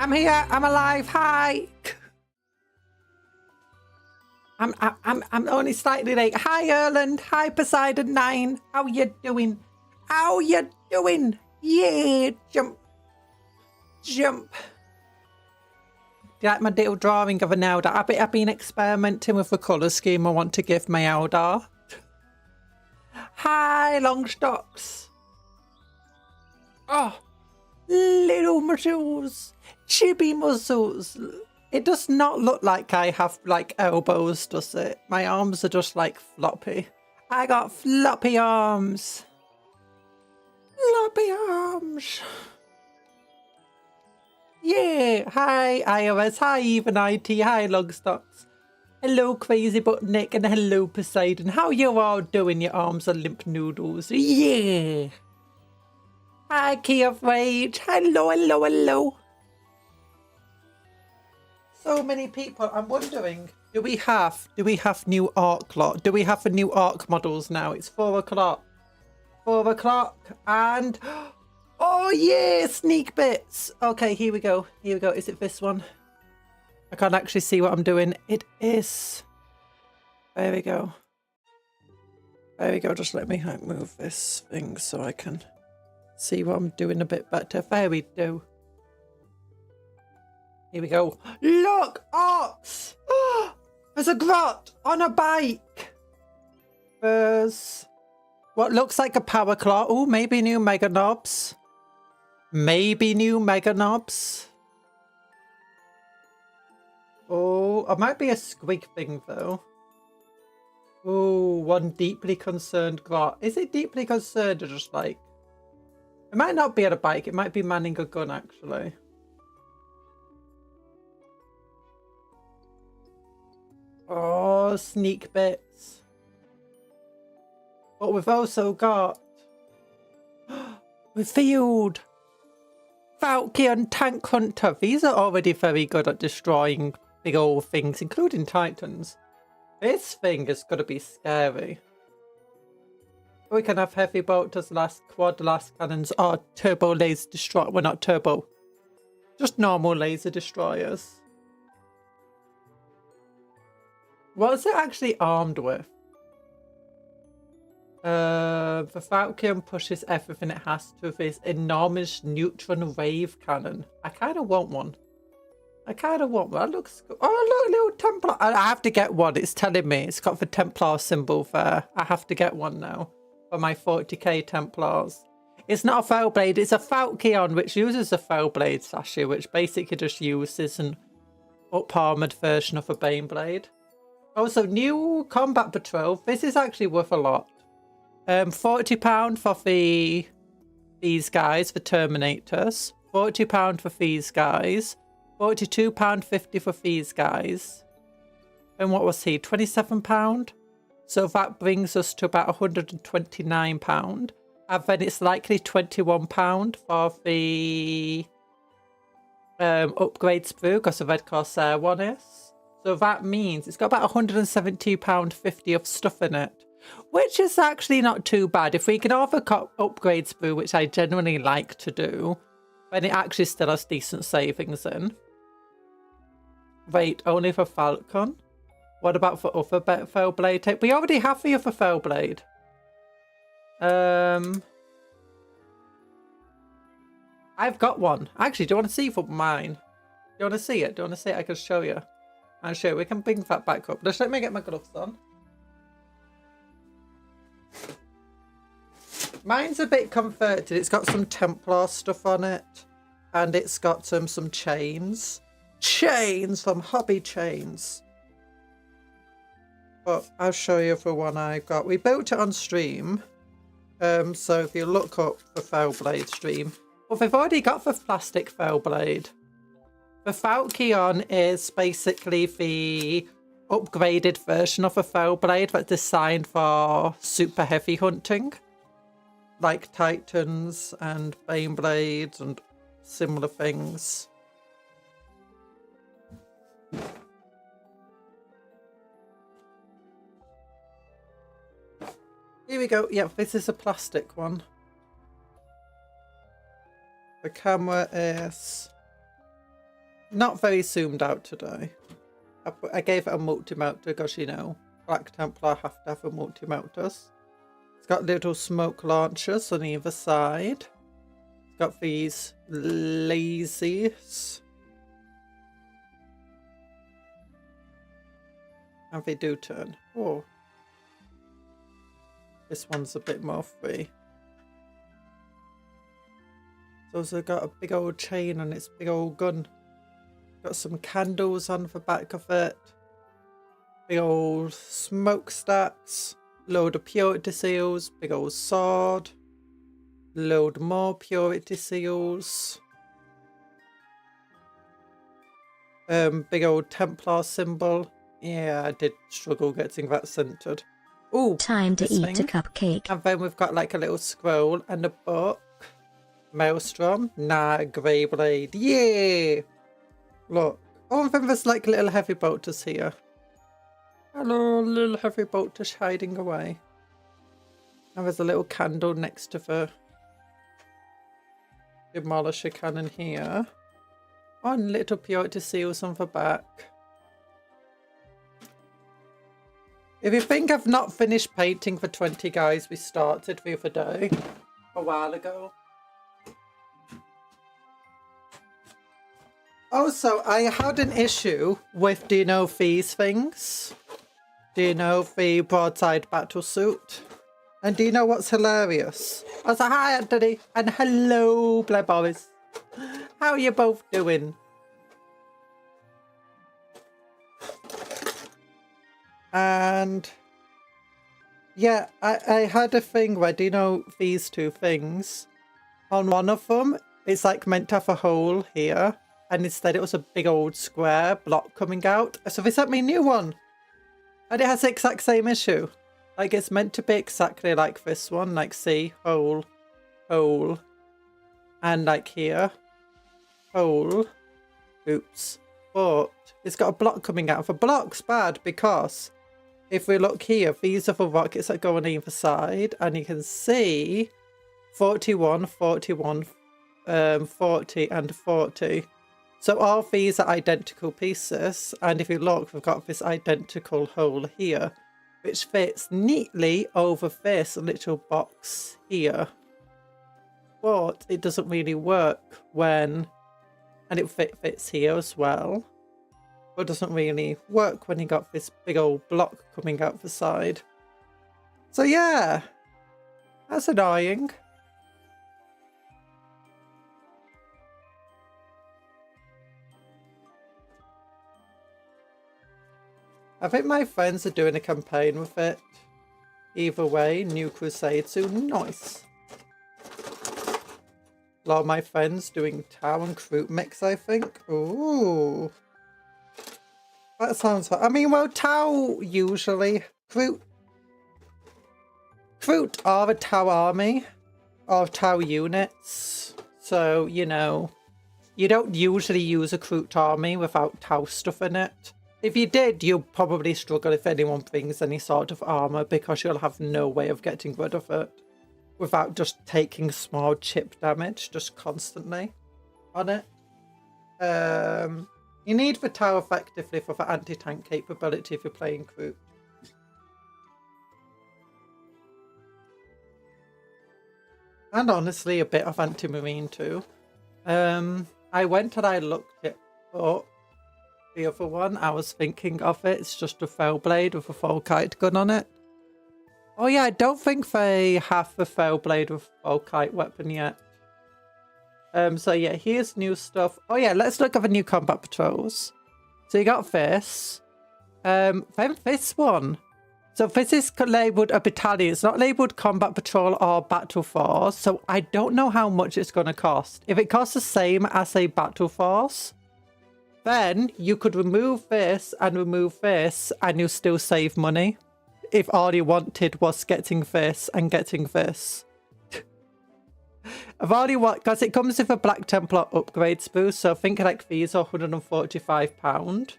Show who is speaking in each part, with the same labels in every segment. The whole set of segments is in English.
Speaker 1: I'm here. I'm alive. Hi. I'm only slightly late. Hi, Erland. Hi, Poseidon 9. How you doing? How you doing? Yeah, jump. Jump. Do you like my little drawing of an Eldar? I've been experimenting with the colour scheme I want to give my Eldar. Hi, Longstocks. Oh, little muscles. Chibi muscles. It does not look like I have like elbows, does it? My arms are just like floppy. I got floppy arms. Floppy arms. Yeah. Hi, iOS. Hi, Even IT. Hi, Longstocks. Hello, Crazy But Nick, and hello, Poseidon. How you all doing? Your arms are limp noodles. Yeah. Hi, Key of Rage. Hello, hello, hello. So many people. I'm wondering, do we have new ARC lot? Do we have the new ARC models now? It's 4 o'clock. 4 o'clock and oh yeah, sneak bits. Okay, here we go. Here we go. Is it this one? I can't actually see what I'm doing. It is. There we go. There we go. Just let me move this thing so I can see what I'm doing a bit better. There we do. Here we go. Look! Arcs! There's a grot on a bike. There's what looks like a power claw. Oh, maybe new mega knobs. Maybe new mega knobs. Oh, it might be a squig thing though. Oh, one deeply concerned grot. Is it deeply concerned or just like... It might not be at a bike. It might be manning a gun actually. Oh, sneak bits. But we've also got... Revealed! Valkyrie Tank Hunter. These are already very good at destroying big old things, including Titans. This thing is going to be scary. We can have heavy bolters, quad last cannons, or turbo laser destroyer. Well, not turbo. Just normal laser destroyers. What is it actually armed with? The Valkyrie pushes everything it has to with this enormous neutron wave cannon. I kind of want one. I kind of want one. That looks good. Oh, look, little Templar. I have to get one. It's telling me. It's got the Templar symbol there. I have to get one now for my 40k Templars. It's not a foul blade. It's a Falchion, which uses a foul blade sashi, which basically just uses an up-armored version of a Baneblade. Also, new combat patrol. This is actually worth a lot. £40 for these guys, the Terminators. £40 for these guys. £42.50 for these guys. And what was he? £27? So that brings us to about £129. And then it's likely £21 for the upgrade sprue, because the Red Corsair one is. So that means it's got about £170.50 of stuff in it. Which is actually not too bad. If we can offer upgrades through, which I genuinely like to do, then it actually still has decent savings in. Wait, only for Falcon? What about for other Fell Blade type? We already have the other Fell Blade. I've got one. Actually, do you want to see for mine? Do you want to see it? Do you want to see it? I can show you. I'll show you. We can bring that back up. Just let me get my gloves on. Mine's a bit converted. It's got some Templar stuff on it. And it's got some chains. Chains! Some hobby chains. But I'll show you for one I've got. We built it on stream. So if you look up the Fell Blade stream. Well, they've already got the plastic Fell Blade. The Falchion is basically the upgraded version of a Fell Blade that's designed for super heavy hunting. Like Titans and Bane Blades and similar things. Here we go. Yeah, this is a plastic one. The camera is not very zoomed out today. I gave it a multi-mounter because, you know, Black Templar have to have a multi-mounters. It's got little smoke launchers on either side. It's got these lasers. And they do turn. Oh. This one's a bit more free. It's also got a big old chain on its big old gun. Got some candles on the back of it. Big old smokestacks. Load of purity seals. Big old sword. Load more purity seals. Big old Templar symbol. Yeah, I did struggle getting that centered. Ooh,
Speaker 2: time to eat a cupcake.
Speaker 1: And then we've got like a little scroll and a book. Maelstrom. Nah, grey blade. Yeah! Look. Oh, and then there's like little heavy bolters here. Hello, little heavy bolters hiding away. And there's a little candle next to the demolisher cannon here. Oh, and little purity seals on the back. If you think I've not finished painting the 20 guys we started the other day, a while ago. Also, I had an issue with, do you know these things? Do you know the broadside battle suit? And do you know what's hilarious? I was like, hi Anthony, and hello Blair Boris. How are you both doing? And yeah, I had a thing where, do you know these two things? On one of them, it's like meant to have a hole here, and instead it was a big old square block coming out. So they sent me a new one, and it has the exact same issue. Like it's meant to be exactly like this one, like see, hole, hole, and like here, hole, oops. But it's got a block coming out. The block's bad because if we look here, these are the rockets that go on either side, and you can see 41, 41, 40 and 40. So all these are identical pieces, and if you look, we've got this identical hole here, which fits neatly over this little box here. But it doesn't really work when, and it fits here as well. But doesn't really work when you got this big old block coming out the side. So yeah, that's annoying. I think my friends are doing a campaign with it. Either way, New Crusade soon. Nice. A lot of my friends doing Tau and Kroot mix, I think. Ooh. That sounds fun. I mean, well, Tau usually... Kroot are a Tau army. Or Tau units. So, you know, you don't usually use a Kroot army without Tau stuff in it. If you did, you'll probably struggle if anyone brings any sort of armor because you'll have no way of getting rid of it without just taking small chip damage just constantly on it. You need the tower effectively for the anti-tank capability if you're playing group. And honestly, a bit of anti-marine too. I went and I looked it up. The other one, I was thinking of it. It's just a fell blade with a full kite gun on it. Oh yeah, I don't think they have the fell blade with full kite weapon yet. So yeah, here's new stuff. Oh yeah, let's look at the new combat patrols. So you got this. Then this one. So this is labelled a battalion. It's not labelled combat patrol or battle force. So I don't know how much it's going to cost. If it costs the same as a battle force, then you could remove this and you'll still save money. If all you wanted was getting this and getting this. I've already want, because it comes with a Black Templar upgrades boost. So I think like these are £145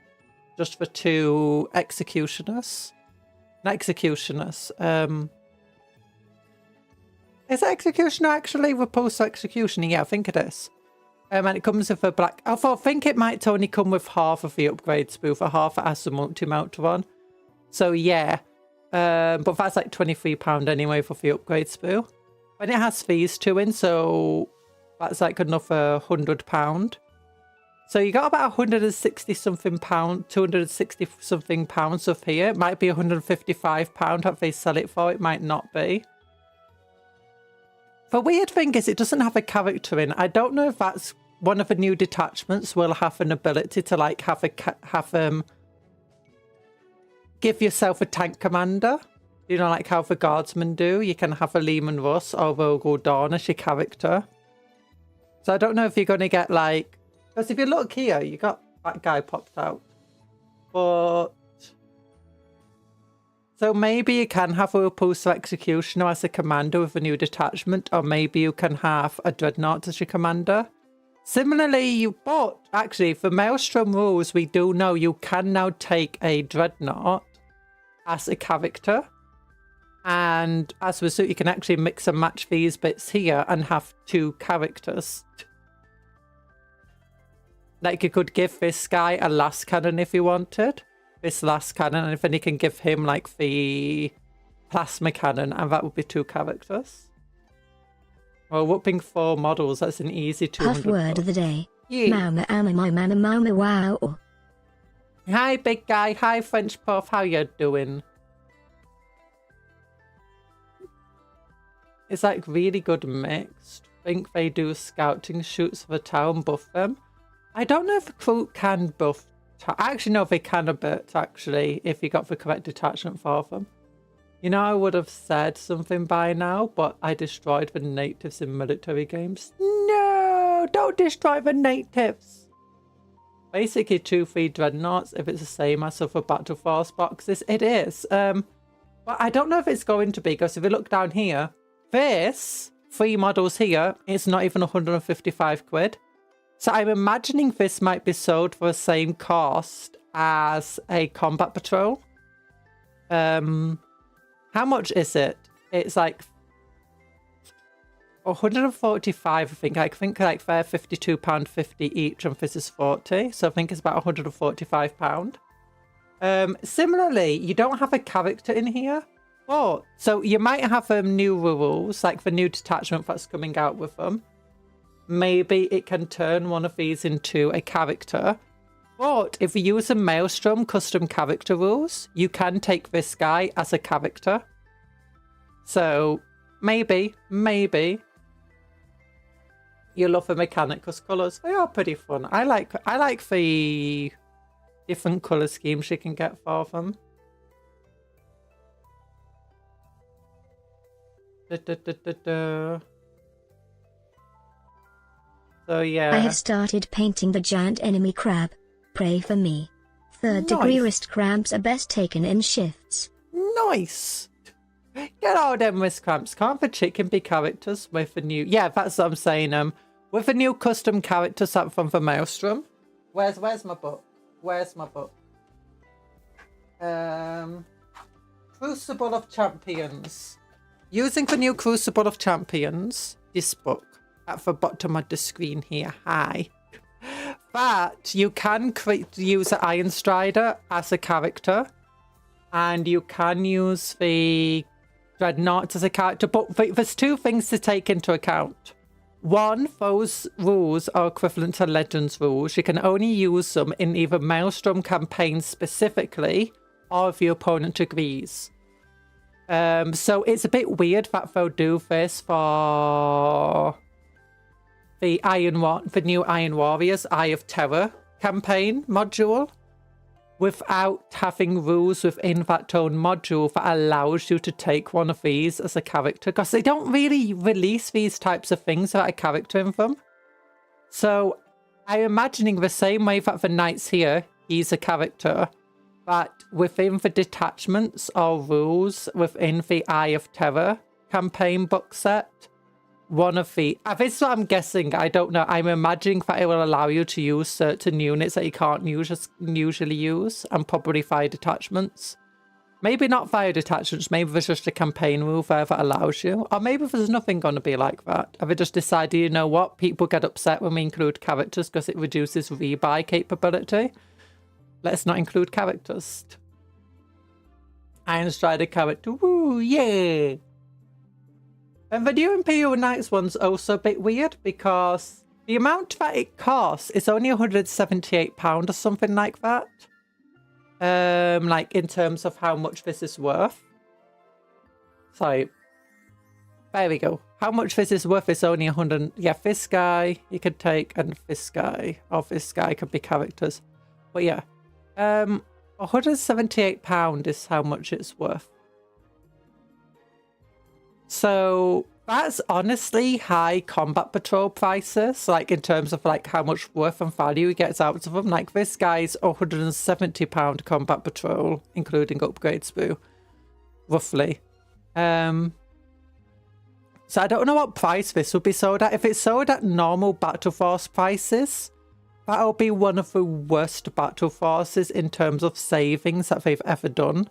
Speaker 1: just for 2 executioners. Executioners. Is it executioner actually? Repulse executioner? Yeah, I think it is. And it comes with a black. I think it might only come with half of the upgrade spoof, or half it has the multi-mount one. So yeah. But that's like £23 anyway for the upgrade spoof. And it has these 2 in, so that's like another £100. So you got about 160 something pound, 260 something pounds of here. It might be 155 pound what they sell it for. It might not be. The weird thing is it doesn't have a character in. I don't know if that's one of the new detachments will have an ability to like give yourself a tank commander. You know, like how the guardsmen do. You can have a Lehman Russ or Vogel Dawn as your character. So I don't know if you're going to get like... Because if you look here, you got that guy popped out. But... So maybe you can have a Repulsor Executioner as a commander with a new detachment. Or maybe you can have a Dreadnought as your commander. Similarly, but actually for Maelstrom rules, we do know you can now take a Dreadnought as a character. And as we said, you can actually mix and match these bits here and have 2 characters. Like you could give this guy a last cannon if you wanted. This last cannon, and then you can give him like the plasma cannon, and that would be 2 characters. Well, whooping 4 models, that's an easy 200.
Speaker 2: Puff word of the day.
Speaker 1: Yeah.
Speaker 2: Mama, mama, wow.
Speaker 1: Hi, big guy. Hi, French Puff. How you doing? It's like really good mixed. I think they do scouting shoots for the town, buff them. I don't know if the crew can buff. Actually, no, they can a bit, actually, if you got the correct detachment for them. You know, I would have said something by now, but I destroyed the natives in military games. No, don't destroy the natives. Basically, 2 free dreadnoughts, if it's the same as other Battle Force boxes. It is. But I don't know if it's going to be, because if you look down here, this, 3 models here, it's not even 155 quid. So I'm imagining this might be sold for the same cost as a combat patrol. How much is it? It's like 145, I think. I think like they're £52.50 each and this is 40. So I think it's about £145. Similarly, you don't have a character in here. But, so you might have new rules, like the new detachment that's coming out with them. Maybe it can turn one of these into a character. But if you use a Maelstrom custom character rules, you can take this guy as a character. So maybe you love the mechanic because colours, they are pretty fun. I like the different colour schemes you can get for them. So yeah.
Speaker 2: I have started painting the giant enemy crab. Pray for me. 3rd degree wrist cramps are best taken in shifts.
Speaker 1: Nice. Get out of them wrist cramps. Can't the chicken be characters with a new... Yeah, that's what I'm saying. With a new custom character set from the Maelstrom. Where's my book? Where's my book? Crucible of Champions. Using the new Crucible of Champions, this book at the bottom of the screen here. Hi. But you can use an Iron Strider as a character, and you can use the Dreadnought as a character, but there's two things to take into account. One, those rules are equivalent to Legends rules. You can only use them in either Maelstrom campaigns specifically, or if your opponent agrees. So it's a bit weird that they'll do this for the new Iron Warriors Eye of Terror campaign module, without having rules within that own module that allows you to take one of these as a character, because they don't really release these types of things without a character in them. So I'm imagining the same way that the Knights here, he's a character, but within the detachments or rules within the Eye of Terror campaign book set, one of the... This is what I'm guessing, I don't know. I'm imagining that it will allow you to use certain units that you can't usually use, and probably fire detachments. Maybe not fire detachments, maybe there's just a campaign rule there that allows you. Or maybe there's nothing going to be like that. Have they just decided, you know what, people get upset when we include characters because it reduces rebuy capability. Let's not include characters. Iron Strider character, woo, yeah! And the new Imperial Knights one's also a bit weird because the amount that it costs is only £178 or something like that. Like in terms of how much this is worth. So, there we go. How much this is worth is only 100. Yeah, this guy you could take, and this guy. Or this guy could be characters. But yeah. £178 is how much it's worth. So that's honestly high combat patrol prices, like in terms of like how much worth and value he gets out of them. Like this guy's £170 combat patrol, including upgrades boo, roughly. So I don't know what price this would be sold at. If it's sold at normal Battle Force prices, that'll be one of the worst Battle Forces in terms of savings that they've ever done.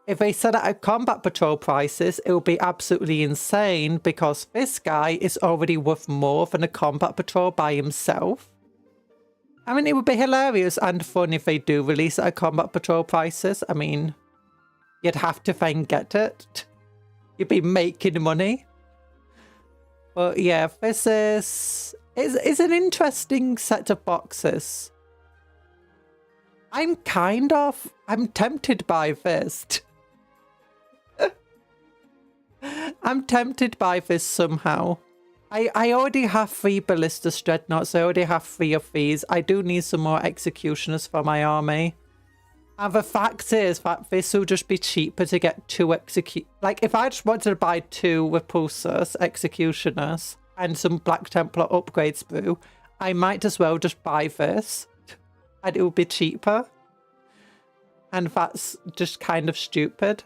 Speaker 1: If they set it at combat patrol prices, it will be absolutely insane because this guy is already worth more than a combat patrol by himself. I mean, it would be hilarious and fun if they do release it at combat patrol prices. I mean, you'd have to then get it. You'd be making money. But yeah, this is an interesting set of boxes. I'm tempted by this. I'm tempted by this somehow. I already have 3 Ballistas Dreadnoughts. I already have 3 of these. I do need some more Executioners for my army. And the fact is that this will just be cheaper to get 2 Like, if I just wanted to buy 2 Repulsors, Executioners, and some Black Templar upgrades through, I might as well just buy this. And it will be cheaper. And that's just kind of stupid.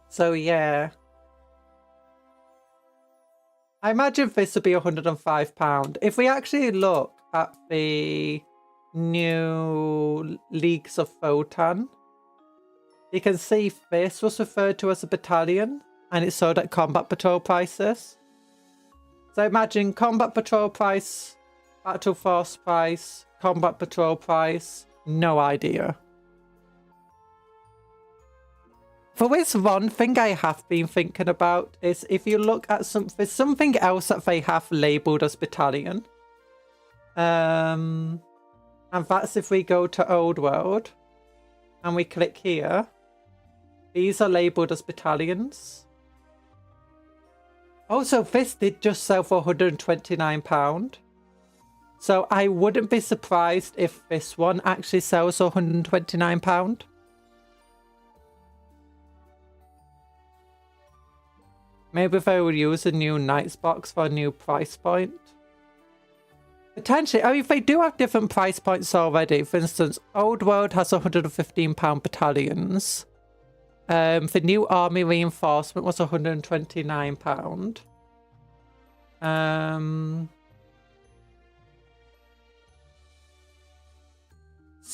Speaker 1: So yeah. I imagine this would be £105. If we actually look at the new Leagues of Photon, you can see this was referred to as a battalion and it's sold at combat patrol prices. So imagine combat patrol price, battle force price, combat patrol price, no idea. For this one thing I have been thinking about is if you look at there's something else that they have labelled as battalion. And that's if we go to Old World and we click here. These are labelled as battalions. Also, this did just sell for £129. So I wouldn't be surprised if this one actually sells for £129. Maybe if they would use a new Knights box for a new price point. Potentially, I mean, if they do have different price points already, for instance, Old World has £115 battalions. The new army reinforcement was £129.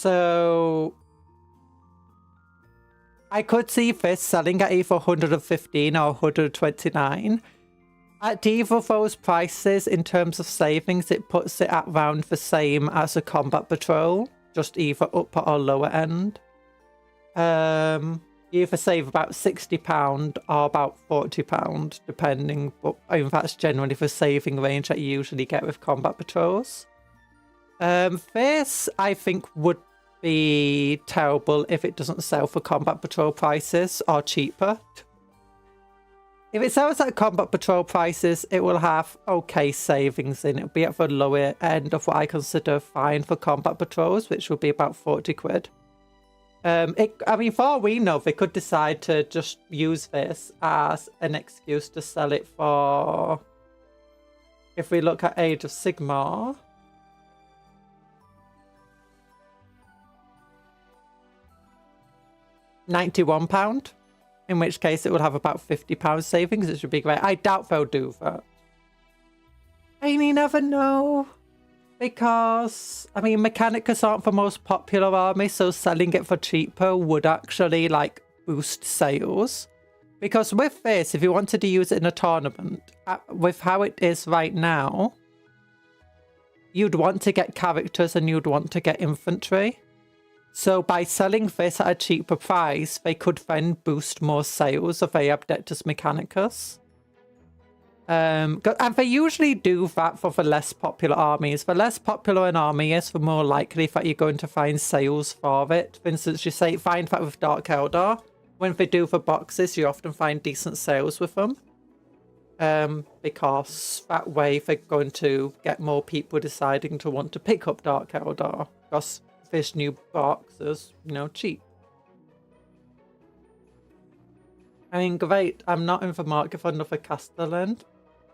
Speaker 1: So I could see this selling at either 115 or 129. At either of those prices, in terms of savings, it puts it at around the same as a combat patrol, just either upper or lower end. You either save about £60 or about £40, depending, but I mean, that's generally the saving range that you usually get with combat patrols. This, I think, would be terrible if it doesn't sell for combat patrol prices or cheaper. If it sells at combat patrol prices, it will have okay savings in it. It'll be at the lower end of what I consider fine for combat patrols, which would be about 40 quid. I mean, for all we know, they could decide to just use this as an excuse to sell it for, if we look at Age of Sigmar, £91, in which case it would have about £50 savings, which would be great. I doubt they'll do that. And you never know. Because, I mean, Mechanicus aren't the most popular army, so selling it for cheaper would actually, like, boost sales. Because with this, if you wanted to use it in a tournament, with how it is right now, you'd want to get characters and you'd want to get infantry. So by selling this at a cheaper price, they could then boost more sales of Adeptus Mechanicus. And they usually do that for the less popular armies. The less popular an army is, the more likely that you're going to find sales for it. For instance, you say find that with Dark Eldar. When they do the boxes, you often find decent sales with them. Because that way they're going to get more people deciding to want to pick up Dark Eldar. Because this new box is, you know, cheap. I mean, great. I'm not in the market for another Castellan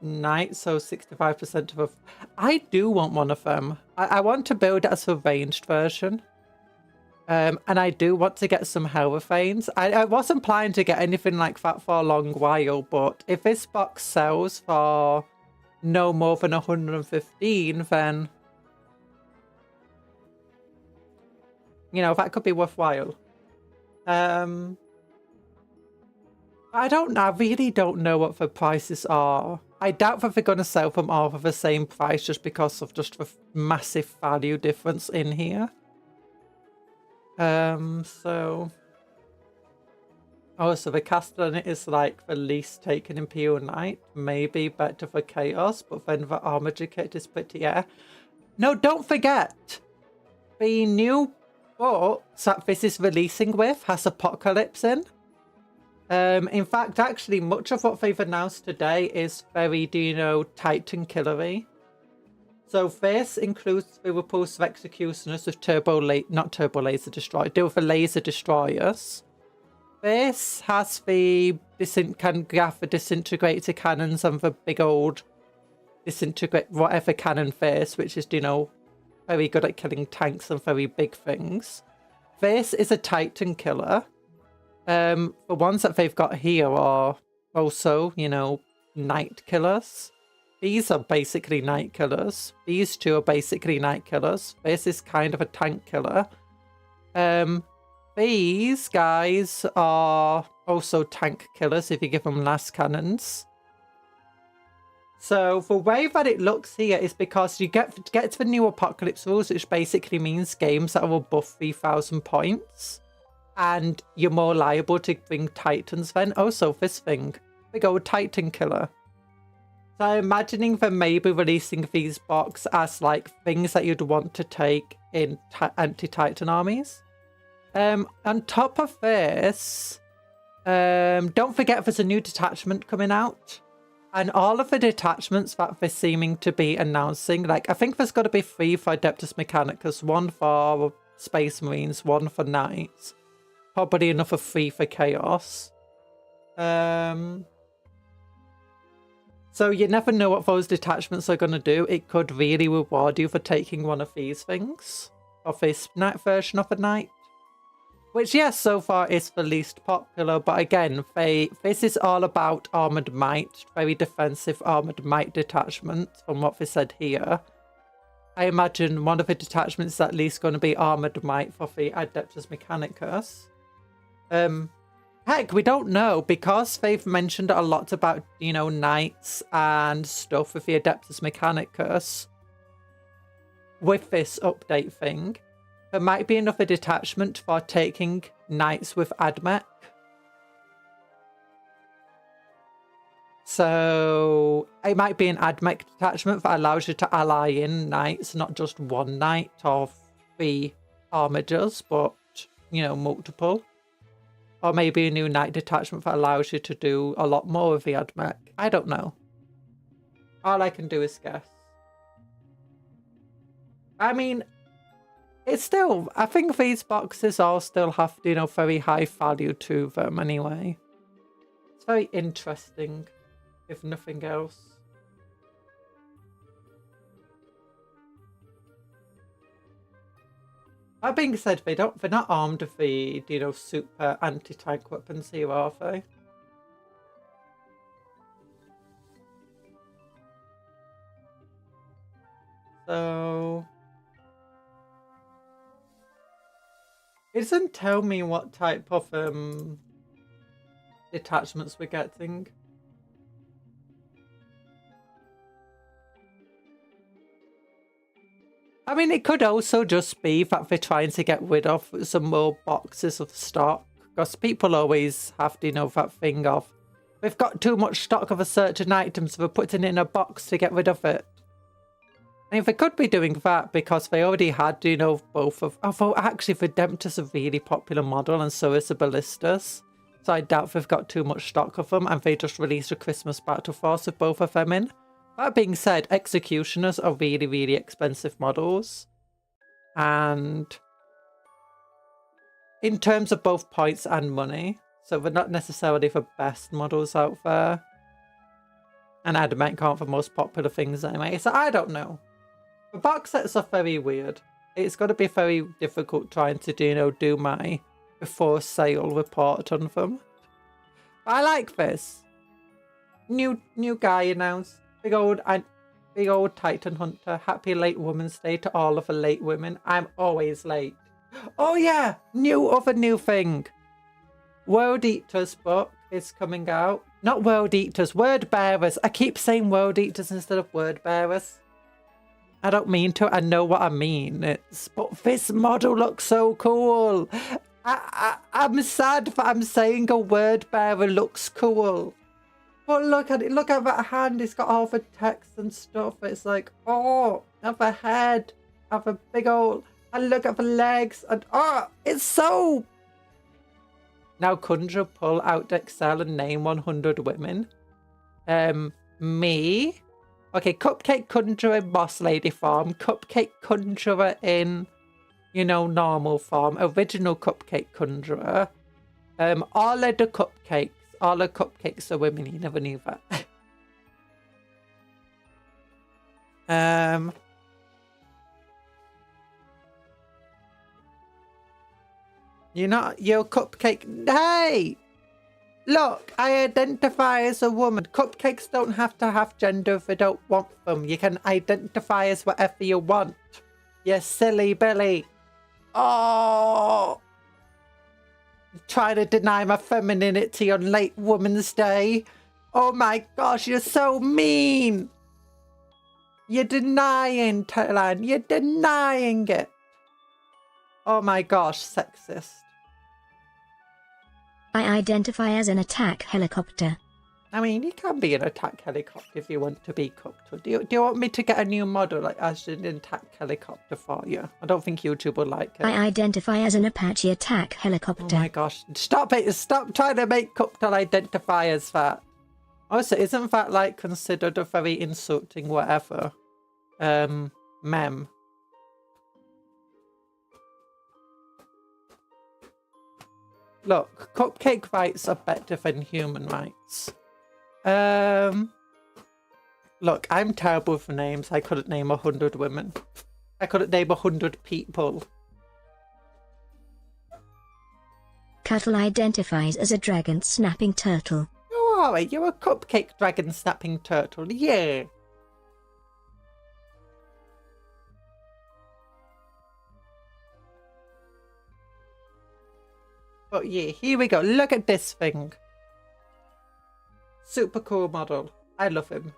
Speaker 1: Knight, so 65% of I do want one of them. I want to build it as a ranged version. And I do want to get some Hellvanes. I wasn't planning to get anything like that for a long while, but if this box sells for no more than 115, then, you know, that could be worthwhile. I really don't know what the prices are. I doubt that they're going to sell them all for the same price just because of just the massive value difference in here. So the Castellan is like the least taken Imperial Knight. Maybe better for Chaos, but then the Armor Jacket is pretty, yeah. No, don't forget, the new box that this is releasing with has Apocalypse in. In fact, actually, much of what they've announced today is very, you know, Titan killery. So this includes the repulsive executioners with laser destroyers. This has the disintegrator cannons and the big old whatever cannon face, which is, you know, very good at killing tanks and very big things. This is a Titan killer. The ones that they've got here are also, you know, Knight killers. These are basically Knight killers. These two are basically Knight killers. This is kind of a tank killer. These guys are also tank killers if you give them last cannons. So the way that it looks here is because you get to the new Apocalypse rules, which basically means games that are above 3,000 points. And you're more liable to bring Titans then. Also, this thing, big old Titan killer. So I'm imagining them maybe releasing these box as like things that you'd want to take in anti-Titan armies. On top of this, don't forget there's a new detachment coming out. And all of the detachments that they're seeming to be announcing, like I think there's got to be 3 for Adeptus Mechanicus, 1 for Space Marines, 1 for Knights. Probably another 3 for Chaos. So you never know what those detachments are going to do. It could really reward you for taking one of these things. Of this Knight version of a Knight. Which, yes, so far is the least popular. But again, this is all about Armoured Might. Very defensive Armoured Might detachment from what they said here. I imagine one of the detachments is at least going to be Armoured Might for the Adeptus Mechanicus. Heck, we don't know, because they've mentioned a lot about, you know, knights and stuff with the Adeptus Mechanicus. With this update thing, there might be another detachment for taking knights with AdMech. So it might be an AdMech detachment that allows you to ally in knights, not just one knight or 3 armigers, but, you know, multiple. Or maybe a new knight detachment that allows you to do a lot more with the AdMech. I don't know. All I can do is guess. I mean, it's still, I think these boxes all still have, you know, very high value to them anyway. It's very interesting, if nothing else. That being said, they're not armed with the, you know, super anti-tank weapons here, are they? So it doesn't tell me what type of detachments we're getting. I mean, it could also just be that they're trying to get rid of some more boxes of stock, because people always have to, you know, that thing of, they've got too much stock of a certain item, so they're putting it in a box to get rid of it. I mean, they could be doing that because they already had, you know, both of... Although, actually, Redemptus is a really popular model, and so is the Ballistas. So I doubt they've got too much stock of them, and they just released a Christmas Battle Force with both of them in. That being said, Executioners are really, really expensive models. And in terms of both points and money, so they're not necessarily the best models out there. And AdMech aren't the most popular things anyway, so I don't know. The box sets are very weird. It's going to be very difficult trying to do, you know, do my before sale report on them. I like this. New guy announced. Big old Titan Hunter. Happy late Women's Day to all of the late women. I'm always late. Oh yeah, new thing. World Eaters book is coming out. Not World Eaters, Word Bearers. I keep saying World Eaters instead of Word Bearers. I don't mean to. I know what I mean. But this model looks so cool. I'm sad that I'm saying a Word Bearer looks cool. But look at it. Look at that hand. It's got all the text and stuff. It's like, oh, I have a head. I have a big old... And look at the legs. And oh, it's so... Now conjure, pull, out excel and name 100 women. Me... Okay, Cupcake Conjurer in Boss Lady form, Cupcake Conjurer in, you know, normal form, Original Cupcake Conjurer, all of the cupcakes, all the cupcakes are women, you never knew that. You're Cupcake, hey! Look, I identify as a woman. Cupcakes don't have to have gender if they don't want them. You can identify as whatever you want. You silly Billy. Oh! Trying to deny my femininity on late Women's Day. Oh my gosh, you're so mean. You're denying, Thailand. You're denying it. Oh my gosh, sexist.
Speaker 2: I identify as an attack helicopter.
Speaker 1: I mean, you can be an attack helicopter if you want to be Cuptle. Do you want me to get a new model like as an attack helicopter for you? I don't think YouTube will like it.
Speaker 2: I identify as an Apache attack helicopter.
Speaker 1: Oh my gosh. Stop it. Stop trying to make Cuptle identify as that. Also, isn't that like considered a very insulting whatever? Mem. Look, cupcake rights are better than human rights. Look, I'm terrible for names. I couldn't name 100 women. I couldn't name 100 people.
Speaker 2: Cuttle identifies as a dragon snapping turtle.
Speaker 1: Oh, alright, you're a cupcake dragon snapping turtle. Yeah. But yeah, here we go. Look at this thing. Super cool model. I love him.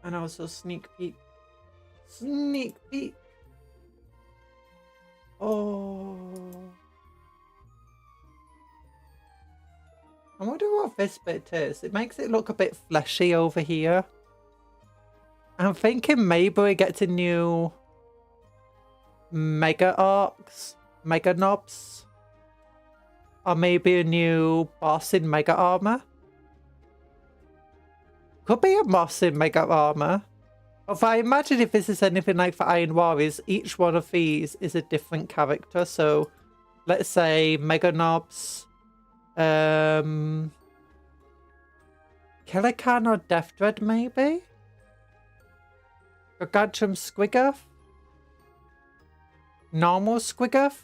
Speaker 1: And also sneak peek. Sneak peek. Oh. I wonder what this bit is. It makes it look a bit fleshy over here. I'm thinking maybe we get a new Mega Arcs, Mega Knobs. Or maybe a new Bossin Mega Armor. Could be a Bossin Mega Armor. If I imagine if this is anything like for Iron Warriors, each one of these is a different character. So let's say Mega Knobs, Killer Khan or Death Dread maybe? Gargantuan Squiggoth? Normal Squiggoth?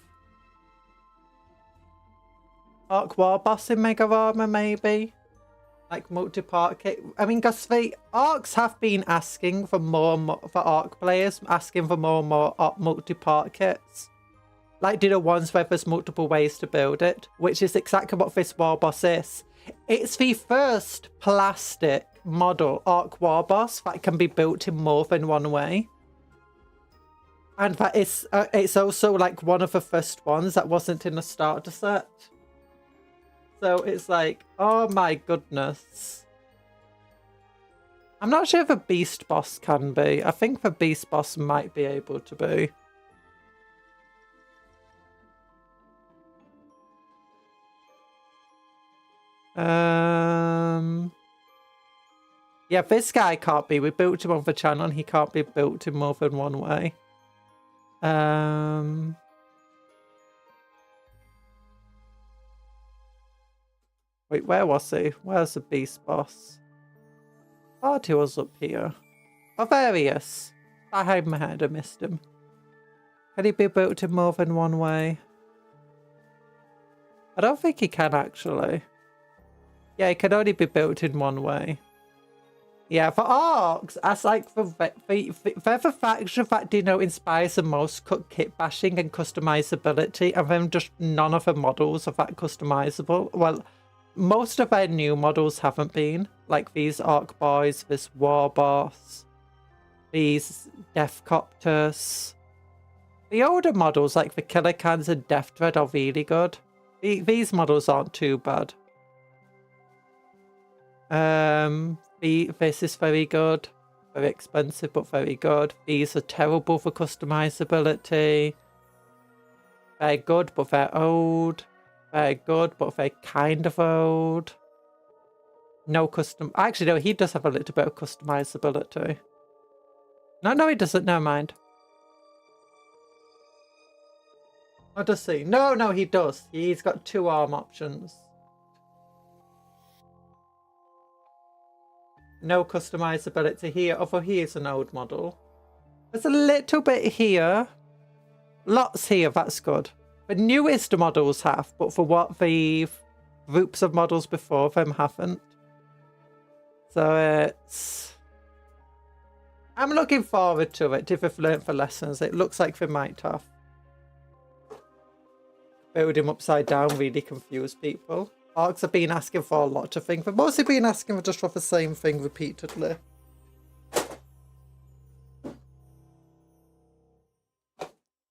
Speaker 1: Arc War Boss in Mega Armor maybe? Like multi-part kit. I mean, because the Arcs have been asking for more and more, for Arc players, asking for more and more multi-part kits. Like do the ones where there's multiple ways to build it, which is exactly what this War Boss is. It's the first plastic model Arc War Boss that can be built in more than one way. And that is, it's also like one of the first ones that wasn't in the starter set. So it's like, oh my goodness. I'm not sure if a Beast Boss can be. I think the Beast Boss might be able to be. Yeah, this guy can't be. We built him on the channel and he can't be built in more than one way. Wait, where was he? Where's the Beast Boss? I thought he was up here. Oh, there he is. Behind my head, I missed him. Can he be built in more than one way? I don't think he can, actually. Yeah, he can only be built in one way. Yeah, for Arcs, that's like for the faction that, you know, inspires the most kit bashing and customizability, and then just none of the models are that customizable. Well, most of their new models haven't been. Like these Arc Boys, this War Boss, these Death Copters. The older models, like the Killer Cans and Death Dread, are really good. These models aren't too bad. This is very good. Very expensive, but very good. These are terrible for customizability. They're good, but they're old. They're good, but they're kind of old. No custom... Actually, no, he does have a little bit of customizability. No, he doesn't. Never mind. Or does he? No, he does. He's got 2 arm options. No customizability here. Although he is an old model. There's a little bit here. Lots here. That's good. The newest models have, but for what the groups of models before them haven't. So it's... I'm looking forward to it. If they've learnt the lessons, it looks like they might have. Build him upside down really confuse people. Arcs have been asking for a lot of things. They've mostly been asking for just for the same thing repeatedly.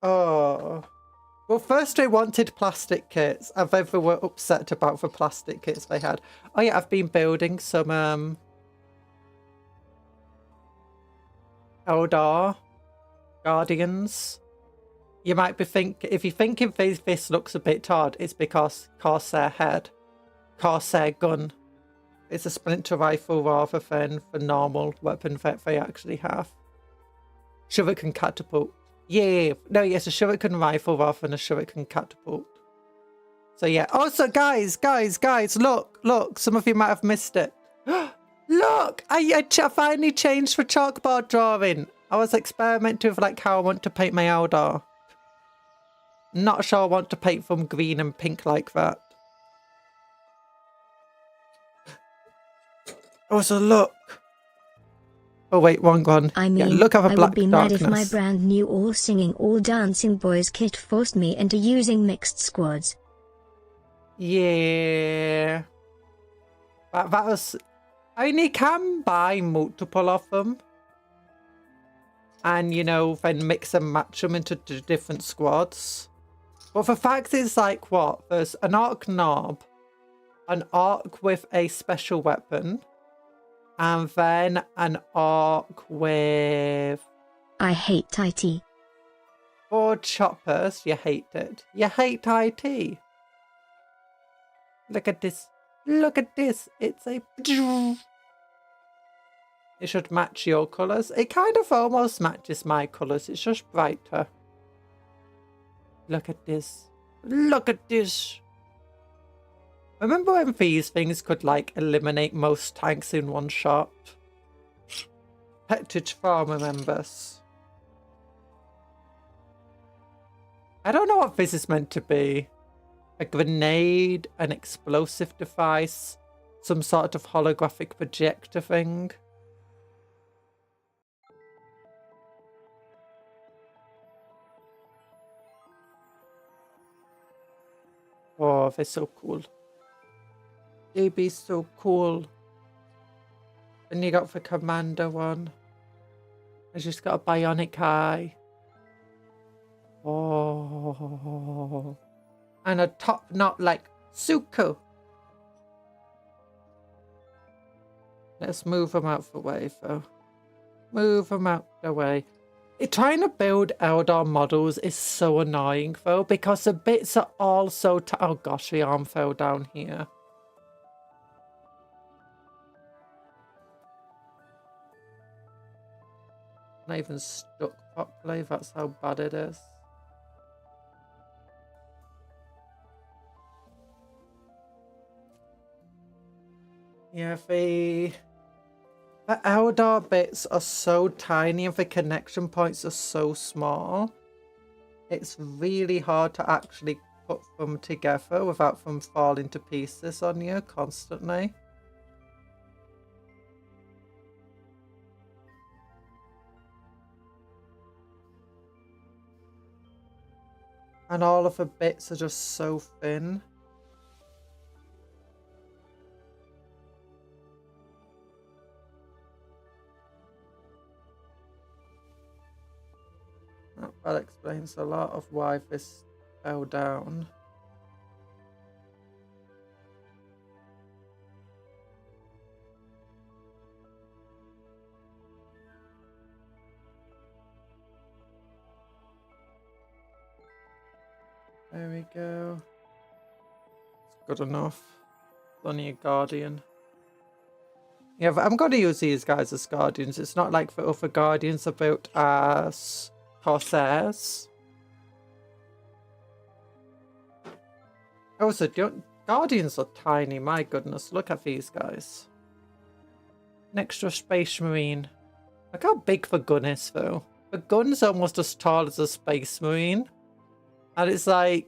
Speaker 1: Oh. Well, first they wanted plastic kits, and then they were upset about the plastic kits they had. Oh yeah, I've been building some Eldar Guardians. You might be if you're thinking this looks a bit odd, it's because Corsair head, Corsair gun. It's a splinter rifle rather than the normal weapon that they actually have. Shuriken catapult. Yeah, no, yes, a shuriken rifle rather than a shuriken catapult. So yeah. Also, guys, look, some of you might have missed it. Look, I finally changed the chalkboard drawing. I was experimenting with like how I want to paint my Eldar. Not sure I want to paint them green and pink like that. Also, look. Oh wait, wrong one.
Speaker 2: I mean,
Speaker 1: yeah, look at the
Speaker 2: I
Speaker 1: black
Speaker 2: would be
Speaker 1: darkness.
Speaker 2: mad if my brand new all singing all dancing boys kit forced me into using mixed squads.
Speaker 1: Yeah. That was... I mean, you can buy multiple of them. And, you know, then mix and match them into different squads. But the fact is, like, what? There's an arc knob, an arc with a special weapon, and then an arc with...
Speaker 2: I hate IT.
Speaker 1: 4 choppers. You hate it. You hate IT. Look at this. Look at this. It's a... It should match your colours. It kind of almost matches my colours. It's just brighter. Look at this. Look at this. Remember when these things could, like, eliminate most tanks in one shot? Pettage Farm remembers. I don't know what this is meant to be. A grenade, an explosive device, some sort of holographic projector thing. Oh, they're so cool. They'd be so cool. And you got the commander one. I just got a bionic eye. Oh. And a top knot like Suku. Let's move them out the way, though. Move them out the way. Trying to build Eldar models is so annoying, though, because the bits are all so... oh, gosh, the arm fell down here. Not even stuck properly. That's how bad it is. Yeah, the Eldar bits are so tiny and the connection points are so small. It's really hard to actually put them together without them falling to pieces on you constantly. And all of the bits are just so thin. That explains a lot of why this fell down. There we go. It's good enough. It's only a guardian. Yeah, but I'm going to use these guys as guardians. It's not like the other guardians are built as Corsairs. Also, guardians are tiny. My goodness, look at these guys. An extra space marine. Look how big the gun is, though. The gun's almost as tall as a space marine. And it's like,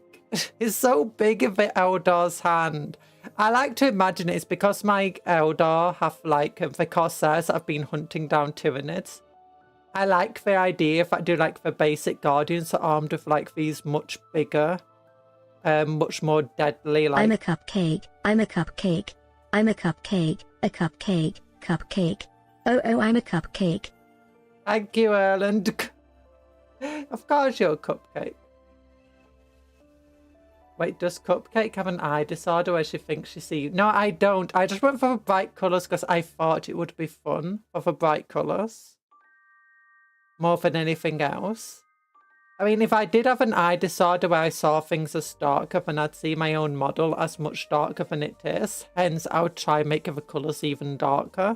Speaker 1: it's so big in the Eldar's hand. I like to imagine it's because my Eldar have, like, the Corsairs that have been hunting down Tyranids. I like the idea if I do, like, the basic Guardians are armed with, like, these much bigger, much more deadly, like...
Speaker 2: I'm a cupcake, I'm a cupcake, I'm a cupcake, a cupcake, cupcake. Oh, I'm a cupcake.
Speaker 1: Thank you, Erland. Of course you're a cupcake. Wait, does Cupcake have an eye disorder where she thinks she sees you? No, I don't. I just went for the bright colours because I thought it would be fun for the bright colours. More than anything else. I mean, if I did have an eye disorder where I saw things as darker, then I'd see my own model as much darker than it is. Hence, I would try and make the colours even darker.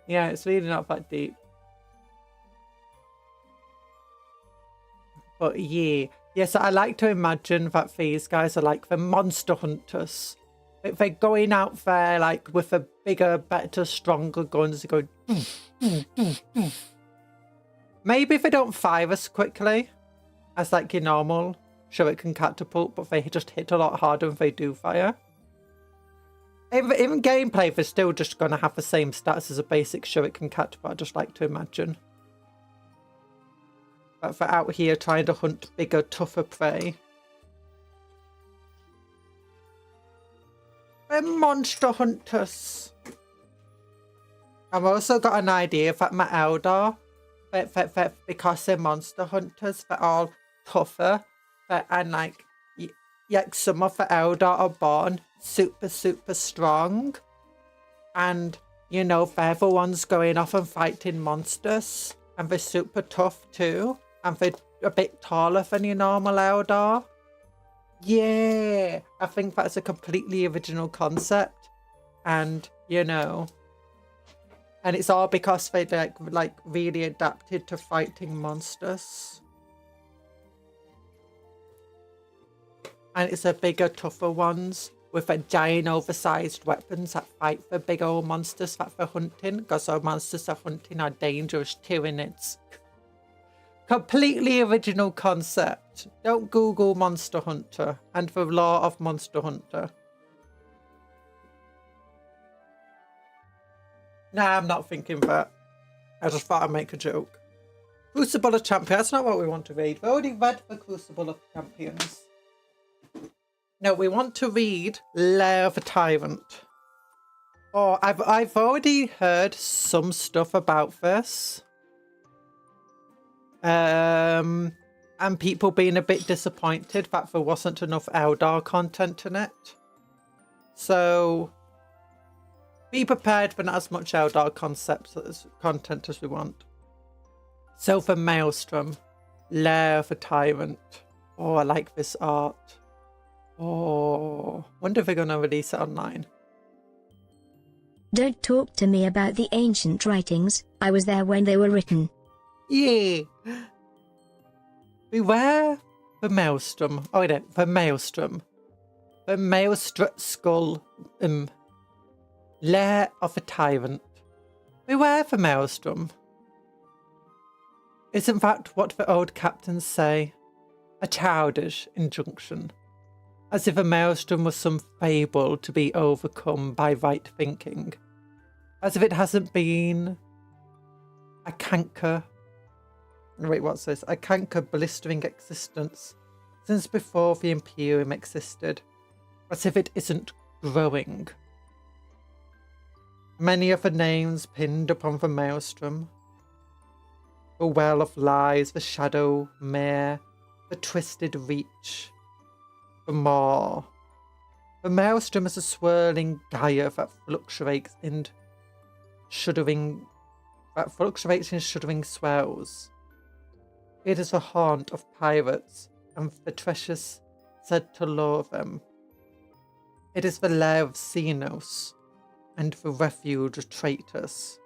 Speaker 1: Yeah, it's really not that deep. But yeah. Yes, I like to imagine that these guys are like the monster hunters. They're going out there like with a bigger, better, stronger guns. They're going... Maybe they don't fire as quickly as like your normal shuriken catapult, but they just hit a lot harder when they do fire. In gameplay, they're still just going to have the same stats as a basic shuriken cat, but I just like to imagine. But they're out here trying to hunt bigger, tougher prey. They're monster hunters. I've also got an idea that my Eldar, because they're monster hunters, they're all tougher. And like some of the Eldar are born super, super strong. And, you know, they're the ones going off and fighting monsters. And they're super tough too. And they're a bit taller than your normal Eldar. Yeah, I think that's a completely original concept. And, you know, and it's all because they like really adapted to fighting monsters. And it's the bigger, tougher ones with a giant oversized weapons that fight the big old monsters that they're hunting. Because our monsters they're hunting are dangerous tyranids. Completely original concept. Don't Google Monster Hunter and the law of Monster Hunter. Nah, I'm not thinking that. I just thought I'd make a joke. Crucible of Champions. That's not what we want to read. We already read the Crucible of Champions. No, we want to read Lair of a Tyrant. Oh, I've already heard some stuff about this. And people being a bit disappointed that there wasn't enough Eldar content in it. So be prepared for not as much Eldar content as we want. So for Maelstrom, Lair of a Tyrant. Oh, I like this art. Oh, wonder if they're going to release it online.
Speaker 2: Don't talk to me about the ancient writings. I was there when they were written.
Speaker 1: Yeah. Beware the Maelstrom. Oh, no, the Maelstrom. The Maelstrom skull. Lair of a Tyrant. Beware the Maelstrom. Isn't that what the old captains say? A childish injunction. As if a Maelstrom was some fable to be overcome by right thinking. As if it hasn't been a canker. Wait, what's this? A canker blistering existence since before the Imperium existed. As if it isn't growing. Many of the names pinned upon the Maelstrom. The Well of Lies, the Shadow Mare, the Twisted Reach, the Maw. The Maelstrom is a swirling gyre that fluctuates in shuddering swells. It is the haunt of pirates and the treasures said to lure them. It is the lair of Xenos and the refuge of traitors.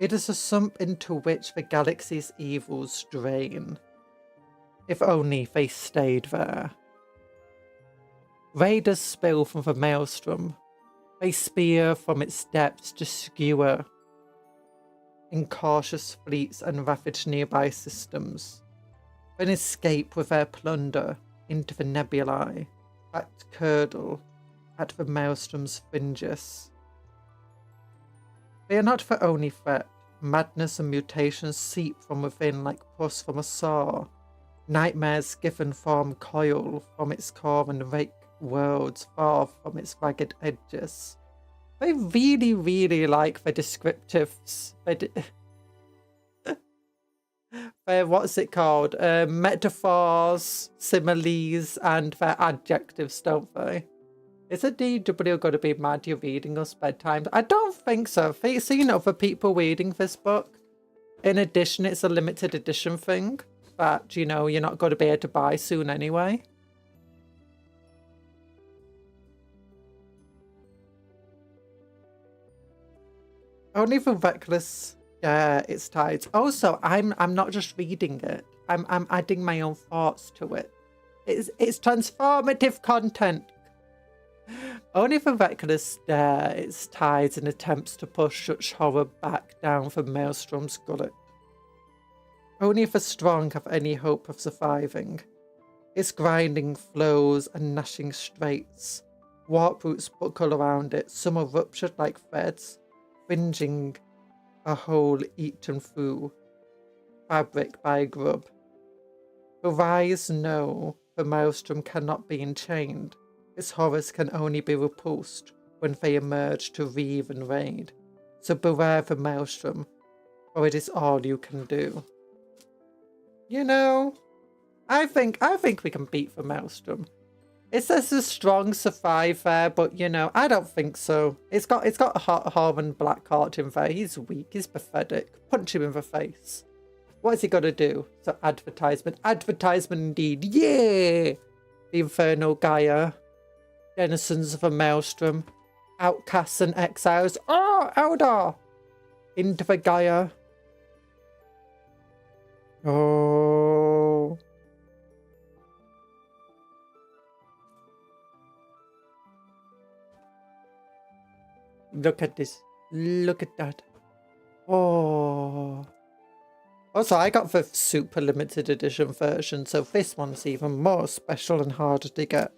Speaker 1: It is a sump into which the galaxy's evils drain. If only they stayed there. Raiders spill from the Maelstrom. They spear from its depths to skewer incautious fleets and ravage nearby systems, then escape with their plunder into the nebulae that curdle at the Maelstrom's fringes. They are not the only threat. Madness and mutations seep from within like pus from a saw. Nightmares given form coil from its core and rake worlds far from its ragged edges. I really, really like the descriptives. What's it called? Metaphors, similes, and their adjectives, don't they? Is a DW going to be mad you're reading us bedtime? I don't think so. So, you know, for people reading this book, in addition, it's a limited edition thing that, you know, you're not going to be able to buy soon anyway. Only for reckless, yeah, it's tied. Also, I'm not just reading it. I'm adding my own thoughts to it. It's transformative content. Only for reckless dare its tides and attempts to push such horror back down from Maelstrom's gullet. Only if the strong have any hope of surviving. Its grinding flows and gnashing straits Warp roots buckle around it, some are ruptured like threads, fringing a hole eaten through fabric by a grub. The eyes know the Maelstrom cannot be enchained. Its horrors can only be repulsed when they emerge to reave and raid. So beware the Maelstrom, for it is all you can do. You know, I think we can beat the Maelstrom. It says a strong survive there, but you know, I don't think so. It's got a Harman Blackheart in there. He's weak, he's pathetic. Punch him in the face. What has he got to do? So advertisement. Advertisement indeed. Yeah! The Infernal Gaia. Denizens of a Maelstrom. Outcasts and exiles. Oh, Eldar! Into the Gaia. Oh. Look at this. Look at that. Oh. Also, I got the super limited edition version, so this one's even more special and harder to get.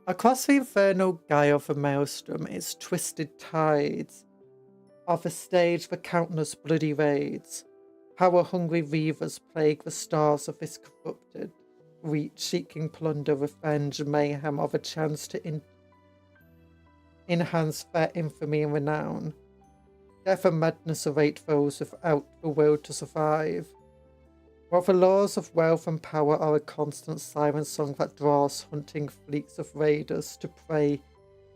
Speaker 1: Across the Infernal Gaia of the Maelstrom, its twisted tides are the stage for countless bloody raids. Power-hungry reavers plague the stars of this corrupted reach, seeking plunder, revenge, mayhem of a chance to enhance their infamy and renown. Death and madness await those without the will to survive. While the laws of wealth and power are a constant siren song that draws hunting fleets of raiders to prey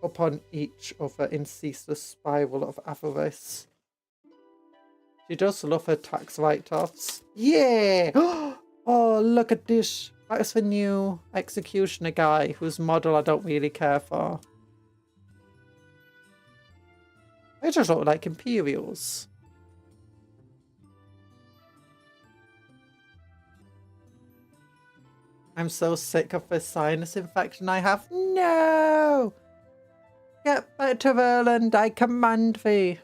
Speaker 1: upon each other in ceaseless spiral of avarice. She does love her tax write-offs. Yeah! Oh, look at this. That's the new executioner guy whose model I don't really care for. They just look like Imperials. I'm so sick of this sinus infection I have. No! Get better, Erland, I command thee.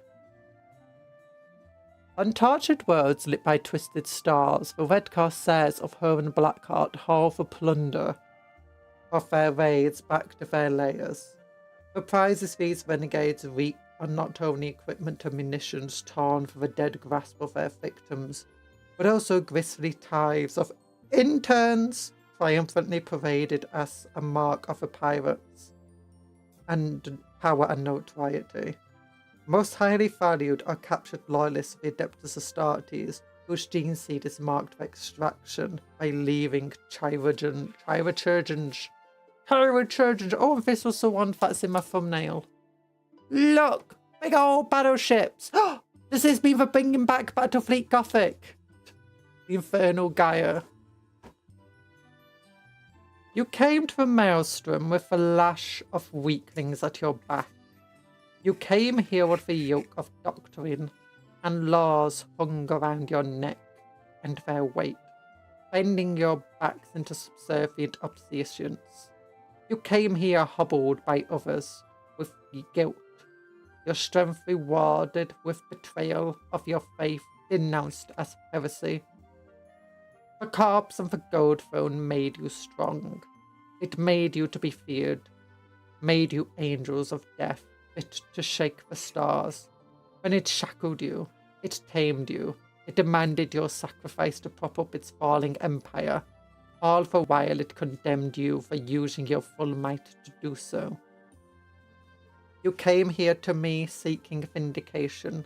Speaker 1: Untortured worlds lit by twisted stars, the red corsairs of Herman Blackheart haul for plunder of their raids back to their layers. The prizes these renegades reap are not only equipment and munitions torn from the dead grasp of their victims, but also grisly tithes of interns triumphantly paraded as a mark of the pirates and power and notoriety. Most highly valued are captured loyalists of the Adeptus Astartes, whose gene seed is marked for extraction by leaving Chirurgeons. Oh, and this was the one that's in my thumbnail. Look! Big old battleships! This has been for bringing back Battlefleet Gothic! The Infernal Gaia. You came to the Maelstrom with the lash of weaklings at your back. You came here with the yoke of doctrine and laws hung around your neck and their weight, bending your backs into subservient obedience. You came here hobbled by others with guilt, your strength rewarded with betrayal of your faith denounced as heresy. The corpse and the gold throne made you strong. It made you to be feared, made you angels of death, fit to shake the stars. When it shackled you, it tamed you, it demanded your sacrifice to prop up its falling empire, all the while it condemned you for using your full might to do so. You came here to me seeking vindication.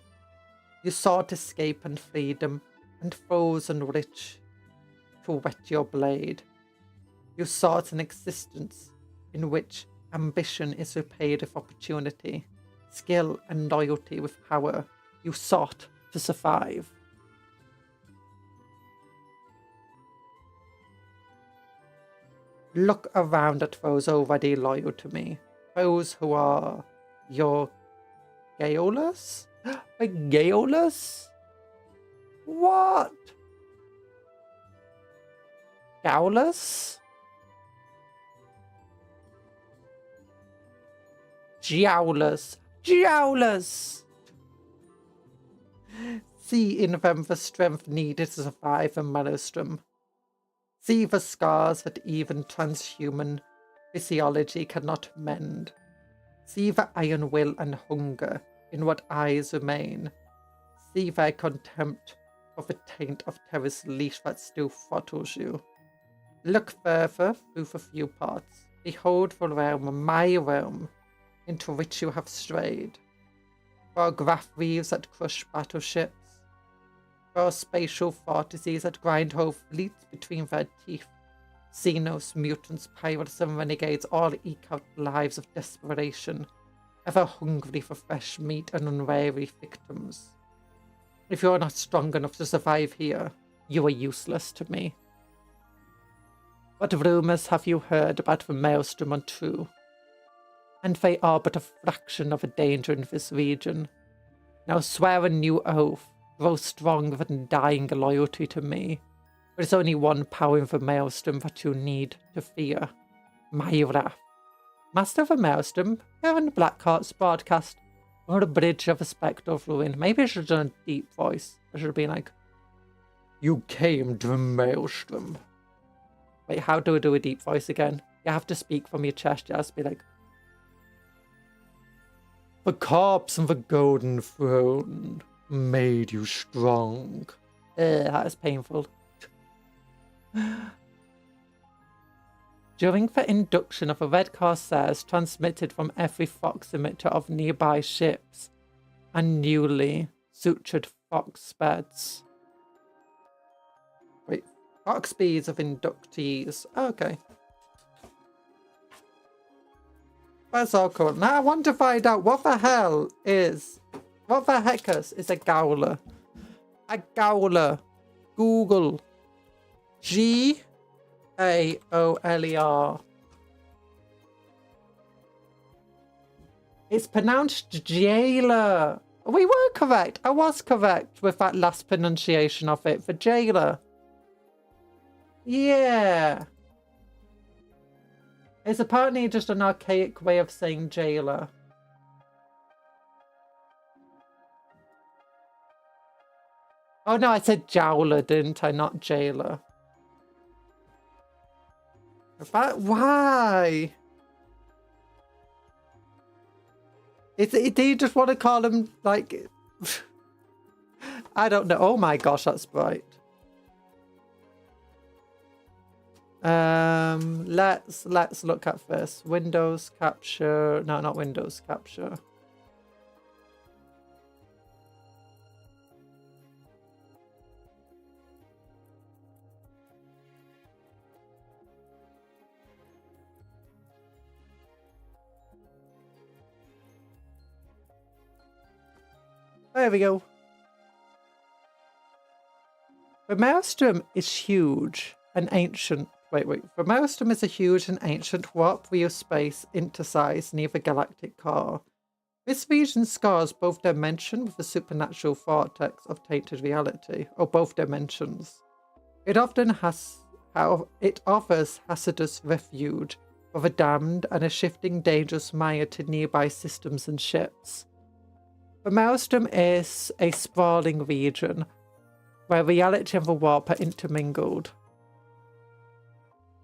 Speaker 1: You sought escape and freedom, and frozen rich to whet your blade. You sought an existence in which ambition is repaid with opportunity, skill and loyalty with power. You sought to survive. Look around at those already loyal to me, those who are your Gaolus? A Gaolus? What? Gaolus? Jowlers. Jowlers! See in them the strength needed to survive a Maelstrom. See the scars that even transhuman physiology cannot mend. See the iron will and hunger in what eyes remain. See their contempt of the taint of terror's leash that still throttles you. Look further through the few parts. Behold the realm, my realm, into which you have strayed. There are graph reefs that crush battleships. There are spatial vortices that grind whole fleets between their teeth. Xenos, mutants, pirates, and renegades all eke out lives of desperation, ever hungry for fresh meat and unwary victims. If you are not strong enough to survive here, you are useless to me. What rumours have you heard about the Maelstrom untrue? And they are but a fraction of a danger in this region. Now swear a new oath, grow stronger than dying loyalty to me. There is only one power in the Maelstrom that you need to fear. My wrath. Master of the Maelstrom, here in Blackheart's broadcast, on the bridge of a spectral ruin. Maybe I should have done a deep voice. I should have been like, you came to the Maelstrom. Wait, how do I do a deep voice again? You have to speak from your chest. You have to be like, the corpse and the golden throne made you strong. That is painful. During the induction of the Red Corsairs transmitted from every Fox emitter of nearby ships and newly sutured Fox beds. Wait, Fox speeds of inductees. Oh, okay. That's all cool. Now I want to find out what the heckers is a Gowler? A Gowler. Google. G-A-O-L-E-R. It's pronounced jailer. We were correct. I was correct with that last pronunciation of it for jailer. Yeah. It's apparently just an archaic way of saying jailer. Oh no, I said jowler, didn't I? Not jailer. Why? Do you just want to call him like... I don't know. Oh my gosh, that's bright. Let's look at this. Windows capture. No, not Windows capture. There we go. The Maelstrom is huge and ancient. Wait. The Maelstrom is a huge and ancient warp wheel space intersize near the galactic core. This region scars both dimensions with a supernatural vortex of tainted reality, or both dimensions. It offers hazardous refuge for the damned and a shifting dangerous mire to nearby systems and ships. The Maelstrom is a sprawling region where reality and the warp are intermingled.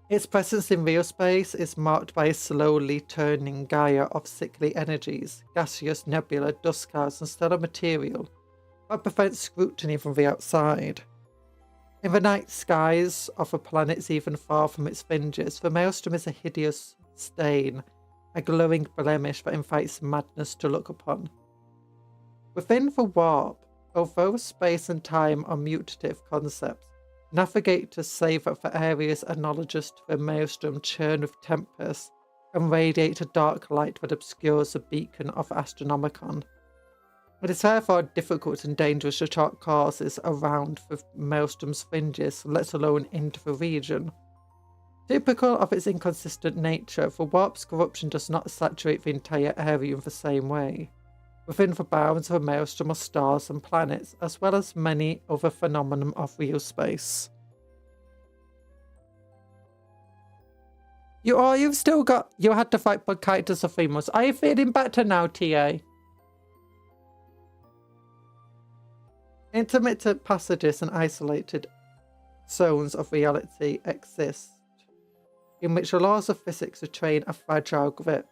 Speaker 1: Its presence in real space is marked by a slowly turning gyre of sickly energies, gaseous nebula, dust clouds, and stellar material that prevents scrutiny from the outside. In the night skies of the planets even far from its fringes, the Maelstrom is a hideous stain, a glowing blemish that invites madness to look upon. Within the warp, although space and time are mutative concepts, navigators say that the areas analogous to the Maelstrom churn with tempest and radiate a dark light that obscures the beacon of Astronomicon. It is therefore difficult and dangerous to chart courses around the Maelstrom's fringes, let alone into the region. Typical of its inconsistent nature, the warp's corruption does not saturate the entire area in the same way. Within the bounds of the Maelstrom are stars and planets, as well as many other phenomena of real space. You had to fight bronchitis for 3 months. Are you feeling better now, TA? Intermittent passages and isolated zones of reality exist, in which the laws of physics retain a fragile grip.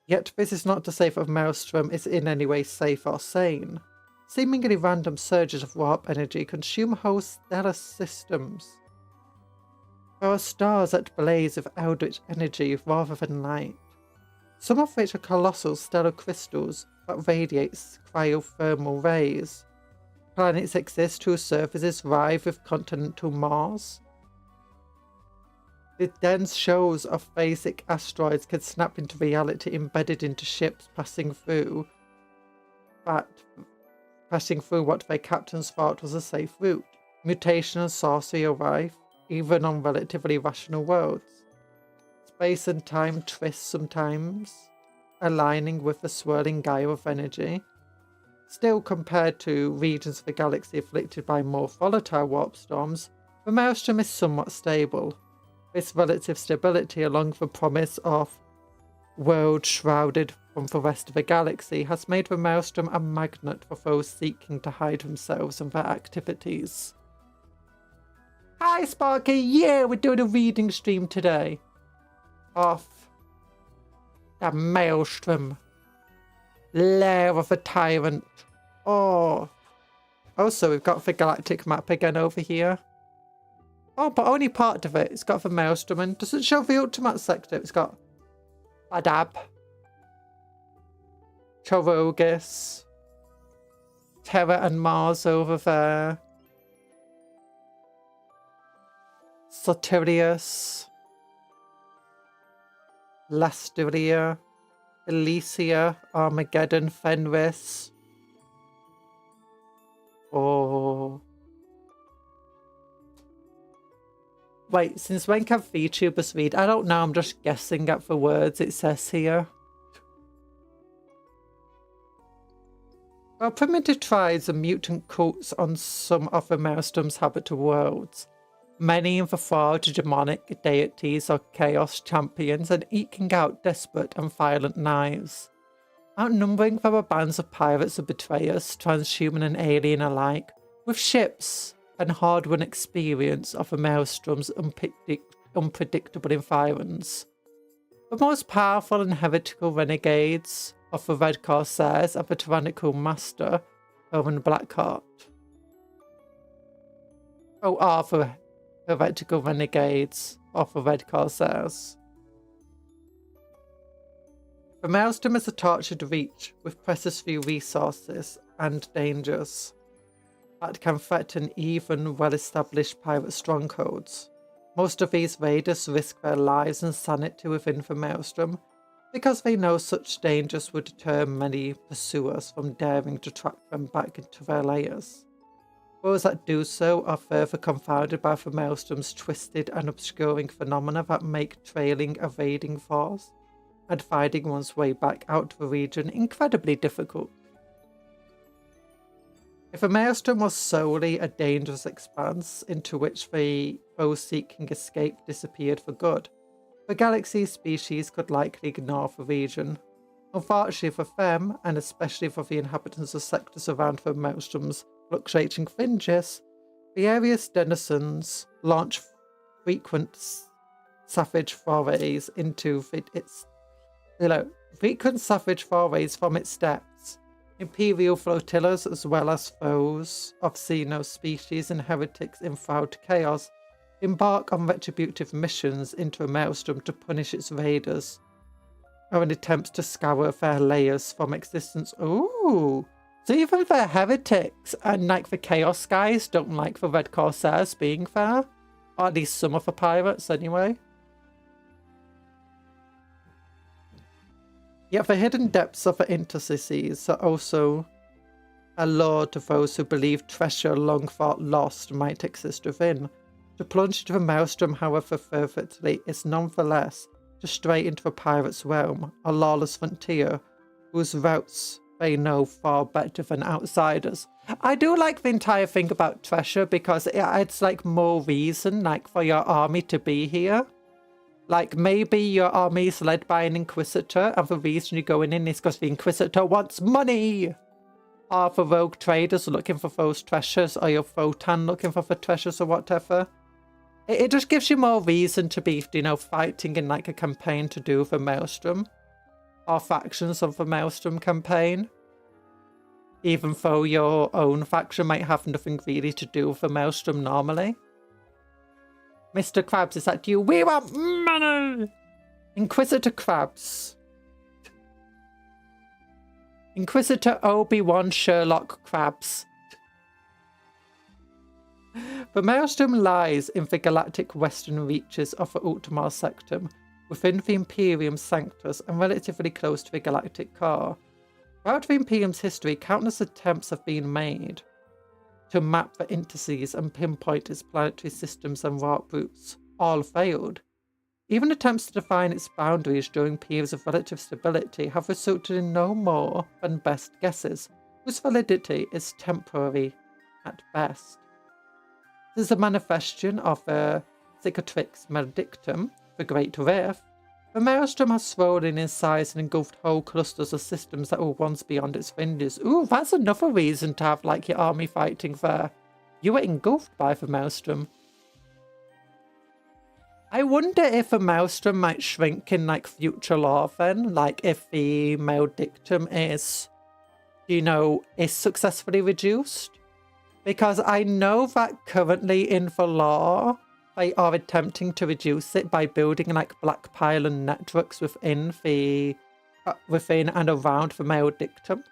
Speaker 1: Yet this is not to say that Maelstrom is in any way safe or sane. Seemingly random surges of warp energy consume whole stellar systems. There are stars that blaze with eldritch energy rather than light, some of which are colossal stellar crystals that radiate cryothermal rays. Planets exist whose surfaces rive with continental Mars. The dense shoals of basic asteroids can snap into reality embedded into ships passing through what their captains thought was a safe route. Mutation and sorcery are rife, even on relatively rational worlds. Space and time twist sometimes, aligning with the swirling gyre of energy. Still, compared to regions of the galaxy afflicted by more volatile warp storms, the Maelstrom is somewhat stable. This relative stability, along with the promise of world shrouded from the rest of the galaxy, has made the Maelstrom a magnet for those seeking to hide themselves and their activities. Hi Sparky, yeah, we're doing a reading stream today of the Maelstrom, Lair of the Tyrant. Oh, also we've got the galactic map again over here. Oh, but only part of it. It's got the Maelstrom and doesn't show the ultimate sector. It's got Badab, Chorogis, Terra and Mars over there, Sotirius, Lasteria, Elysia, Armageddon, Fenris. Oh. Wait, since when can VTubers read? I don't know, I'm just guessing at the words it says here. Well, primitive tribes and mutant cults on some of the Maelstrom's habitable worlds. Many in the far to demonic deities or chaos champions and eking out desperate and violent knives. Outnumbering, there are bands of pirates and betrayers, transhuman and alien alike, with ships and hard-won experience of the Maelstrom's unpredictable environs. The most powerful and heretical renegades of the Red Corsairs are the tyrannical master, Owen Blackheart. Oh, are the heretical renegades of the Red Corsairs. The Maelstrom is a tortured reach with precious few resources and dangers that can threaten even well-established pirate strongholds. Most of these raiders risk their lives and sanity within the Maelstrom because they know such dangers would deter many pursuers from daring to track them back into their lairs. Those that do so are further confounded by the Maelstrom's twisted and obscuring phenomena that make trailing a raiding force and finding one's way back out to the region incredibly difficult. If the Maelstrom was solely a dangerous expanse into which the those seeking escape disappeared for good, the galaxy's species could likely ignore the region. Unfortunately for them, and especially for the inhabitants of sectors around the Maelstrom's fluctuating fringes, the area's denizens launch frequent savage forays into from its depths. Imperial flotillas, as well as foes of Xeno species and heretics in foul chaos, embark on retributive missions into a Maelstrom to punish its raiders, or in attempts to scour their layers from existence. Ooh! So even the heretics and like the Chaos guys don't like the Red Corsairs being there? Or at least some of the pirates anyway. Yet the hidden depths of the interstices are also a lure to those who believe treasure long thought lost might exist within. To plunge into the Maelstrom, however fervently, is nonetheless to stray into the pirate's realm, a lawless frontier, whose routes they know far better than outsiders. I do like the entire thing about treasure because it adds like more reason like for your army to be here. Like, maybe your army is led by an Inquisitor, and the reason you're going in is because the Inquisitor wants money! or for rogue traders looking for those treasures, or your Photon looking for the treasures or whatever. It just gives you more reason to be, you know, fighting in like a campaign to do the Maelstrom, or factions of the Maelstrom campaign. Even though your own faction might have nothing really to do with the Maelstrom normally. Mr. Krabs, is that you? We want money! Inquisitor Krabs. Inquisitor Obi-Wan Sherlock Krabs. The Maelstrom lies in the galactic western reaches of the Ultimar Sectum, within the Imperium Sanctus and relatively close to the galactic core. Throughout the Imperium's history, countless attempts have been made to map the indices and pinpoint its planetary systems and warp routes. All failed. Even attempts to define its boundaries during periods of relative stability have resulted in no more than best guesses, whose validity is temporary at best. This is a manifestation of the Cicatrix Maledictum, the Great Rift. The Maelstrom has swollen in size and engulfed whole clusters of systems that were once beyond its fingers. Ooh, that's another reason to have like your army fighting there. You were engulfed by the Maelstrom. I wonder if the Maelstrom might shrink in like future lore then, like if the Maledictum is, you know, is successfully reduced. Because I know that currently in the lore, they are attempting to reduce it by building like black pylon networks within the within and around the Maledictum,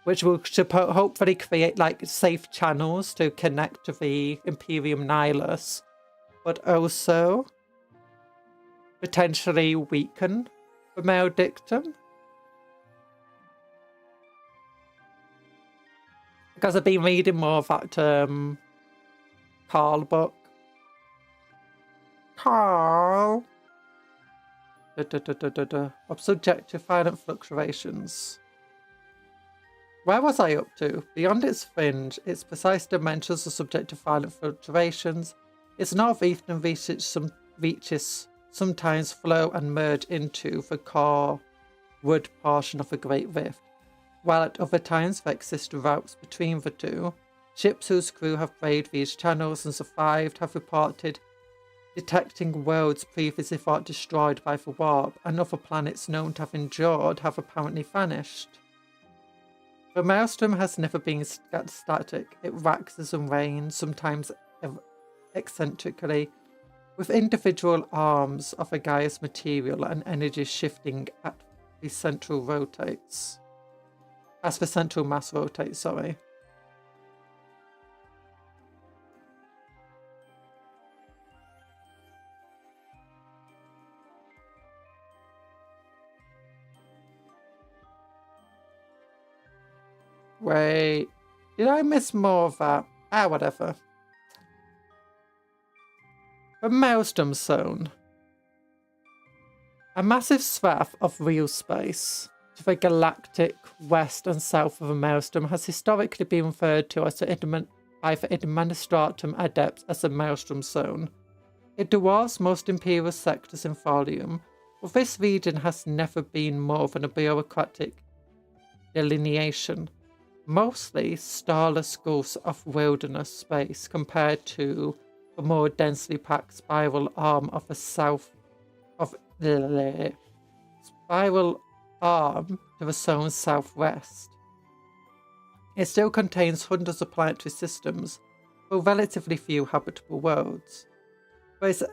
Speaker 1: which will hopefully create like safe channels to connect to the Imperium Nihilus, but also potentially weaken the Maledictum. Because I've been reading more of that Carl book. Carl. Of subjective violent fluctuations. Where was I up to? Beyond its fringe, its precise dimensions are subject to violent fluctuations. Its northeastern reaches sometimes flow and merge into the core wood portion of the Great Rift, while at other times there exist routes between the two. Ships whose crew have braved these channels and survived have reported detecting worlds previously thought destroyed by the warp, and other planets known to have endured have apparently vanished. The Maelstrom has never been static. It waxes and wanes, sometimes eccentrically, with individual arms of a gaseous material and energy shifting as the central mass rotates, sorry. Wait, did I miss more of that? Ah, whatever. The Maelstrom Zone. A massive swath of real space to the galactic west and south of the Maelstrom has historically been referred to as by the Administratum Adepts as the Maelstrom Zone. It dwarfs most Imperial sectors in volume, but this region has never been more than a bureaucratic delineation. Mostly starless gulfs of wilderness space compared to the more densely packed spiral arm of the spiral arm to the zone's southwest. It still contains hundreds of planetary systems, but relatively few habitable worlds. There is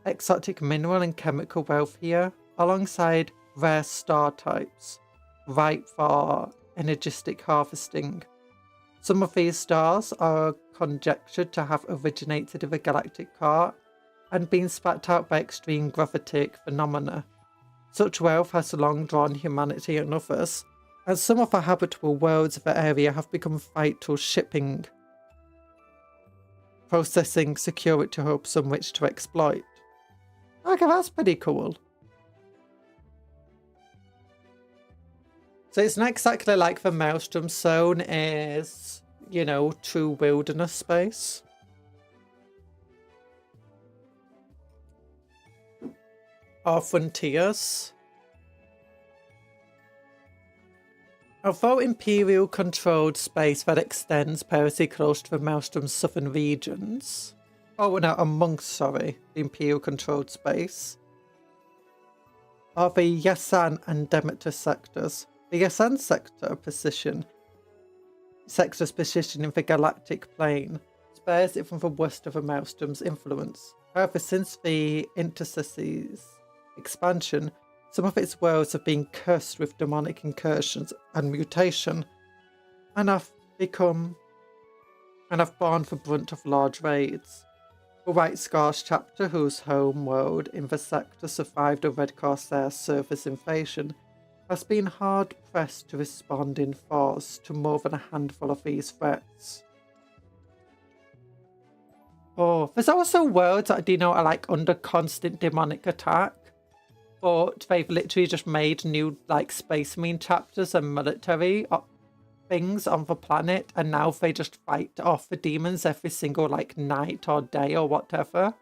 Speaker 1: exotic mineral and chemical wealth here, alongside rare star types, ripe for energistic harvesting. Some of these stars are conjectured to have originated in the galactic core and been spat out by extreme gravitic phenomena. Such wealth has long drawn humanity and others, and some of the habitable worlds of the area have become vital shipping, processing security hubs on which to exploit. Okay, that's pretty cool. So it's not exactly like the Maelstrom Zone is, you know, true wilderness space. Or frontiers. Although Imperial controlled space that extends perilously close to the Maelstrom's southern regions. Oh no, amongst, the Imperial controlled space. Are the Yasan and Demeter sectors. The Yasan sector's position in the galactic plane spares it from the worst of the Maelstrom's influence. However, since the Interstices expansion, some of its worlds have been cursed with demonic incursions and mutation, and have borne the brunt of large raids. The White Scars chapter, whose home world in the sector survived the Red Corsair surface invasion, has been hard-pressed to respond in force to more than a handful of these threats. Oh, there's also worlds that I do know are like under constant demonic attack, but they've literally just made new like Space Marine chapters and military things on the planet, and now they just fight off the demons every single like night or day or whatever.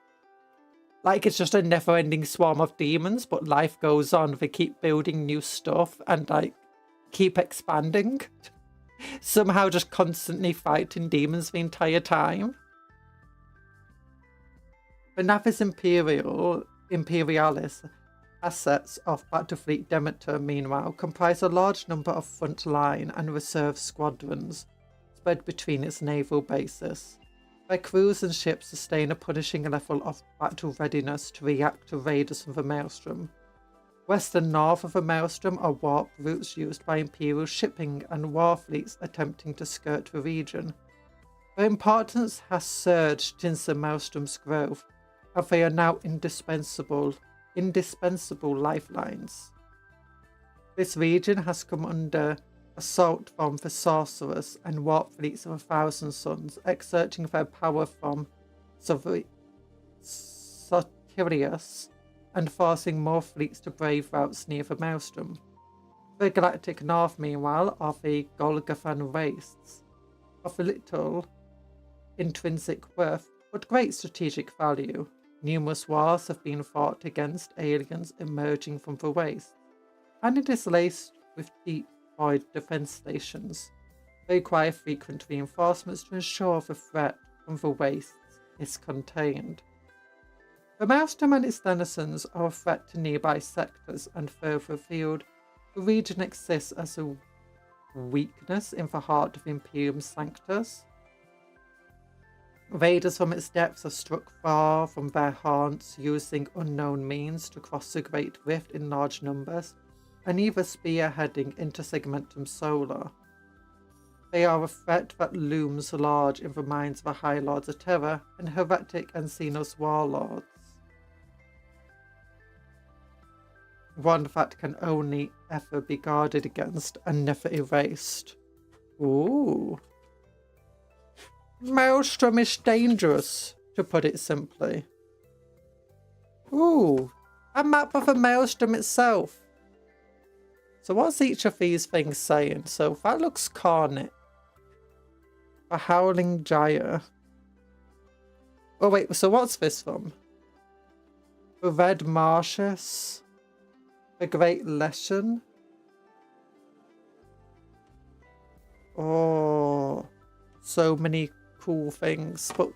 Speaker 1: Like it's just a never-ending swarm of demons, but life goes on. They keep building new stuff and like keep expanding. Somehow just constantly fighting demons the entire time. The Navis Imperialis assets of Battlefleet Demeter, meanwhile, comprise a large number of frontline and reserve squadrons spread between its naval bases. Their crews and ships sustain a punishing level of battle readiness to react to raiders from the Maelstrom. West and north of the Maelstrom are warp routes used by Imperial shipping and war fleets attempting to skirt the region. Their importance has surged since the Maelstrom's growth, and they are now indispensable lifelines. This region has come under assault from the sorcerers and warp fleets of 1,000 Suns, exerting their power from Soterius and forcing more fleets to brave routes near the Maelstrom. The galactic north, meanwhile, are the Golgothan wastes, of little intrinsic worth, but great strategic value. Numerous wars have been fought against aliens emerging from the wastes, and it is laced with deep void defense stations. They require frequent reinforcements to ensure the threat from the wastes is contained. The Maelstrom and its denizens are a threat to nearby sectors, and further afield, the region exists as a weakness in the heart of Imperium Sanctus. Raiders from its depths have struck far from their haunts, using unknown means to cross the Great Rift in large numbers, and either spearheading into Segmentum Solar. They are a threat that looms large in the minds of the High Lords of Terror and heretic and Xenos warlords. One that can only ever be guarded against and never erased. Ooh. Maelstrom is dangerous, to put it simply. Ooh, a map of the Maelstrom itself. So what's each of these things saying? So that looks Carnate. A Howling Gyre. Oh wait, so what's this from? The Red Martius. The Great Lesson. Oh, so many cool things. But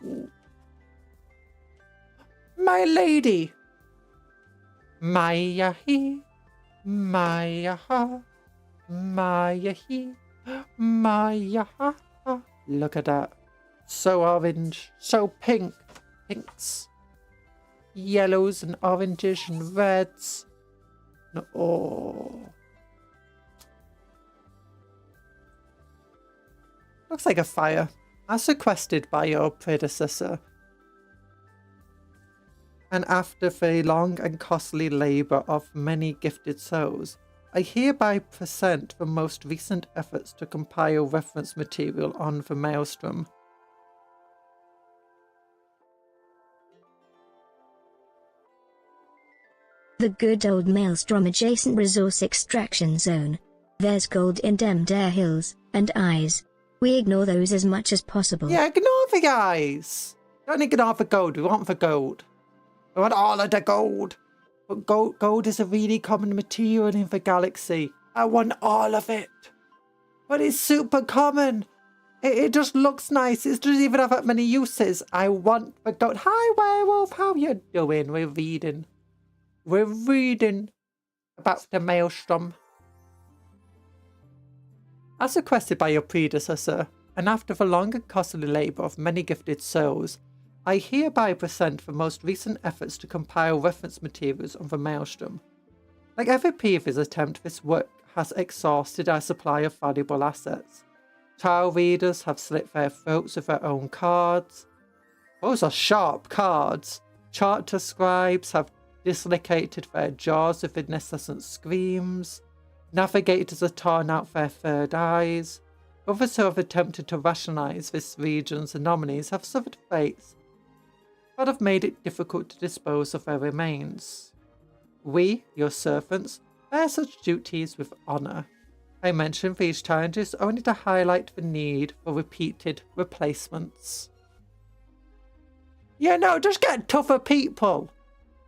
Speaker 1: my lady. Maya he. Maya ha. Maya he. Maya ha. Look at that. So orange. So pink. Pinks. Yellows and oranges and reds. Oh. Looks like a fire, as requested by your predecessor. And after the long and costly labour of many gifted souls, I hereby present the most recent efforts to compile reference material on the Maelstrom.
Speaker 2: The good old Maelstrom adjacent resource extraction zone. There's gold in them there hills, and eyes. We ignore those as much as possible.
Speaker 1: Yeah, ignore the eyes. Don't ignore the gold. We want the gold. We want all of the gold. But gold is a really common material in the galaxy. I want all of it. But it's super common. It just looks nice. It doesn't even have that many uses. I want but don't. Hi, werewolf. How you doing? We're reading. We're reading about the Maelstrom. As requested by your predecessor, and after the long and costly labour of many gifted souls, I hereby present the most recent efforts to compile reference materials on the Maelstrom. Like every previous attempt, this work has exhausted our supply of valuable assets. Trial readers have slit their throats with their own cards. Those are sharp cards. Charter scribes have dislocated their jaws with incessant screams. Navigators have torn out their third eyes. Others who have attempted to rationalise this region's anomalies have suffered fates that have made it difficult to dispose of their remains. We, your servants, bear such duties with honour. I mention these challenges only to highlight the need for repeated replacements. Just get tougher people.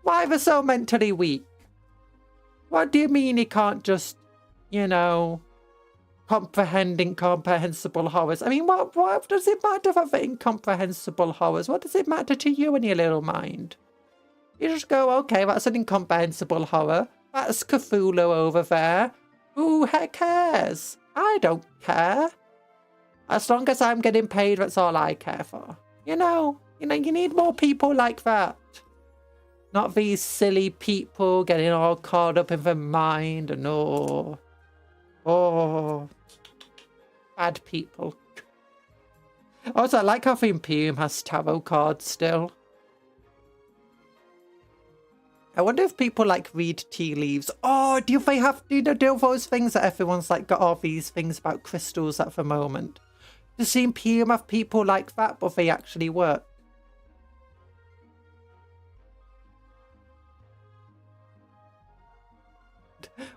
Speaker 1: Why are they so mentally weak? What do you mean he can't just, comprehend incomprehensible horrors? I mean, what does it matter for the incomprehensible horrors? What does it matter to you in your little mind? You just go, okay, that's an incomprehensible horror. That's Cthulhu over there. Who heck cares? I don't care. As long as I'm getting paid, that's all I care for. You need more people like that. Not these silly people getting all caught up in their mind and bad people. Also, I like how the Imperium has tarot cards still. I wonder if people read tea leaves. Oh, do they have do those things that everyone's got all these things about crystals at the moment? Does the Imperium have people like that, but they actually work?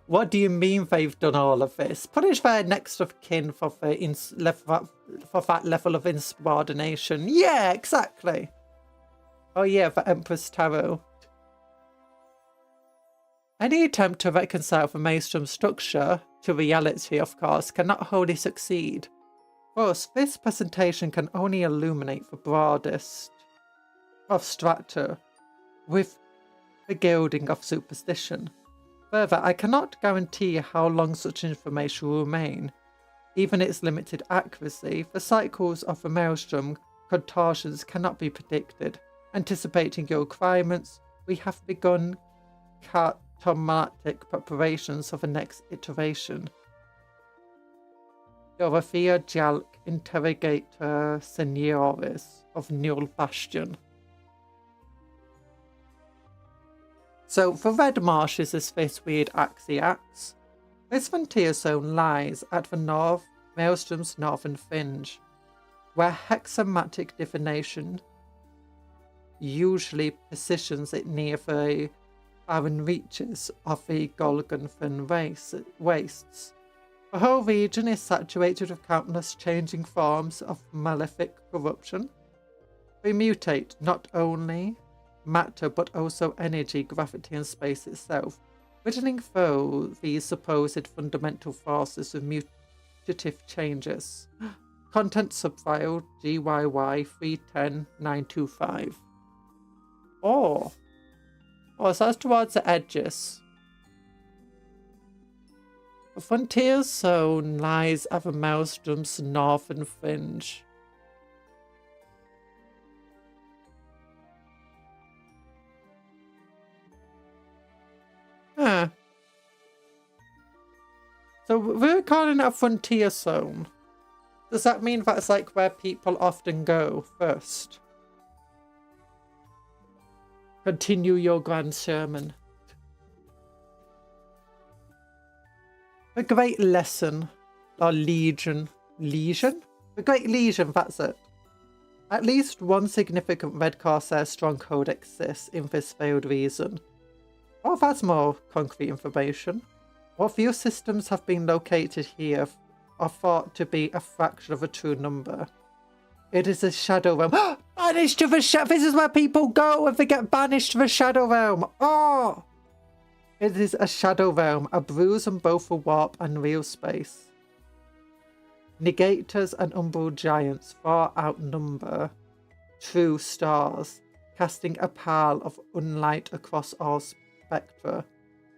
Speaker 1: What do you mean they've done all of this? Punish their next of kin for that level of insubordination. Yeah, exactly. Oh yeah, the Empress Tarot. Any attempt to reconcile the Maelstrom structure to reality, of course, cannot wholly succeed. Thus, this presentation can only illuminate the broadest of strata with the gilding of superstition. Further, I cannot guarantee how long such information will remain. Even its limited accuracy, the cycles of the Maelstrom contortions cannot be predicted. Anticipating your requirements, we have begun cartomatic preparations for the next iteration. Dorothea Jalk, Interrogator Senioris of Null Bastion. So, the Red Marshes is this weird Axiax. This frontier zone lies at the Maelstrom's northern fringe, where hexamatic divination usually positions it near the barren reaches of the Golgonfen wastes. The whole region is saturated with countless changing forms of malefic corruption. They mutate not only matter but also energy, gravity and space itself, riddling through these supposed fundamental forces with mutative changes. Content subfile GYY 310925. So that's towards the edges. The frontier zone lies at the Maelstrom's northern fringe. So we're calling it a frontier zone. Does that mean that's where people often go first? Continue your grand sermon. The Great Lesson, or Legion. Legion? The Great Legion, that's it. At least one significant Red Corsair stronghold exists in this veiled region. Oh, that's more concrete information. What few systems have been located here are thought to be a fraction of a true number. It is a Shadow Realm. Banished to the This is where people go if they get banished to the Shadow Realm. Oh! It is a Shadow Realm, a bruise on both the warp and real space. Negators and umbral giants far outnumber true stars, casting a pall of unlight across all spectra.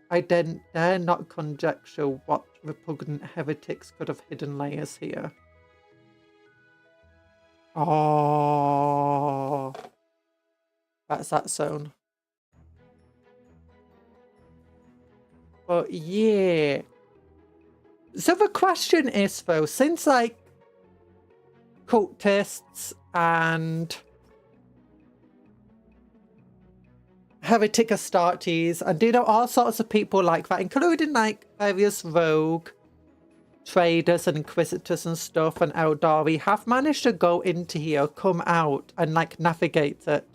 Speaker 1: I dare not conjecture what repugnant heretics could have hidden layers here. Oh, that's that zone. But yeah. So the question is though, since like cultists and heretic Astartes and you know all sorts of people like that, including like various rogue traders and inquisitors and stuff, and Eldari have managed to go into here, come out and like navigate it.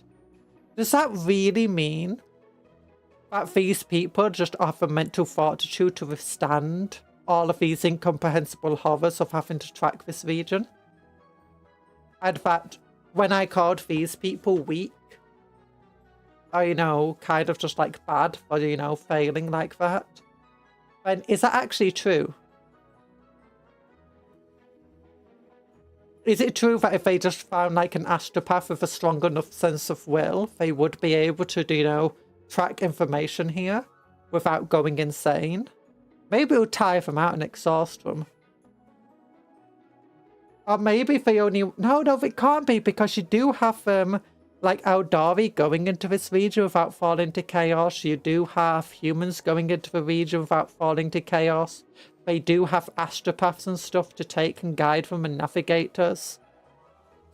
Speaker 1: Does that really mean that these people just have the mental fortitude to withstand all of these incomprehensible horrors of having to track this region? And that when I called these people weak, or, you know, kind of just like bad for, you know, failing like that, then is that actually true? Is it true that if they just found like an astropath with a strong enough sense of will, they would be able to, you know, track information here without going insane? Maybe it'll tire them out and exhaust them. Or maybe if they only... No, it can't be, because you do have like Eldari going into this region without falling to chaos. You do have humans going into the region without falling to chaos. They do have astropaths and stuff to take and guide them and navigate us.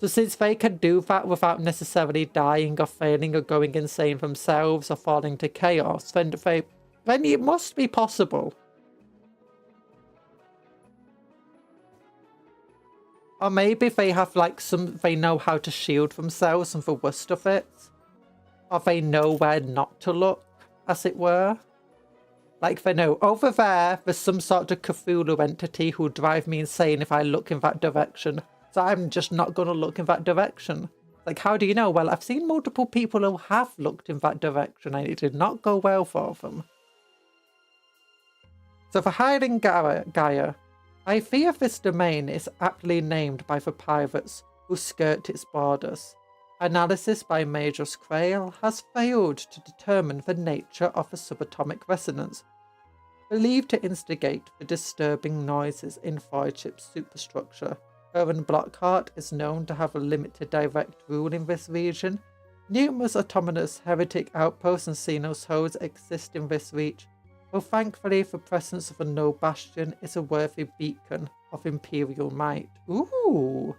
Speaker 1: So since they can do that without necessarily dying or failing or going insane themselves or falling to chaos, then it must be possible. Or maybe they have like they know how to shield themselves and the worst of it. Or they know where not to look, as it were. Like they know, over there's some sort of Cthulhu entity who'll drive me insane if I look in that direction. So I'm just not going to look in that direction. Like, how do you know? Well, I've seen multiple people who have looked in that direction and it did not go well for them. So for hiding Gaia, I fear this domain is aptly named by the pirates who skirt its borders. Analysis by Majors Quayle has failed to determine the nature of the subatomic resonance, believed to instigate the disturbing noises in Voidship's superstructure. Erwin Blockhart is known to have a limited direct rule in this region. Numerous autonomous heretic outposts and Xenos holds exist in this reach, though thankfully the presence of a no bastion is a worthy beacon of Imperial might. Ooh!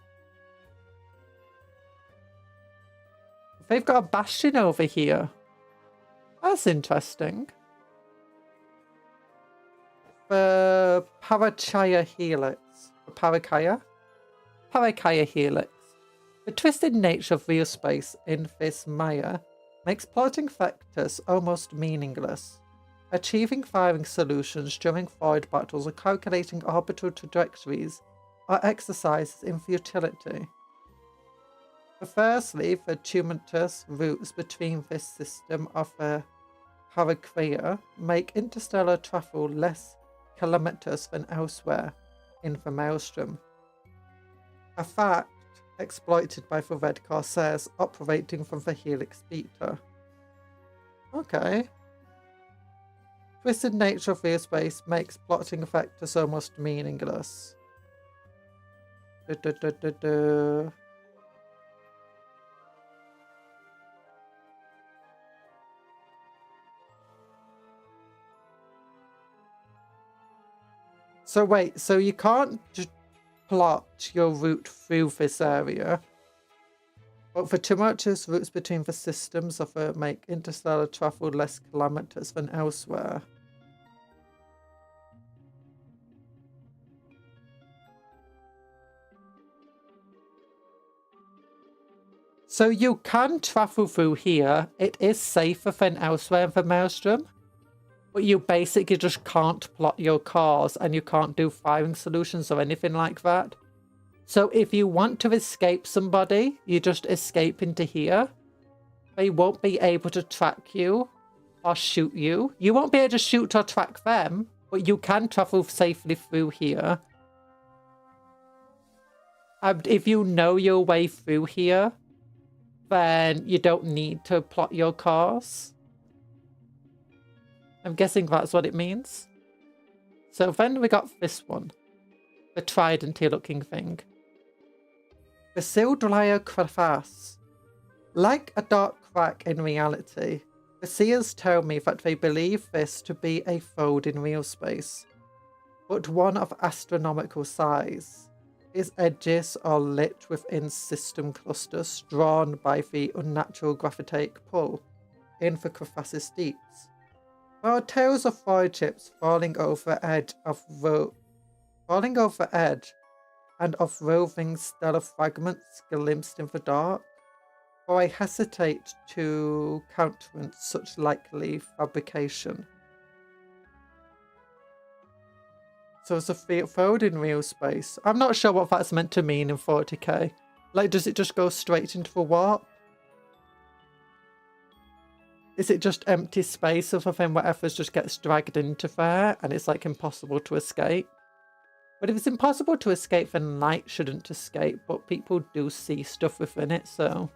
Speaker 1: They've got a bastion over here. That's interesting. The Parachaya Helix. Parakaya Helix. The twisted nature of real space in this Maya makes plotting factors almost meaningless. Achieving firing solutions during void battles or calculating orbital trajectories are exercises in futility. Firstly, the tumultuous routes between this system of Harakria make interstellar travel less calamitous than elsewhere in the Maelstrom. A fact exploited by the Red Corsairs operating from the Helix Beta. Okay. Twisted nature of real space makes plotting factors almost meaningless. So wait, so you can't just plot your route through this area, but the tumultuous routes between the systems of it make interstellar travel less calamitous than elsewhere. So you can travel through here. It is safer than elsewhere in the Maelstrom. But you basically just can't plot your cars and you can't do firing solutions or anything like that. So if you want to escape somebody, you just escape into here. They won't be able to track you or shoot you. You won't be able to shoot or track them, but you can travel safely through here. If you know your way through here, then you don't need to plot your course. I'm guessing that's what it means. So then we got this one. The tridenty looking thing. The Sildryer crevasse. Like a dark crack in reality, the seers tell me that they believe this to be a fold in real space, but one of astronomical size. Its edges are lit within system clusters drawn by the unnatural gravitic pull in the crevasse's deeps. There are tales of fire chips falling over edge and of roving stellar fragments glimpsed in the dark, but I hesitate to countenance such likely fabrication. So it's a fold in real space. I'm not sure what that's meant to mean in 40k. Like, does it just go straight into the warp? Is it just empty space other than whatever just gets dragged into there and it's like impossible to escape? But if it's impossible to escape, then light shouldn't escape, but people do see stuff within it, so...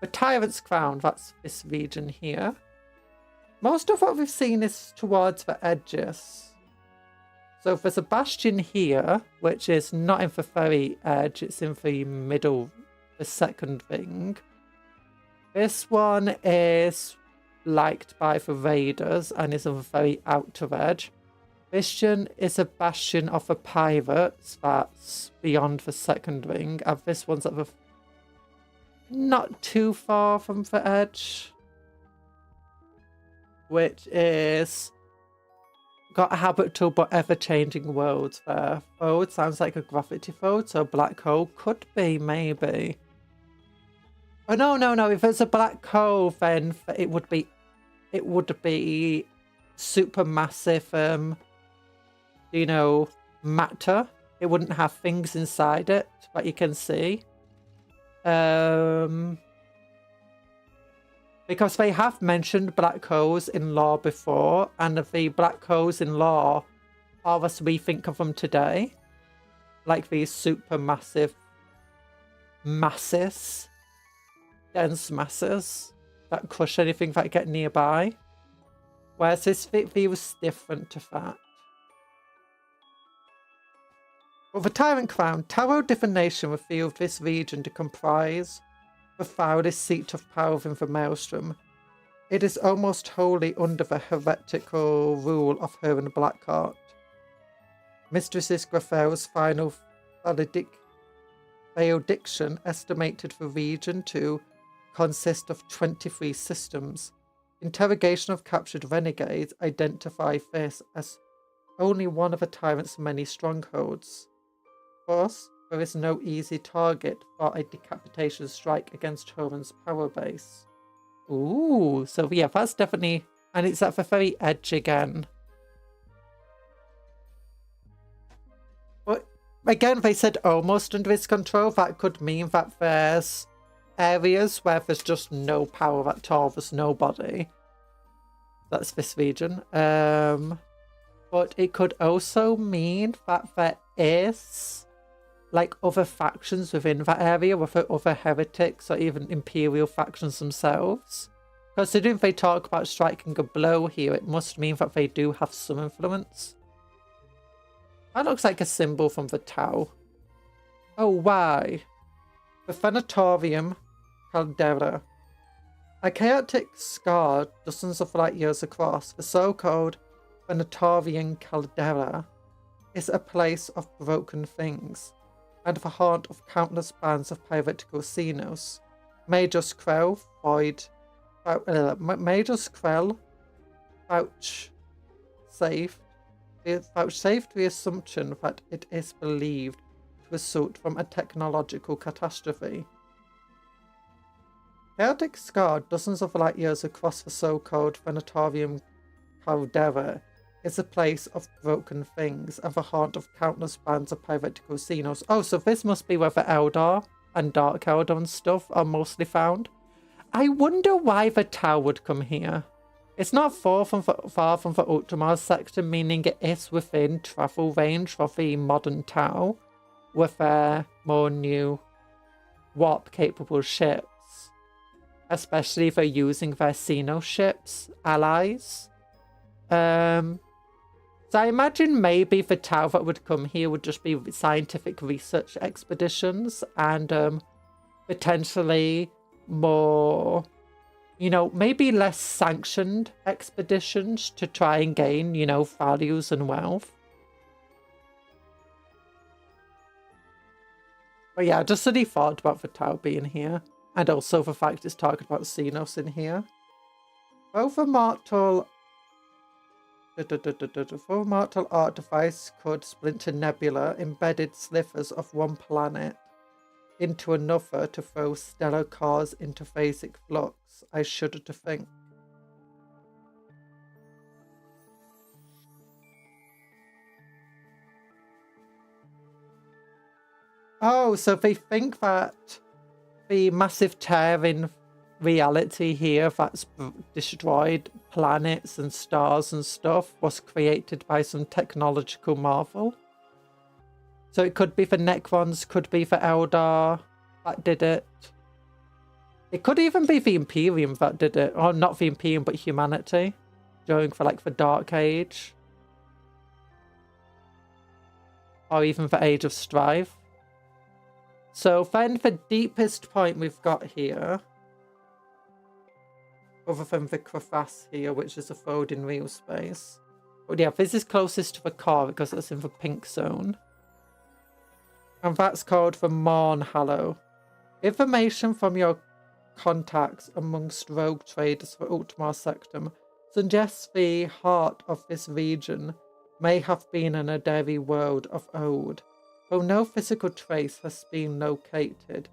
Speaker 1: The Tyrant's Crown, that's this region here. Most of what we've seen is towards the edges. So there's a bastion here, which is not in the very edge, it's in the middle, the second thing. This one is liked by the raiders and is on the very outer edge. Bastion is a bastion of the pirates that's beyond the second ring, and this one's at the not too far from the edge, which is got a habitable but ever-changing world there. Fold sounds like a gravity fold, so a black hole could be, maybe. Oh no, if it's a black hole, then it would be super massive, you know, matter. It wouldn't have things inside it that you can see. Because they have mentioned black holes in lore before, and the black holes in lore are as we think of them today. Like these super massive masses, dense masses that crush anything that get nearby. Whereas this feels different to that. But the Tyrant Crown, tarot divination revealed this region to comprise the foulest seat of power within the Maelstrom. It is almost wholly under the heretical rule of her and Blackheart. Mistresses Graffel's final valediction estimated the region to consist of 23 systems. Interrogation of captured renegades identify this as only one of the tyrant's many strongholds. Of course, there is no easy target for a decapitation strike against Horan's power base. Ooh, so yeah, that's definitely... And it's at the very edge again. But again, they said almost under its control. That could mean that there's areas where there's just no power at all. There's nobody. That's this region. But it could also mean that there is like other factions within that area, with other heretics or even imperial factions themselves. Considering they talk about striking a blow here, it must mean that they do have some influence. That looks like a symbol from the Tau. Oh, why? The Thanatorium Caldera. A chaotic scar dozens of light years across, the so-called Thanatorian Caldera is a place of broken things, and the haunt of countless bands of piratical Xenos. Major's Krell vouchsafed the assumption that it is believed to result from a technological catastrophe. Chaotic scar dozens of light years across the so-called Thanatorium Caldera is a place of broken things and the haunt of countless bands of piratical Xenos. Oh, so this must be where the Eldar and Dark Eldar and stuff are mostly found. I wonder why the Tau would come here. It's not far from the Ultramar sector, meaning it is within travel range of the modern Tau. with more new warp-capable ships, especially if they're using their Xeno ships, allies. So I imagine maybe the Tau that would come here would just be scientific research expeditions and potentially more, you know, maybe less sanctioned expeditions to try and gain, you know, values and wealth. But yeah, just really thought about the Tau being here. And also the fact it's talking about Xenos in here. Both a mortal art device could splinter nebula embedded slivers of one planet into another to throw stellar cores into phasic flux. I shudder to think. Oh, so they think that the massive tear in reality here that's destroyed planets and stars and stuff was created by some technological marvel. So it could be the Necrons, could be the Eldar that did it. It could even be the Imperium that did it. Or not the Imperium, but humanity. During for like the Dark Age. Or even the Age of Strife. So then the deepest point we've got here, other than the crevasse here, which is a fold in real space. But yeah, this is closest to the core because it's in the pink zone. And that's called the Morn Hallow. Information from your contacts amongst rogue traders for Ultimar Sectum suggests the heart of this region may have been an Aderi world of old, though no physical trace has been located.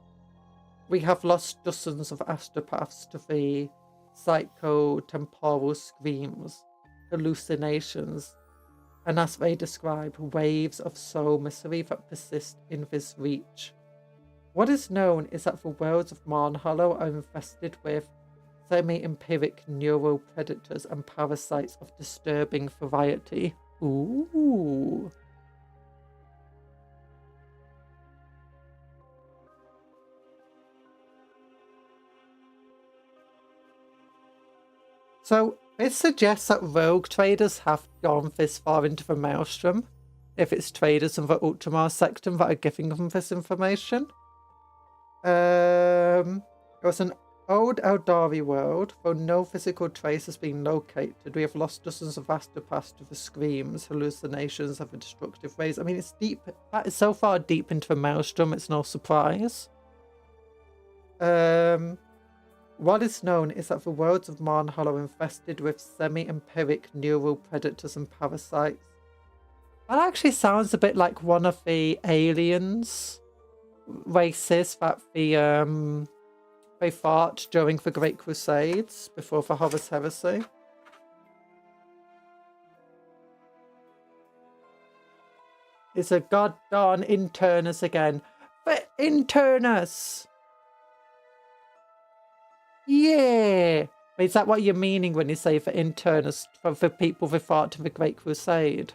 Speaker 1: We have lost dozens of astropaths to the psycho-temporal screams, hallucinations, and as they describe, waves of soul misery that persist in this reach. What is known is that the worlds of Morn Hollow are infested with semi-empiric neural predators and parasites of disturbing variety. Ooh. So this suggests that rogue traders have gone this far into the Maelstrom, if it's traders in the Ultramar Sectum that are giving them this information. It was an old Eldari world, though no physical trace has been located. We have lost dozens of astropaths to the screams, hallucinations of a destructive rays. I mean, it's deep. That is so far deep into the Maelstrom, it's no surprise. What is known is that the worlds of Morn Hollow are infested with semi-empiric neural predators and parasites. That actually sounds a bit like one of the aliens races that they fought during the Great Crusades before the Horus Heresy. It's a goddamn internus again. The internus! Yeah! Is that what you're meaning when you say for internus, for the people who fought in the Great Crusade?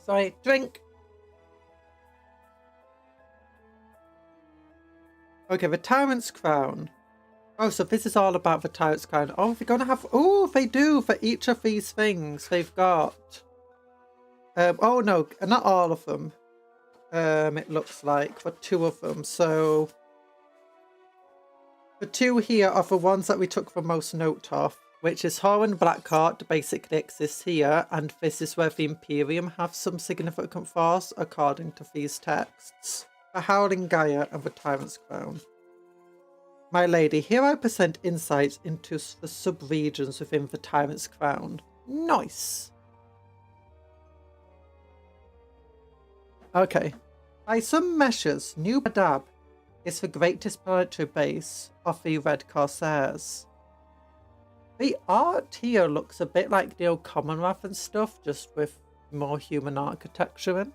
Speaker 1: Sorry, drink! Okay, the Tyrant's Crown. Oh, so this is all about the Tyrant's Crown. Oh, they're gonna have... Oh, they do! For each of these things, they've got... oh no, not all of them. It looks like, but 2 of them. So the 2 here are the ones that we took the most note of, which is Horan Blackheart basically exists here, and this is where the Imperium have some significant force according to these texts. The Howling Gaia and the Tyrant's Crown. My lady, here I present insights into the sub-regions within the Tyrant's Crown. Nice! Okay. By some measures, New Badab is the greatest planetary base of the Red Corsairs. The art here looks a bit like the old Commonwealth and stuff, just with more human architecture in.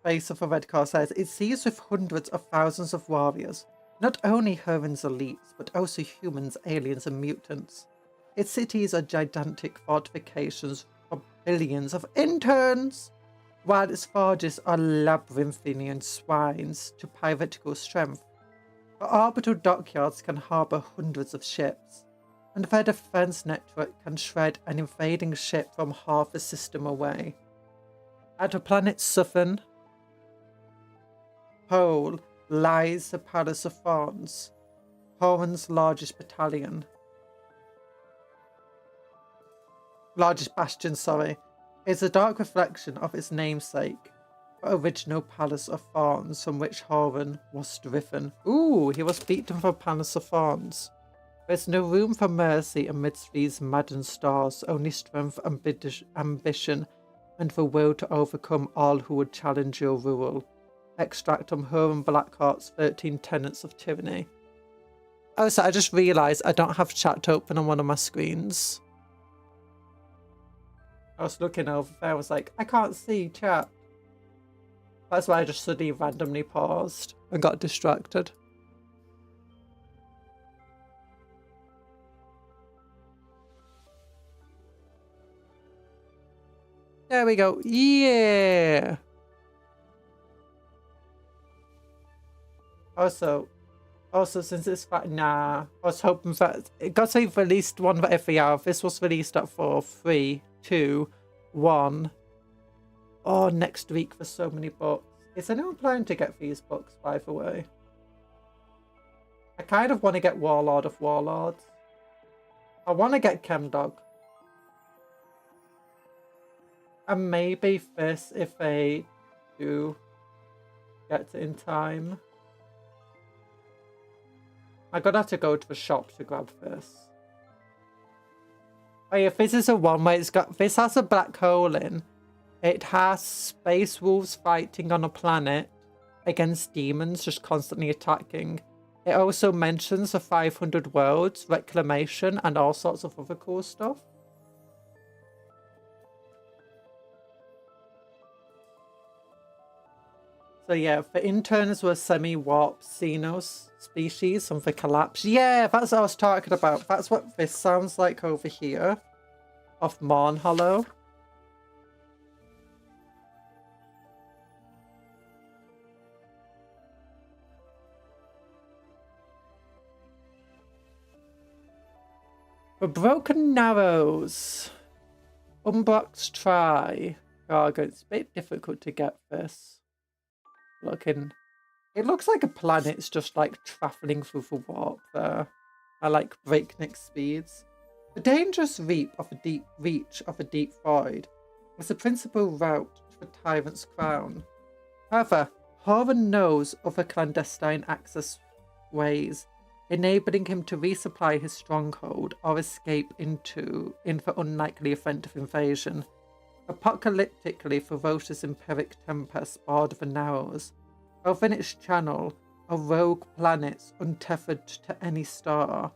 Speaker 1: Base of the Red Corsairs. It's seized with hundreds of thousands of warriors. Not only Herven's elites, but also humans, aliens, and mutants. Its cities are gigantic fortifications for billions of interns, while its forges are labyrinthine swines to piratical strength. The orbital dockyards can harbour hundreds of ships, and their defence network can shred an invading ship from half a system away. At the planet's southern pole lies the Palace of Thorns, Horan's largest bastion, is a dark reflection of its namesake, the original Palace of Thorns from which Horan was driven. Ooh, he was beaten from Palace of Thorns. There's no room for mercy amidst these maddened stars, only strength, ambition, and the will to overcome all who would challenge your rule. Extract from Horan Blackheart's 13 Tenets of Tyranny. Oh, so I just realised I don't have chat open on one of my screens. I was looking over there, I was like, I can't see chat. That's why I just suddenly randomly paused and got distracted. There we go. Yeah. Also, since it's I was hoping that it got to released one for every hour. This was released at 4, 3, 2, 1. Oh, next week for so many books. Is anyone planning to get these books, by the way? I kind of want to get Warlord of Warlords. I want to get Chemdog. And maybe this if they do get it in time. I'm gonna have to go to the shop to grab this. Oh yeah, this is a one where this has a black hole in. It has space wolves fighting on a planet against demons just constantly attacking. It also mentions the 500 worlds, reclamation, and all sorts of other cool stuff. So yeah, the interns were semi-warp Xenos species from the collapse. Yeah, that's what I was talking about. That's what this sounds like over here. Off Morn Hollow. The Broken Narrows. Unboxed try. Cargo. It's a bit difficult to get this. Looking, it looks like a planet's just like traveling through the warp there. I like breakneck speeds. The dangerous reach of a deep void is the principal route to the tyrant's crown. However, Horan knows of a clandestine access ways, enabling him to resupply his stronghold or escape in the unlikely event of invasion. Apocalyptically ferocious empiric tempests border the Narrows. Within its channel are rogue planets untethered to any star.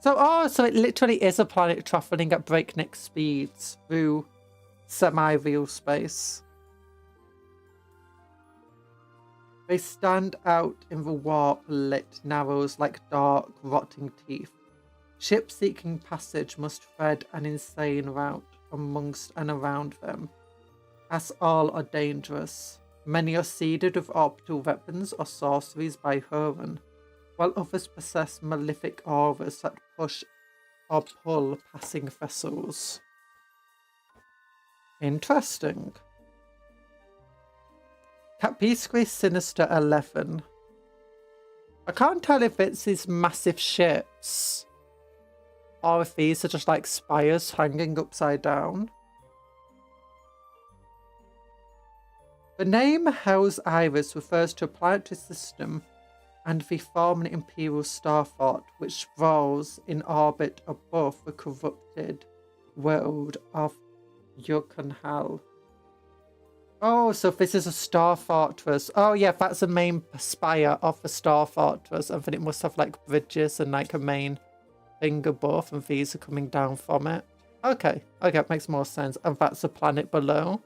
Speaker 1: So it literally is a planet travelling at breakneck speeds through semi-real space. They stand out in the warp-lit Narrows like dark, rotting teeth. Ships seeking passage must thread an insane route amongst and around them, as all are dangerous. Many are seeded with orbital weapons or sorceries by Horan, while others possess malefic auras that push or pull passing vessels. Interesting. Capisque Sinister 11. I can't tell if it's these massive ships or if these are just like spires hanging upside down. The name Hell's Iris refers to a planetary system and the former Imperial Starfort which sprawls in orbit above the corrupted world of Yukonhal. Oh, so this is a star fortress. Oh yeah, that's the main spire of the star fortress, and then it must have like bridges and like a main thing above, and these are coming down from it. Okay, it makes more sense. And that's the planet below.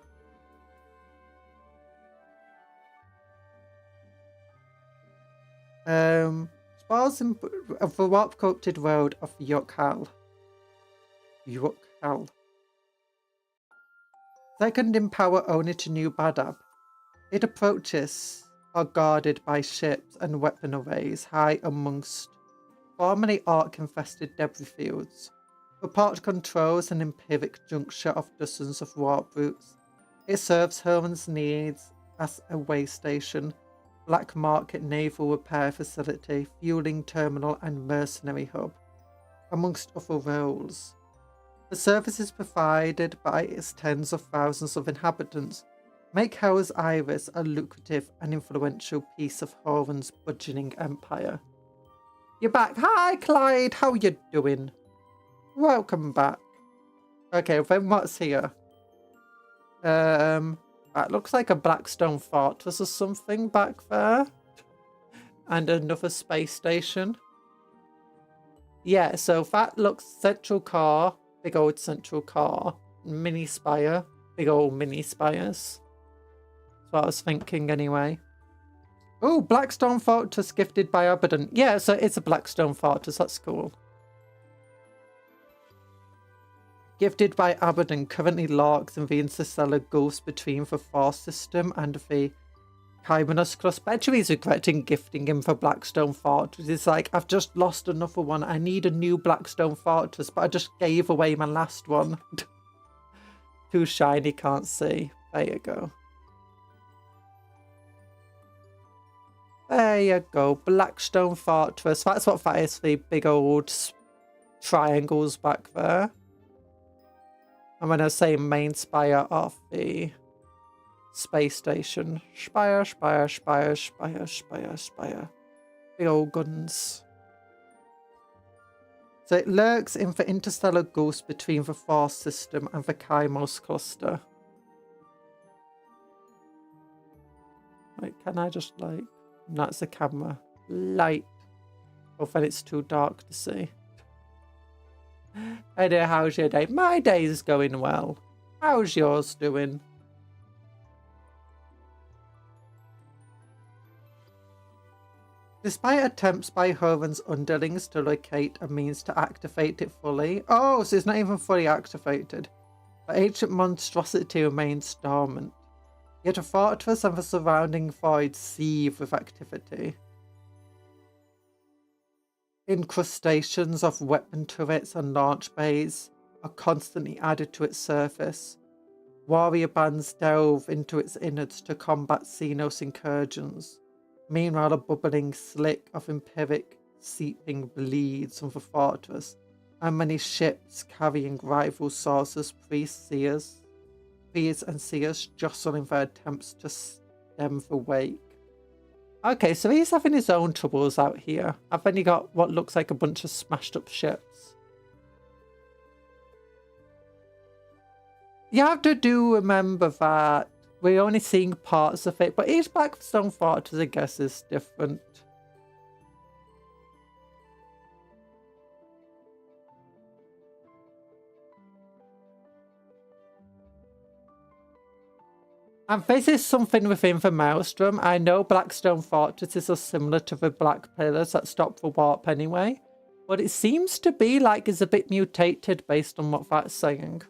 Speaker 1: Spores of the warp-corrupted world of Yukhal. Yukhal. Second in power only to New Badab. Its approaches are guarded by ships and weapon arrays high amongst formerly arc-infested debris fields. The port controls an empiric juncture of dozens of warp routes. It serves Herman's needs as a way station, black market naval repair facility, fueling terminal and mercenary hub, amongst other roles. The services provided by its tens of thousands of inhabitants make Hell's Iris a lucrative and influential piece of Horan's burgeoning empire. You're back. Hi, Clyde. How you doing? Welcome back. Okay, then what's here? That looks like a Blackstone fortress or something back there. And another space station. Yeah, so that looks central core. Big old central core. Mini spire. Big old mini spires. That's what I was thinking anyway. Oh, Blackstone Fortress gifted by Abaddon. Yeah, so it's a Blackstone Fortress. That's cool. Gifted by Abaddon currently lurks in the interstellar gulfs between the Force system and the Chimonus cluster. Bet you he's regretting gifting him for Blackstone Fortress. It's like, I've just lost another one. I need a new Blackstone Fortress, but I just gave away my last one. Too shiny, can't see. There you go. There you go. Blackstone Fortress. That's what that is, the big old triangles back there. I'm going to say main spire of the space station. Spire, spire, spire, spire, spire, spire. Big old guns. So it lurks in the interstellar gulfs between the Force system and the Chimonus cluster. Wait, can I just like... That's the camera. Light. Or then it's too dark to see. Hey there, how's your day? My day is going well. How's yours doing? Despite attempts by Horan's underlings to locate a means to activate it fully. Oh, so it's not even fully activated. The ancient monstrosity remains dormant. Yet the fortress and the surrounding void seethe with activity. Incrustations of weapon turrets and launch bays are constantly added to its surface. Warrior bands delve into its innards to combat Xenos incursions. Meanwhile, a bubbling slick of empiric seeping bleeds from the fortress, and many ships carrying rival sources, priests and seers jostle in their attempts to stem the wake. Okay, so he's having his own troubles out here. I've only got what looks like a bunch of smashed up ships. You have to remember that we're only seeing parts of it, but each Blackstone Fortress, I guess, is different. And this is something within the Maelstrom. I know Blackstone Fortresses are similar to the Black Pillars that stop the warp anyway, but it seems to be like it's a bit mutated based on what that's saying.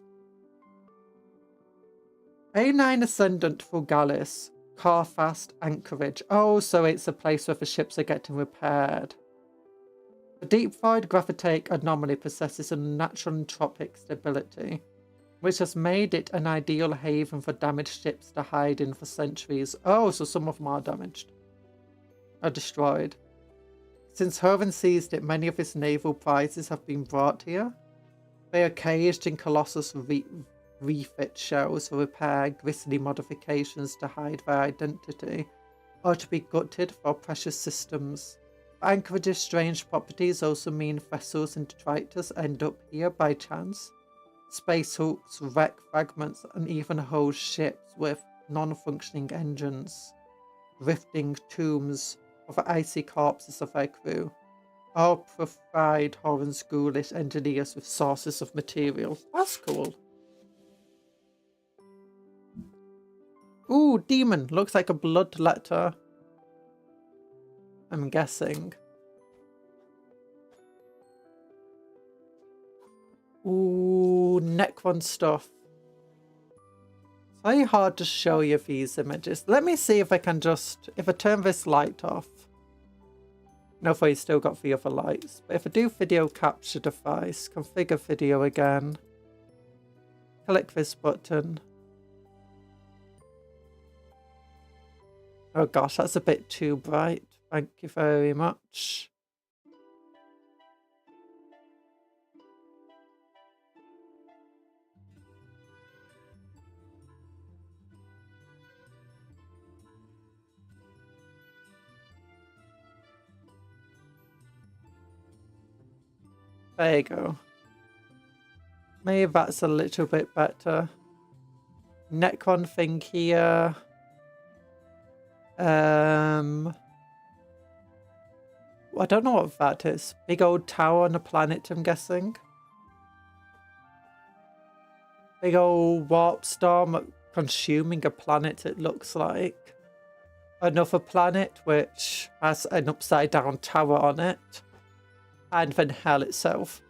Speaker 1: A9 Ascendant Fulgalis, Carfast Anchorage. Oh, so it's a place where the ships are getting repaired. The deep void gravitic anomaly possesses a natural entropic stability, which has made it an ideal haven for damaged ships to hide in for centuries. Oh, so some of them are damaged. Are destroyed. Since Horan seized it, many of his naval prizes have been brought here. They are caged in Colossus refit shells for repair, grisly modifications to hide their identity, or to be gutted for precious systems. Anchorage's strange properties also mean vessels and detritus end up here by chance. Space hooks, wreck fragments, and even whole ships with non-functioning engines. Drifting tombs of the icy corpses of their crew. All provide Horan's ghoulish engineers with sources of material. That's cool. Ooh, demon. Looks like a bloodletter. I'm guessing. Ooh, Necron stuff. It's very hard to show you these images. Let me see if I can just... If I turn this light off. No, if I still got the other lights. But if I do video capture device, configure video again. Click this button. Oh gosh, that's a bit too bright. Thank you very much. There you go. Maybe that's a little bit better. Necron thing here. I don't know what that is. Big old tower on a planet, I'm guessing. Big old warp storm consuming a planet, it looks like. Another planet which has an upside down tower on it. And then hell itself.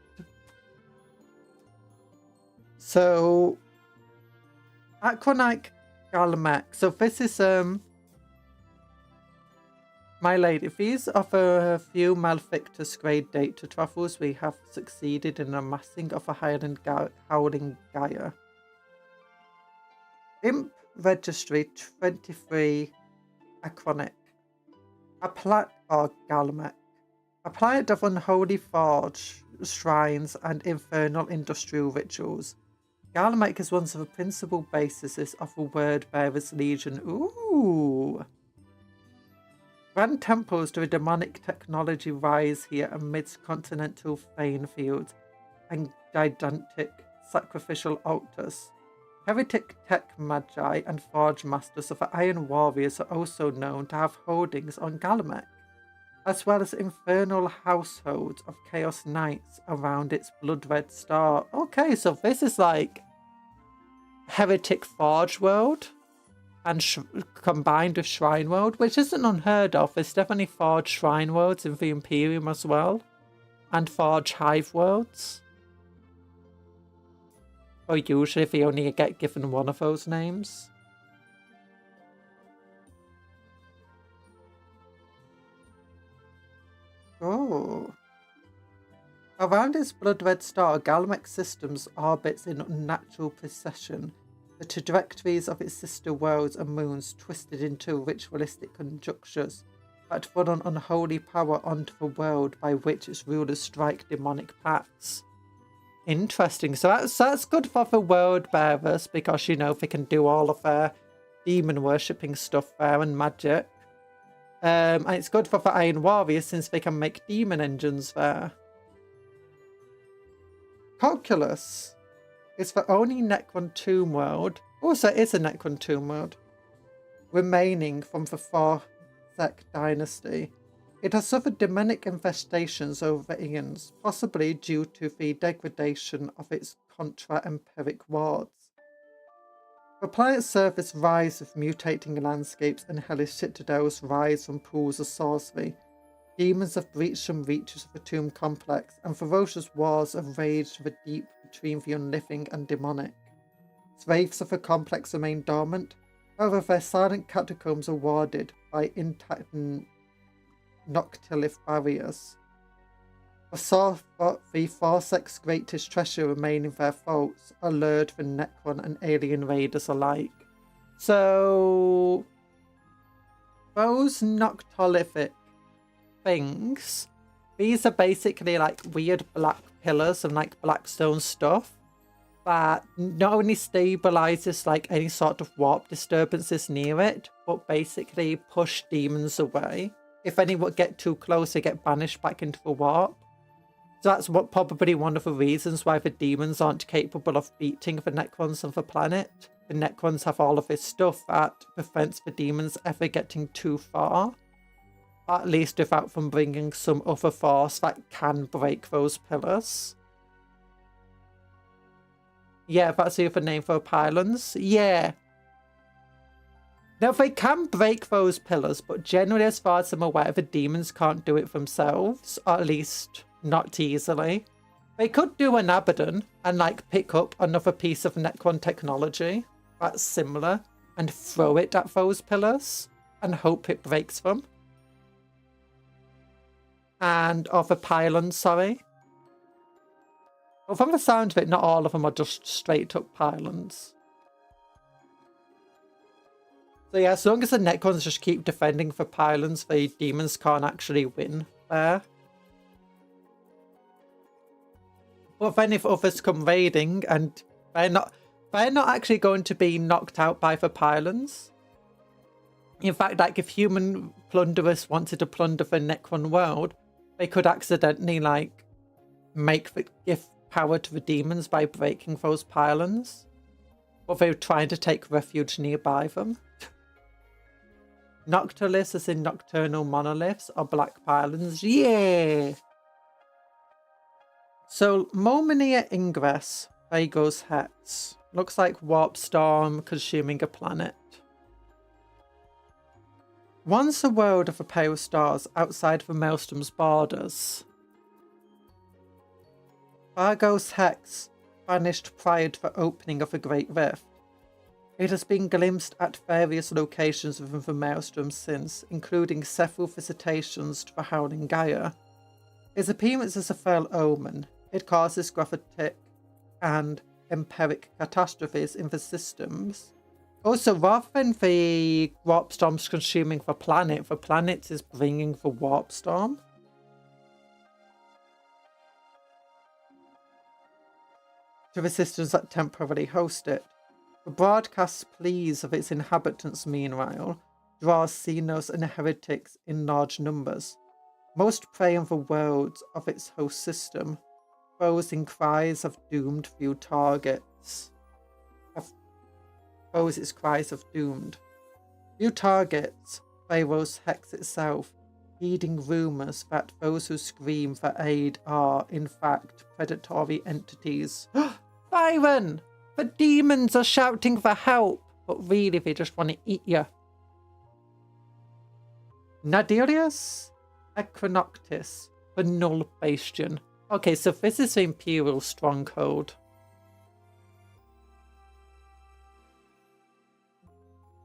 Speaker 1: So, Aquanite Galamek. So this is my lady. These offer a few Malfictus grade data truffles. We have succeeded in amassing of a howling Gaia. Imp Registry 23 Aquanic. Galamek. A planet of unholy forge, shrines, and infernal industrial rituals. Galamek is one of the principal bases of the Word-Bearer's Legion. Ooh! Grand temples to a demonic technology rise here amidst continental fane fields and gigantic sacrificial altars. Heretic tech magi and forge masters of the Iron Warriors are also known to have holdings on Galamek, as well as infernal households of Chaos Knights around its blood-red star. Okay, so this is like Heretic Forge World and combined with Shrine World, which isn't unheard of. There's definitely Forge Shrine Worlds in the Imperium as well, and Forge Hive Worlds. Or usually they only get given one of those names. Oh. Around its blood-red star, Galamek's systems orbits in unnatural procession, the trajectories of its sister worlds and moons twisted into ritualistic conjunctures that run on unholy power onto the world by which its rulers strike demonic pacts. Interesting. So that's good for the world bearers because, you know, they can do all of their demon worshipping stuff there and magic. And it's good for the Iron Warriors since they can make demon engines there. Calculus is the only Necron tomb world, also is a Necron tomb world, remaining from the Forsec dynasty. It has suffered demonic infestations over eons, possibly due to the degradation of its contra-empiric wards. The planet's surface rise with mutating landscapes and hellish citadels rise from pools of sorcery. Demons have breached some reaches of the tomb complex, and ferocious wars have raged the deep between the unliving and demonic. Wraiths of the complex remain dormant, however their silent catacombs are warded by intact noctilith barriers. The Forsec's greatest treasure remain in their vaults, allured for Necron and alien raiders alike. So those noctilithic things, these are basically like weird black pillars and like black stone stuff that not only stabilizes like any sort of warp disturbances near it, but basically push demons away. If anyone get too close, they get banished back into the warp. So that's what probably one of the reasons why the demons aren't capable of beating the Necrons on the planet. The Necrons have all of this stuff that prevents the demons ever getting too far. At least without them bringing some other force that can break those pillars. Yeah, that's the other name for pylons. Yeah. Now, they can break those pillars, but generally, as far as I'm aware, the demons can't do it themselves, or at least not easily. They could do an Abaddon and, like, pick up another piece of Necron technology that's similar and throw it at those pillars and hope it breaks them. And, or the pylons, sorry. Well, from the sound of it, not all of them are just straight up pylons. So yeah, as long as the Necrons just keep defending the pylons, the demons can't actually win there. But then if others come raiding and they're not actually going to be knocked out by the pylons. In fact, like if human plunderers wanted to plunder the Necron world, they could accidentally like give power to the demons by breaking those pylons. But they're trying to take refuge nearby them. Noctiluss as in nocturnal monoliths or black pylons. Yeah! So, Momenia Ingress, Vago's Hex. Looks like warp storm consuming a planet. Once a world of a pair of stars outside the Maelstrom's borders. Vago's Hex vanished prior to the opening of the Great Rift. It has been glimpsed at various locations within the Maelstrom since, including several visitations to the Howling Gaia. Its appearance is a fell omen. It causes graphitic and empiric catastrophes in the systems. Also, rather than the warp storms consuming the planet is bringing the warp storm. To the systems that temporarily host it. The broadcast pleas of its inhabitants, meanwhile, draws Xenos and heretics in large numbers. Most prey on the worlds of its host system, posing cries of doomed few targets. Its cries of doomed. Few targets, Pharaoh's Hex itself, heeding rumours that those who scream for aid are, in fact, predatory entities. Byron! The demons are shouting for help, but really they just want to eat you. Nadirius Equinoctis, the Null Bastion. Okay, so this is the Imperial Stronghold.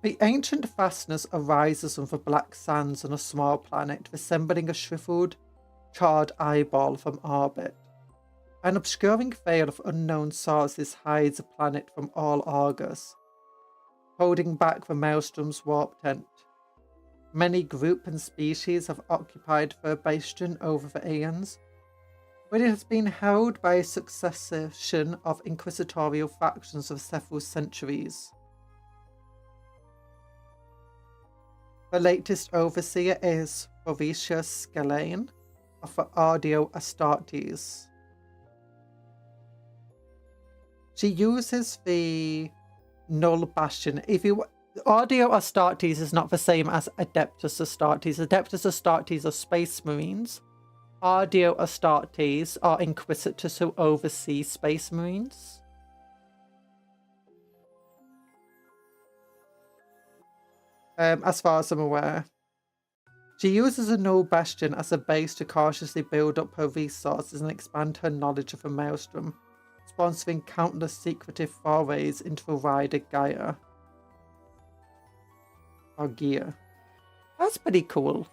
Speaker 1: The ancient fastness arises from the black sands on a small planet resembling a shriveled, charred eyeball from orbit. An obscuring veil of unknown sources hides the planet from all augurs, holding back the Maelstrom's warp tent. Many group and species have occupied the bastion over the aeons, but it has been held by a succession of inquisitorial factions of several centuries. The latest overseer is Borisha Scalane of the Audio Astartes. She uses the Null Bastion. Audio Astartes is not the same as Adeptus Astartes. Adeptus Astartes are space marines. Audio Astartes are inquisitors who oversee space marines. As far as I'm aware. She uses a Null Bastion as a base to cautiously build up her resources and expand her knowledge of the Maelstrom, sponsoring countless secretive forays into the wider Gaia. Or Gaia. That's pretty cool.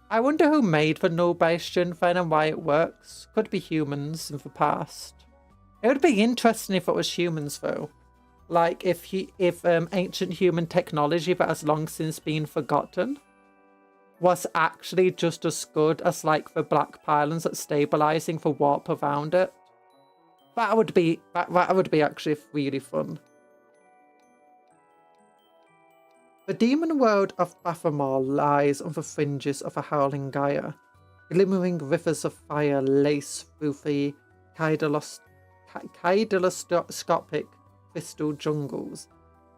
Speaker 1: I wonder who made the Null Bastion then and why it works. Could be humans in the past. It would be interesting if it was humans though. Like if ancient human technology that has long since been forgotten was actually just as good as like the black pylons at stabilizing the warp around it. That would be actually really fun. The demon world of Baphomet lies on the fringes of a howling Gaia. Glimmering rivers of fire lace through the kaleidoscopic crystal jungles,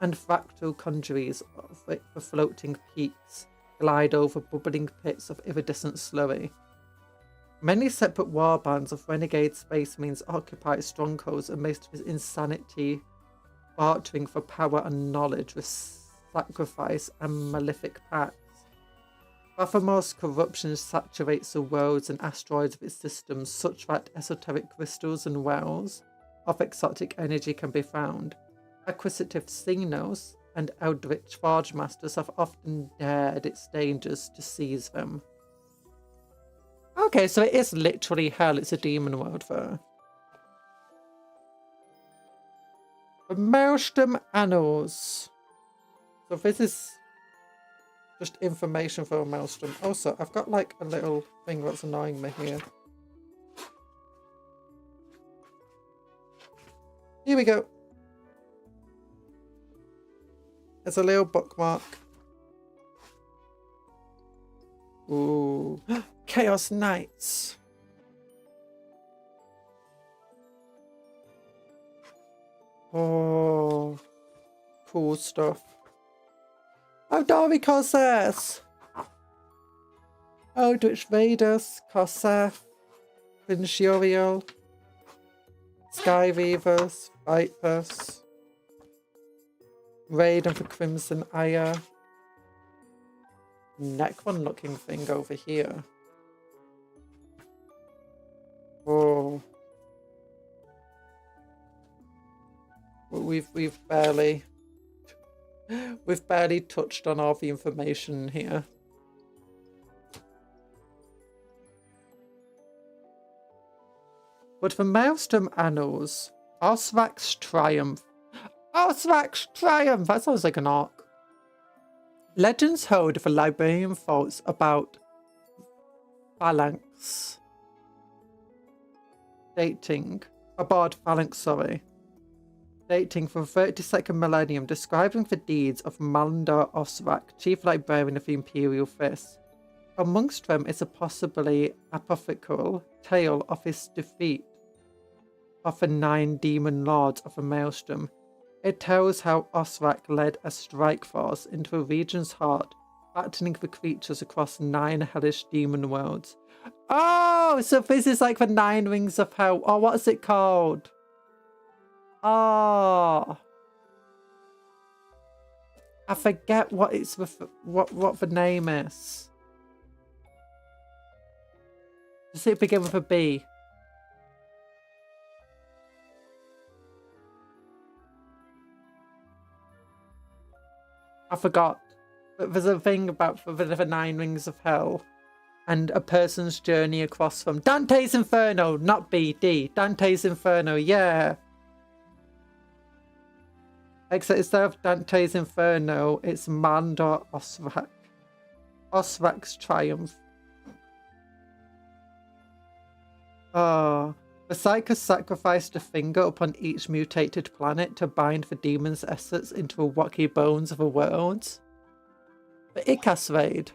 Speaker 1: and fractal congeries of the floating peaks glide over bubbling pits of iridescent slurry. Many separate warbands of renegade space marines occupy strongholds amidst this insanity bartering for power and knowledge with sacrifice and malefic pacts. Baphomet's corruption saturates the worlds and asteroids of its systems such that esoteric crystals and wells of exotic energy can be found. Acquisitive Xenos and eldritch Forge Masters have often dared its dangers to seize them. Okay, so it is literally hell. It's a demon world there. The Maelstrom Annals. So this is just information for a Maelstrom. Also, I've got like a little thing that's annoying me here. Here we go. It's a little bookmark. Ooh. Chaos Knights. Oh. Cool stuff. Aldari Corsairs. Eldritch Raiders, Corsair, Vincurial, Sky Reavers, Vipers, Raid of the Crimson Ire, Necron looking thing over here. Oh. We've barely touched on all the information here. But for Maelstrom Annals, Osrak's Triumph. Osrak's Triumph! That sounds like an arc. Legends hold the librarian thoughts about Phalanx. Dating from the 32nd millennium, describing the deeds of Malandar Osrak, chief librarian of the Imperial Fist. Amongst them is a possibly apothetical tale of his defeat of the 9 demon lords of the Maelstrom. It tells how Osrak led a strike force into the region's heart, battling the creatures across 9 hellish demon worlds. Oh, so this is like the 9 rings of hell. Oh, what is it called? Oh, I forget what it's what the name is. Does it begin with a B? I forgot. But there's a thing about the 9 rings of hell and a person's journey across them. Dante's Inferno, not B, D. Dante's Inferno, yeah. Except instead of Dante's Inferno, it's Malandar Osrak. Osrak's Triumph. Oh. The Psychers sacrificed a finger upon each mutated planet to bind the demon's essence into the rocky bones of the worlds. The Icas Raid.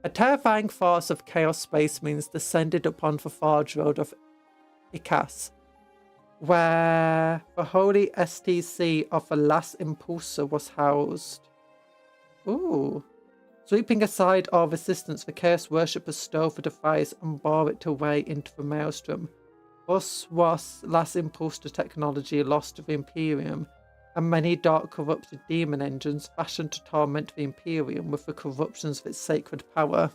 Speaker 1: A terrifying force of Chaos Space Marines descended upon the Forge Road of Icas, where the holy STC of the last Impulsor was housed. Ooh. Sweeping aside all resistance, the Chaos Worshippers stole the device and bore it away into the Maelstrom. Thus was last Impulsor technology lost to the Imperium, and many dark corrupted demon engines fashioned to torment the Imperium with the corruptions of its sacred power.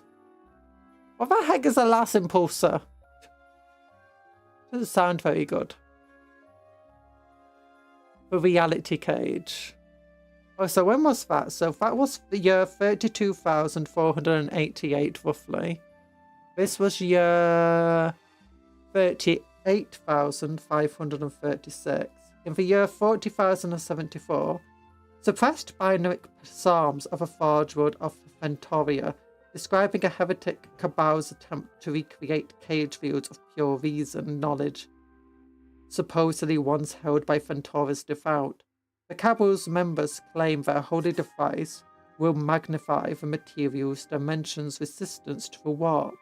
Speaker 1: What the heck is a last Impulsor? Doesn't sound very good. The Reality Cage. Oh, so when was that? So that was the year 32,488 roughly. This was year 38,536. In the year 40,074, suppressed binary psalms of a Forge World of Ventoria, describing a heretic cabal's attempt to recreate cage fields of pure reason knowledge, supposedly once held by Ventora's devout. The cabal's members claim that a holy device will magnify the material's dimension's resistance to the warp.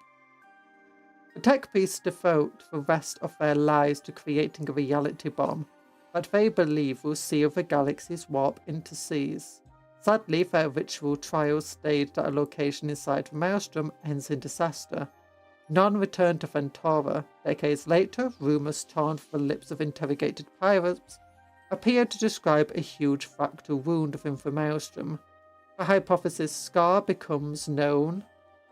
Speaker 1: The tech priests devote the rest of their lives to creating a reality bomb that they believe will seal the galaxy's warp into seas. Sadly, their ritual trial staged at a location inside the Maelstrom ends in disaster. None return to Ventura. Decades later, rumours torn from the lips of interrogated pirates appeared to describe a huge fractal wound within the Maelstrom. The hypothesis scar becomes known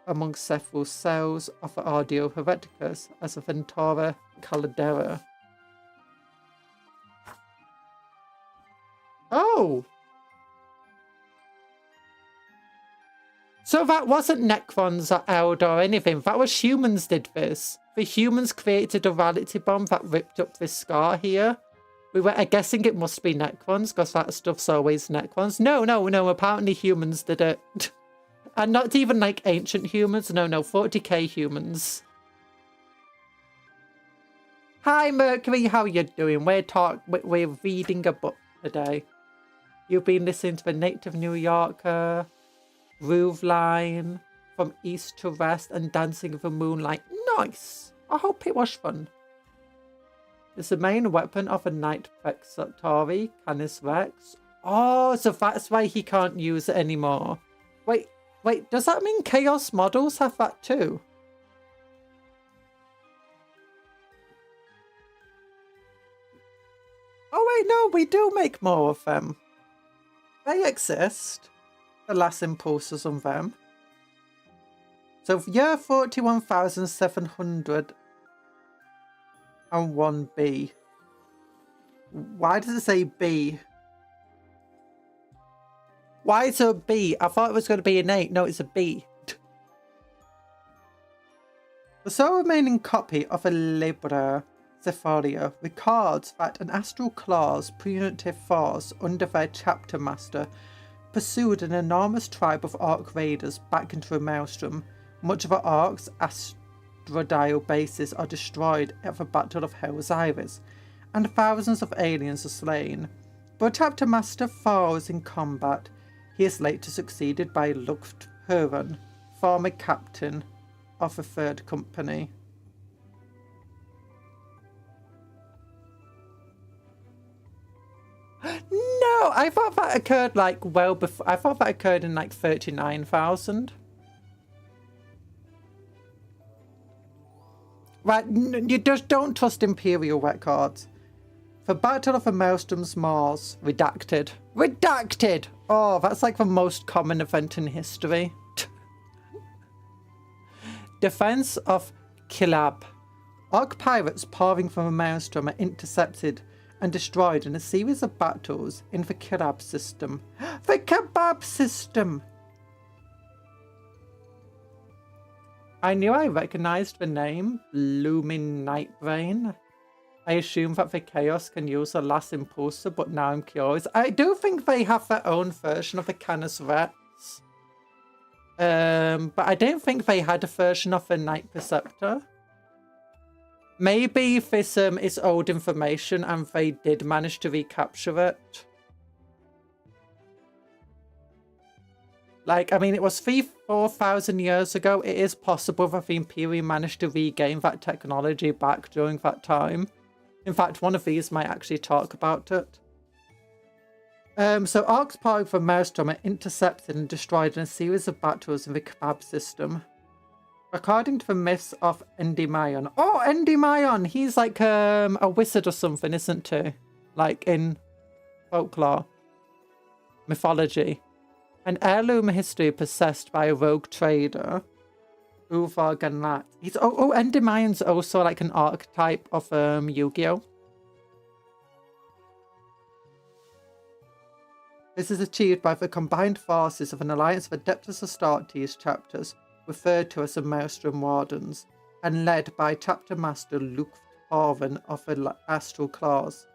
Speaker 1: among several cells of the Ardeo Hereticus as a Ventura Caldera. Oh! So that wasn't Necrons or Eld or anything. That was humans did this. The humans created a reality bomb that ripped up this scar here. We were guessing it must be Necrons, because that stuff's always Necrons. No, apparently humans did it. And not even like ancient humans. No, 40k humans. Hi Mercury, how you doing? We're reading a book today. You've been listening to the Native New Yorker, Groove Line, From East to West, and Dancing with the Moonlight. Nice! I hope it was fun. It's the main weapon of a Knight Vexatori, Canis Rex. Oh, so that's why he can't use it anymore. Wait, does that mean Chaos models have that too? Oh wait, no, we do make more of them. They exist. The last impulses on them. So year 41,701B. Why does it say B? Why is it a B? I thought it was going to be an 8. No, it's a B. The sole remaining copy of a Libra Zephyria records that an astral claw's punitive force under their chapter master pursued an enormous tribe of Ark raiders back into a Maelstrom. Much of the Ark's astrodial bases are destroyed at the Battle of Hell's Iris, and thousands of aliens are slain. But chapter master falls in combat. He is later succeeded by Lufthuren, former captain of the Third Company. No, I thought that occurred like well before. I thought that occurred in like 39,000. Right, you just don't trust Imperial records. The Battle of the Maelstrom's Mars, redacted. Redacted! Oh, that's like the most common event in history. Defense of Kilab. Ark pirates pouring from a Maelstrom are intercepted and destroyed in a series of battles in the Kilab system. The Kebab system! I knew I recognised the name, Looming Nightbrain. I assume that the Chaos can use the last impulsor, but now I'm curious. I do think they have their own version of the Canis Rex. But I don't think they had a version of the Night Perceptor. Maybe this is old information and they did manage to recapture it. Like, I mean, it was 4,000 years ago. It is possible that the Imperium managed to regain that technology back during that time. In fact, one of these might actually talk about it. So Ark's powering from Maelstrom are intercepted and destroyed in a series of battles in the Kebab system. According to the myths of Endymion. Oh, Endymion! He's like a wizard or something, isn't he? Like in folklore. Mythology. An heirloom history possessed by a rogue trader. Uvar Ganlat. He's Endymion's also like an archetype of Yu-Gi-Oh! This is achieved by the combined forces of an alliance of Adeptus Astartes chapters, referred to as the Maelstrom Wardens, and led by chapter master Lufthuren of the Astral Claws.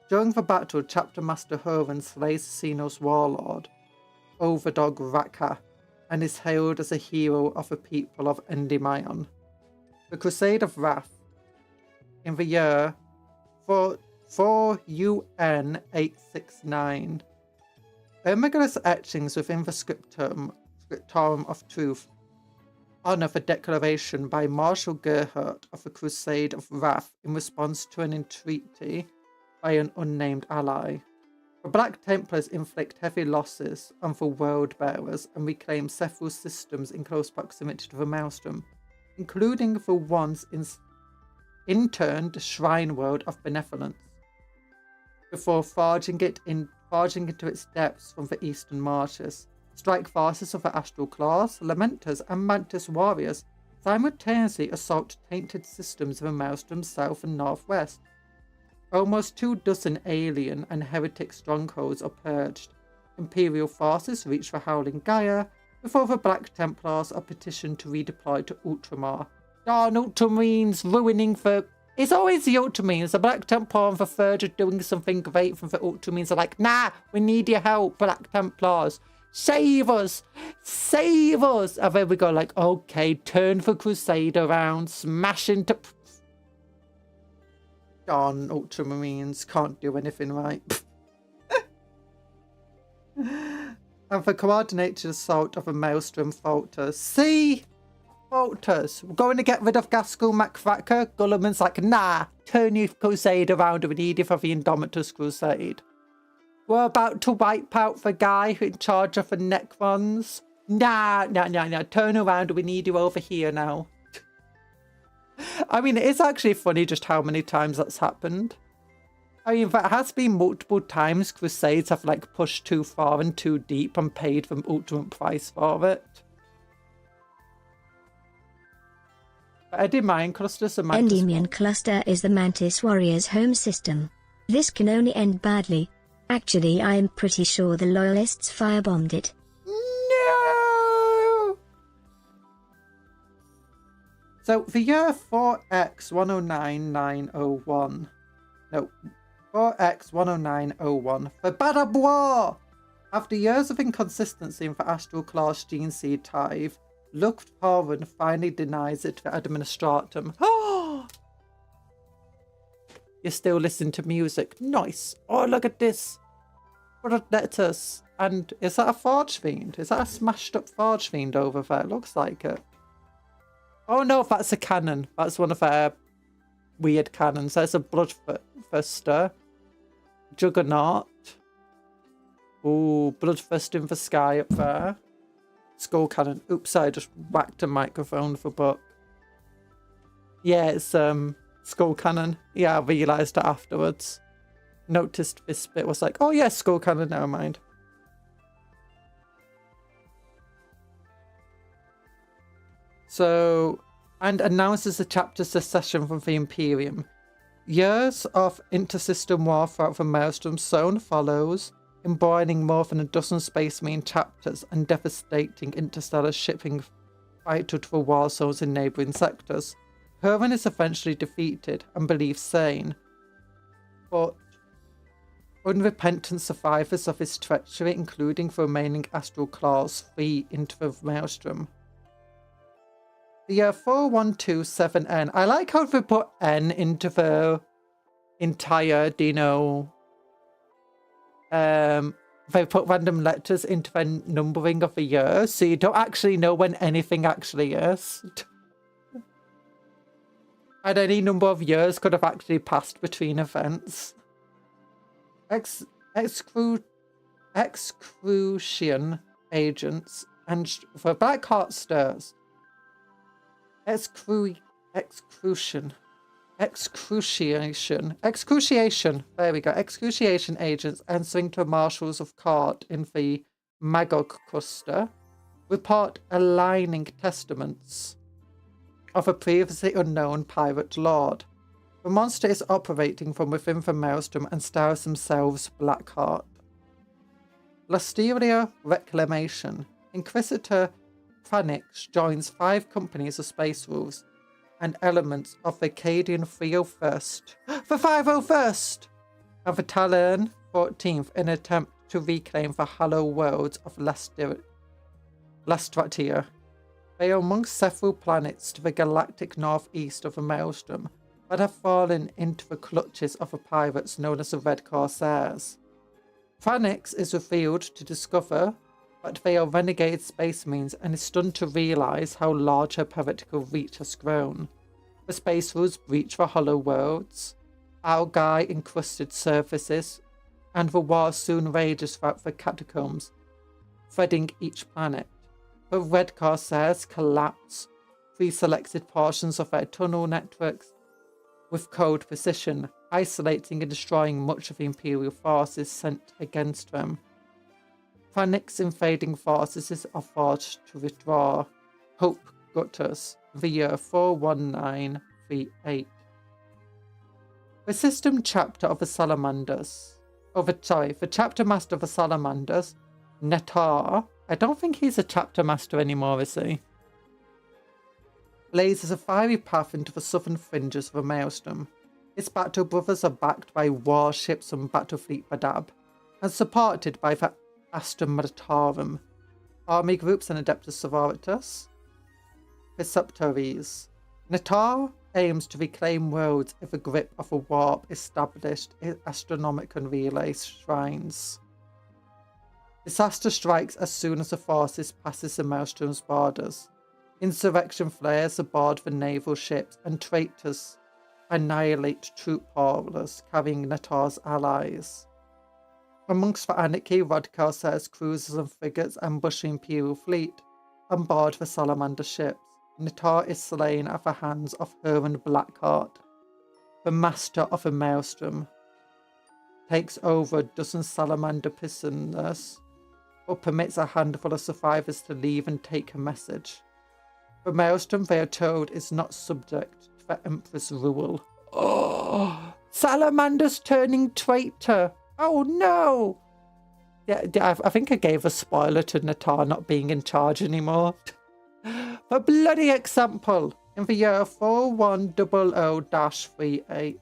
Speaker 1: During the battle, chapter master Huren slays Xenos warlord, Overdog Raka, and is hailed as a hero of the people of Endymion. The Crusade of Wrath. In the year 4 UN 869, Ermegalus etchings within the Scriptorum of Truth honour the declaration by Marshal Gerhard of the Crusade of Wrath in response to an entreaty by an unnamed ally. The Black Templars inflict heavy losses on the World Bearers and reclaim several systems in close proximity to the Maelstrom, including the once interned Shrine World of Benevolence. before forging into its depths from the eastern marshes. Strike forces of the Astral Claws, Lamenters, and Mantis warriors simultaneously assault tainted systems of the Maelstrom's south and northwest. Almost 24 alien and heretic strongholds are purged. Imperial forces reach the Howling Gaia before the Black Templars are petitioned to redeploy to Ultramar. Darn Ultramarines ruining the... It's always the Ultramarines. The Black Templar and the Third are doing something great, from the Ultramarines are like, nah, we need your help, Black Templars. Save us! Save us! And then we go like, okay, turn the Crusade around, smash into... Darn Ultramarines, can't do anything right. And the coordinated assault of a Maelstrom falters. See? Falters. We're going to get rid of Gaskell MacFracker. Gulliman's like, nah, turn your Crusade around, we need it for the Indomitus Crusade. We're about to wipe out the guy in charge of the Necrons. Nah, turn around, we need you over here now. I mean, it's actually funny just how many times that's happened. I mean, there has been multiple times Crusades have like pushed too far and too deep and paid the ultimate price for it. But Endymion Cluster's a Mantis.
Speaker 2: Endymion Cluster is the Mantis Warrior's home system. This can only end badly. Actually, I am pretty sure the Loyalists firebombed it.
Speaker 1: No! So, the year 4X109901. No, 4X10901. The Badabois! After years of inconsistency in the Astral Class Gene Seed Tithe, Lufthaven finally denies it to the Administratum. Oh! You still listen to music. Nice. Oh, look at this. Blood letters. And is that a Forge Fiend? Is that a smashed up Forge Fiend over there? It looks like it. Oh no, that's a cannon. That's one of their weird cannons. There's a Bloodthirster. Juggernaut. Ooh, Bloodthirst in the sky up there. Skull cannon. Oops, I just whacked a microphone for book. Yeah, it's skull cannon. Yeah, I realised it afterwards. Noticed this bit, was like, oh yeah, skull cannon, never mind. So, and announces a chapter secession from the Imperium. Years of intersystem war throughout the Maelstrom zone follows, embodying more than a dozen Space Marine chapters and devastating interstellar shipping vital to the war zones in neighbouring sectors. Herman is eventually defeated and believed sane, but unrepentant survivors of his treachery, including the remaining Astral Claws, flee into the Maelstrom. The year 4127N. I like how they put N into the entire, they put random letters into the numbering of the years, so you don't actually know when anything actually is. And any number of years could have actually passed between events. Excrucian agents and the Black Heart stirs. Excruciation. There we go. Excruciation agents entering to marshals of court in the Magog cluster report aligning testaments of a previously unknown pirate lord. The monster is operating from within the Maelstrom and styles themselves Blackheart. Lasteria Reclamation. Inquisitor Pranix joins 5 companies of Space Wolves and elements of the Acadian 301st, the 501st, and the Talon 14th in an attempt to reclaim the hollow worlds of Lastratia. They are among several planets to the galactic northeast of the Maelstrom, but have fallen into the clutches of the pirates known as the Red Corsairs. Pranix is revealed to discover that they are renegade space marines and is stunned to realise how large her political reach has grown. The Space Wolves breach the hollow worlds, algae-encrusted surfaces, and the war soon rages throughout the catacombs, threading each planet. The Red Corsairs collapse pre-selected portions of their tunnel networks with cold precision, isolating and destroying much of the Imperial forces sent against them. Panics invading forces are forced to withdraw. Hope Gutters, the year 41938. The system chapter of the Salamanders. The chapter master of the Salamanders, Netar. I don't think he's a chapter master anymore, is he? Blazes a fiery path into the southern fringes of the Maelstrom. Its battle brothers are backed by warships from Battlefleet Badab and supported by the Astra Militarum, army groups and Adeptus Sororitas. Preceptories. Netar aims to reclaim worlds in the grip of a warp established in astronomical relay shrines. Disaster strikes as soon as the forces passes the Maelstrom's borders. Insurrection flares aboard the naval ships and traitors annihilate troop haulers carrying Netar's allies. Amongst the anarchy, Rod Corsairs, cruisers and frigates ambush the Imperial fleet on board the Salamander ships. Netar is slain at the hands of Herman Blackheart, the master of the Maelstrom. Takes over a dozen Salamander prisoners, but permits a handful of survivors to leave and take a message. The Maelstrom, they are told, is not subject to the Emperor's rule. Oh, Salamander's turning traitor. Oh no! Yeah, I think I gave a spoiler to Netar not being in charge anymore. For bloody example, in the year 4100-38,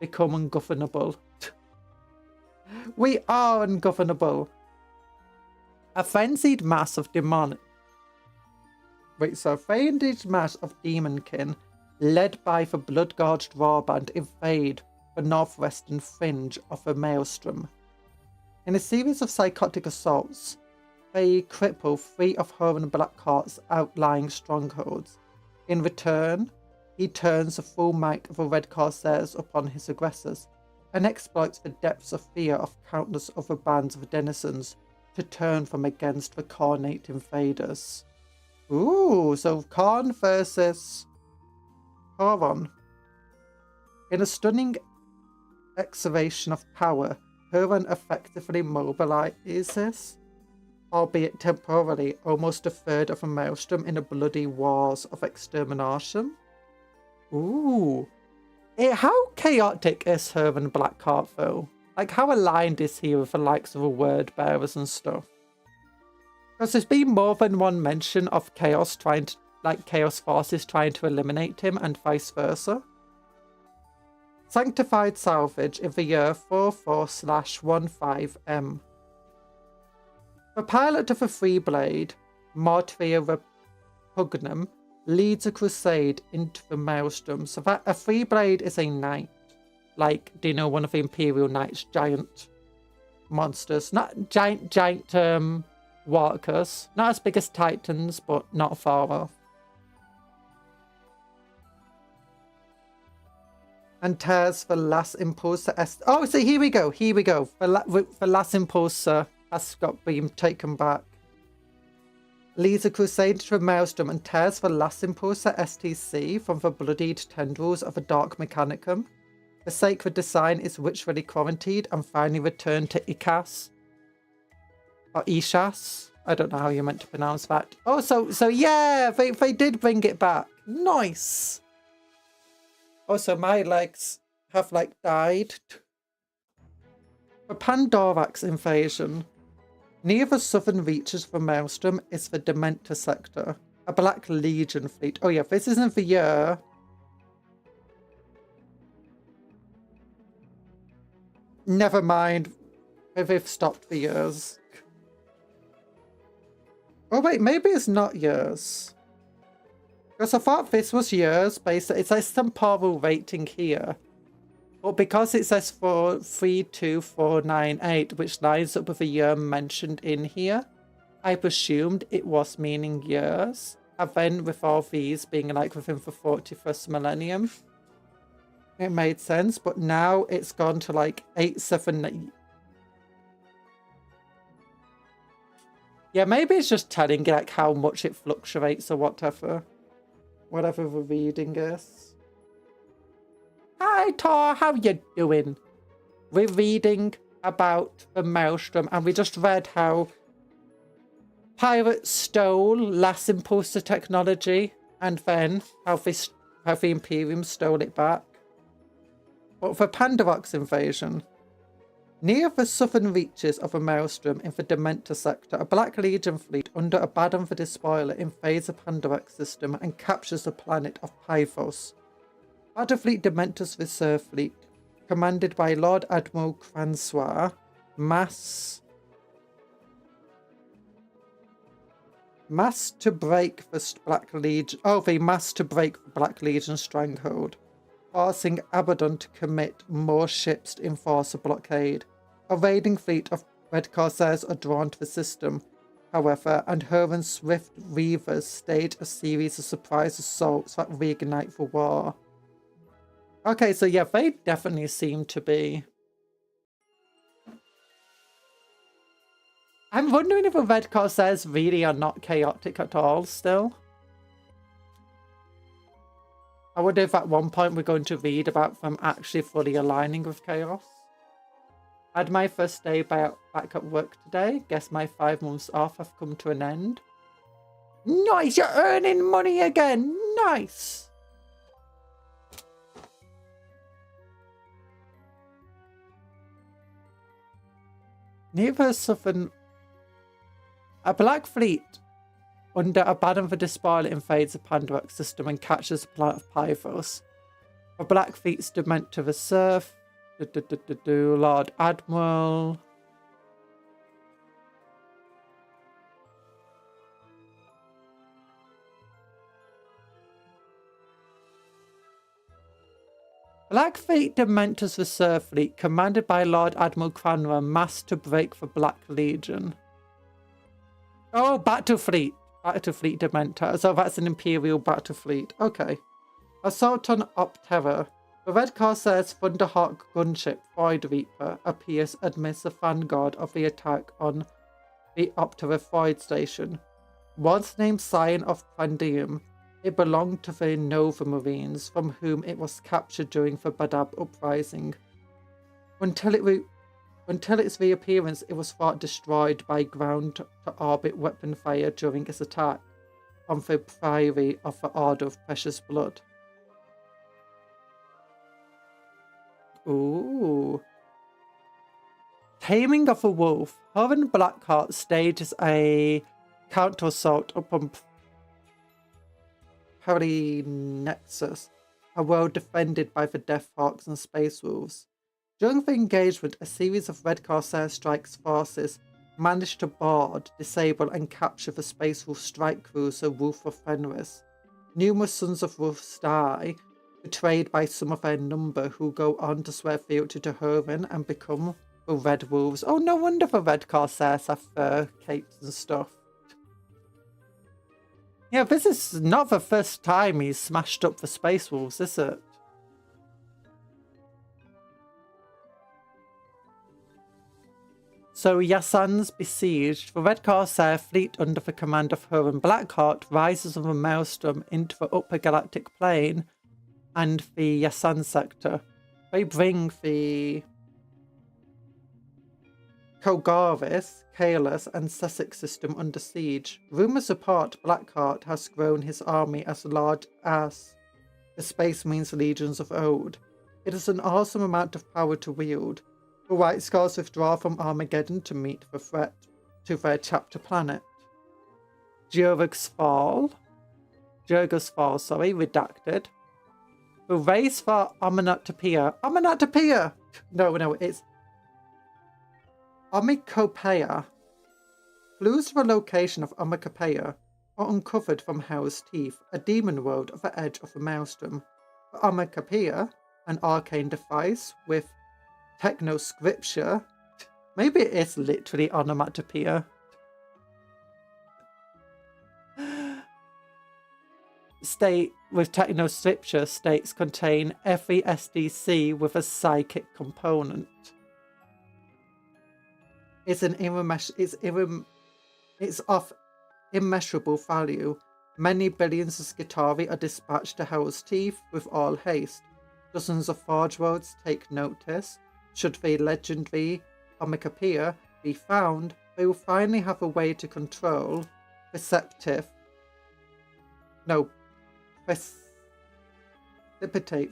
Speaker 1: become ungovernable. We are ungovernable. A frenzied mass of demonkin, led by the blood-gorged warband, invade the northwestern fringe of the Maelstrom. In a series of psychotic assaults, they cripple 3 of Herman Blackheart's outlying strongholds. In return, he turns the full might of the Red Corsairs upon his aggressors, and exploits the depths of fear of countless other bands of denizens to turn them against the Khanate invaders. Ooh, so Khan versus Horon. In a stunning excavation of power, Huron effectively mobilizes, albeit temporarily, almost a third of a Maelstrom in the bloody wars of extermination. Ooh. How chaotic is Herman Blackheart, though? Like, how aligned is he with the likes of the Word Bearers and stuff? Because there's been more than one mention of Chaos Chaos forces trying to eliminate him and vice versa. Sanctified Salvage in the year 44/15M. The pilot of a Freeblade, Mortria Repugnum, leads a crusade into the Maelstrom. So that a Freeblade is a knight. Like, do you know, one of the Imperial Knights' giant monsters? Not giant walkers. Not as big as Titans, but not far off. And tears the last impulsor. Oh, so here we go. The last impulsor has been taken back. Leads a crusade to a Maelstrom and tears the last impulsor STC from the bloodied tendrils of a Dark Mechanicum. The sacred design is ritually quarantined and finally returned to Ikas. Or Ishas. I don't know how you're meant to pronounce that. Oh, so yeah, they did bring it back. Nice. Also, my legs have, died. The Pandorax invasion. Near the southern reaches of the Maelstrom is the Dementor sector, a Black Legion fleet. Oh yeah, this isn't the year. Never mind. They've stopped the years. Oh wait, maybe it's not years. Because I thought this was years based. It says temporal rating here. But because it says 32498, which lines up with the year mentioned in here, I presumed it was meaning years. And then with all these being within the 41st millennium, it made sense. But now it's gone to 878. Yeah, maybe it's just telling how much it fluctuates or whatever. Whatever the reading is. Hi! Hi Tor, how you doing? We're reading about the Maelstrom, and we just read how pirates stole last impulse technology, and then how the Imperium stole it back. But for Pandarox invasion, near the southern reaches of the Maelstrom in the Dementor sector, a Black Legion fleet under Abaddon the Despoiler invades the Pandarox system and captures the planet of Pythos. Battlefleet Dementor's Reserve Fleet, commanded by Lord Admiral Cransoir, mass to break the Black Legion. Oh, they mass to break the Black Legion stronghold, forcing Abaddon to commit more ships to enforce a blockade. A raiding fleet of Red Corsairs are drawn to the system, however, and Huron's swift Reavers stage a series of surprise assaults that reignite the war. Okay, so yeah, they definitely seem to be. I'm wondering if the Red Corsairs really are not chaotic at all still. I wonder if at one point we're going to read about them actually fully aligning with chaos. I had my first day back at work today. Guess my 5 months off have come to an end. Nice, you're earning money again. Nice. Neither southern... A Black Fleet under Abaddon the Despoiler invades the Pandarox system and catches the planet of Pythos. A Black Fleet's Dementor Reserve, Lord Admiral... Black Fleet Dementor's Reserve Fleet, commanded by Lord Admiral Cransoir, massed to break the Black Legion. Oh, Battle Fleet. Battle Fleet Dementor. So that's an Imperial Battle Fleet. Okay. Assault on Optera. The Red Corsairs Thunderhawk gunship Void Reaper appears amidst the vanguard of the attack on the Optera Void Station. Once named Scion of Prandium, it belonged to the Nova Marines, from whom it was captured during the Badab Uprising. Until its reappearance, it was thought destroyed by ground-to-orbit weapon fire during its attack on the Priory of the Order of Precious Blood. Ooh. Taming of a Wolf. Huron Blackheart stages a counter-assault upon Nexus, a world defended by the Deathhawks and Space Wolves. During the engagement, a series of Red Corsair Strike's forces managed to board, disable and capture the Space Wolf strike cruiser Wolf of Fenris. Numerous Sons of Wolves die, betrayed by some of their number, who go on to swear fealty to Huron and become the Red Wolves. Oh, no wonder the Red Corsairs have fur capes and stuff. Yeah, this is not the first time he's smashed up the Space Wolves, is it? So Yasan's besieged. The Red Corsair fleet under the command of Huron Blackheart rises on the Maelstrom into the upper galactic plane and the Yasan sector. They bring the Kogaris, Kalis and Sussex system under siege. Rumours report Blackheart has grown his army as large as the Space Marines legions of old. It is an awesome amount of power to wield. The White Scars withdraw from Armageddon to meet the threat to their chapter planet. Jurg's Fall, redacted. The race for Omonotopia! No, it's Omicopea. Clues to the location of Omicopea are uncovered from Hell's Teeth, a demon world at the edge of the Maelstrom. For Omicopea, an arcane device with technoscripture. Maybe it is literally onomatopoeia. State with technoscripture states contain every SDC with a psychic component. It's of immeasurable value. Many billions of Skitarii are dispatched to Hell's Teeth with all haste. Dozens of forge worlds take notice. Should the legendary Omicopia be found, they will finally have a way to control precipitate.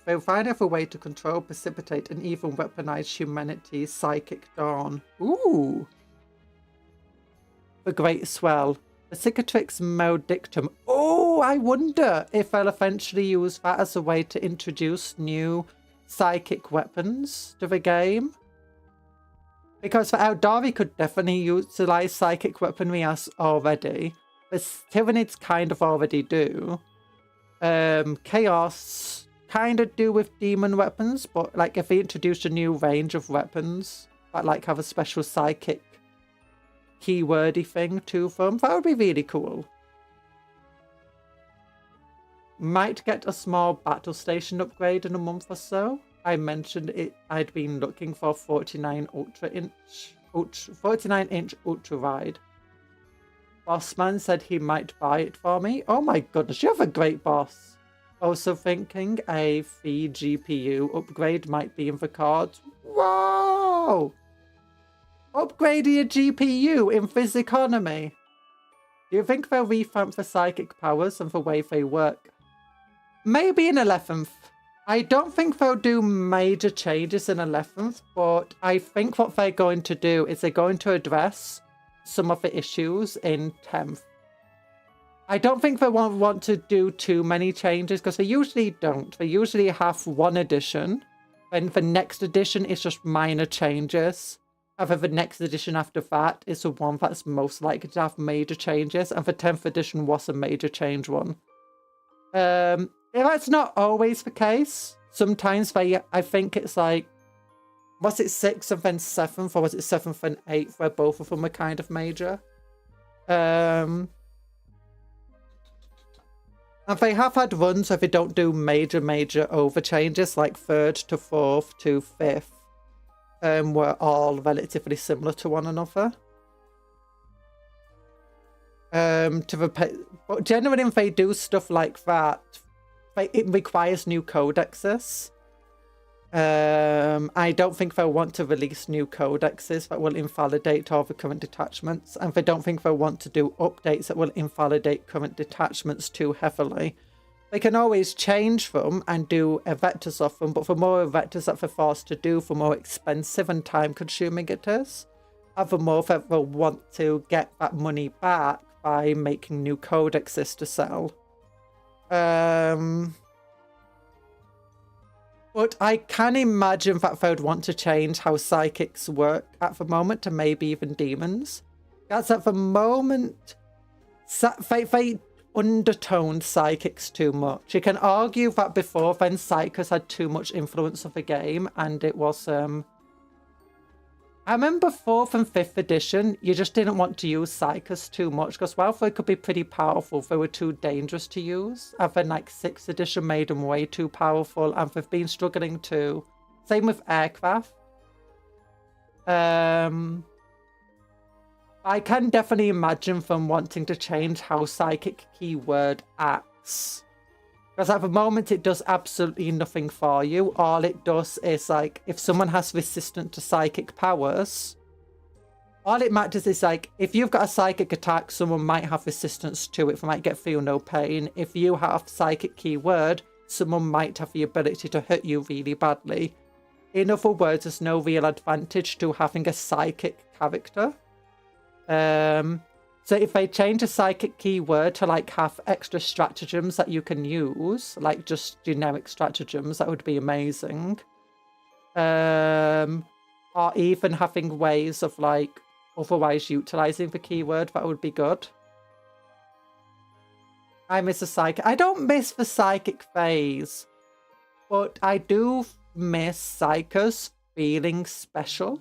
Speaker 1: They will finally have a way to control, precipitate, and even weaponize humanity's psychic dawn. Ooh! The Great Swell. The Cicatrix Maledictum. Oh, I wonder if they'll eventually use that as a way to introduce new psychic weapons to the game. Because the Eldari could definitely utilize psychic weaponry as already. The Tyranids kind of already do. Chaos kind of do with demon weapons, but like if they introduced a new range of weapons that like have a special psychic keywordy thing to them, that would be really cool. Might get a small battle station upgrade in a month or so. I mentioned it. I'd been looking for 49-inch ultra wide. Bossman said he might buy it for me. Oh my goodness, you have a great boss. Also thinking a fee GPU upgrade might be in the cards. Whoa! Upgrading your GPU in this economy. Do you think they'll revamp the psychic powers and the way they work? Maybe in 11th. I don't think they'll do major changes in 11th, but I think what they're going to do is they're going to address some of the issues in 10th. I don't think they want to do too many changes because they usually don't. They usually have one edition, then the next edition is just minor changes. However, the next edition after that is the one that's most likely to have major changes, and the 10th edition was a major change one. That's not always the case. Sometimes I think it's like, was it 6th and then 7th, or was it 7th and 8th, where both of them are kind of major? And they have had runs where they don't do major over changes, like 3rd to 4th to 5th. Were all relatively similar to one another. But generally, if they do stuff like that, it requires new codexes. I don't think they'll want to release new codexes that will invalidate all the current detachments, and they don't think they'll want to do updates that will invalidate current detachments too heavily. They can always change them and do vectors of them, but the more vectors that they're forced to do, the more expensive and time-consuming it is. And the more that they'll want to get that money back by making new codexes to sell. But I can imagine that they would want to change how psychics work at the moment, to maybe even demons. That's at the moment, they undertoned psychics too much. You can argue that before then psychers had too much influence of the game, and it was I remember 4th and 5th edition, you just didn't want to use psychers too much, because while they could be pretty powerful, they were too dangerous to use. And then like 6th edition made them way too powerful, and they've been struggling too. Same with aircraft. I can definitely imagine them wanting to change how psychic keyword acts. Because at the moment it does absolutely nothing for you. All it does is like, if someone has resistance to psychic powers, all it matters is like, if you've got a psychic attack, someone might have resistance to it. They might get feel no pain. If you have psychic keyword, someone might have the ability to hurt you really badly. In other words, there's no real advantage to having a psychic character. So if they change a psychic keyword to like have extra stratagems that you can use, like just generic stratagems, that would be amazing. Or even having ways of like otherwise utilizing the keyword, that would be good. I miss a psychic. I don't miss the psychic phase, but I do miss psychers feeling special.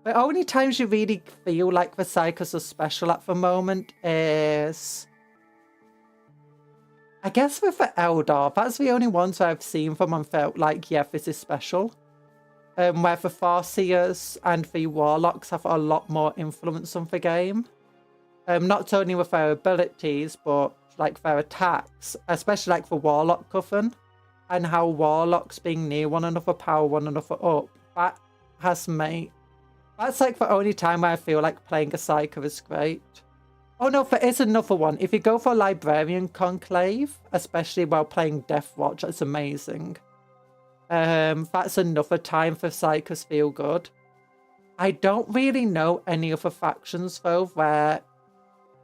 Speaker 1: The only times you really feel like the psychers are special at the moment is, I guess, with the Eldar. That's the only ones where I've seen them and felt like, yeah, this is special. Where the Farseers and the Warlocks have a lot more influence on the game. Not only with their abilities, but like their attacks, especially like the Warlock Coven. and how warlocks being near one another power one another up. That has made... That's like the only time where I feel like playing a Psyker is great. Oh no, there is another one. If you go for Librarian Conclave, especially while playing Death Watch, that's amazing. That's another time for Psykers feel good. I don't really know any other factions though where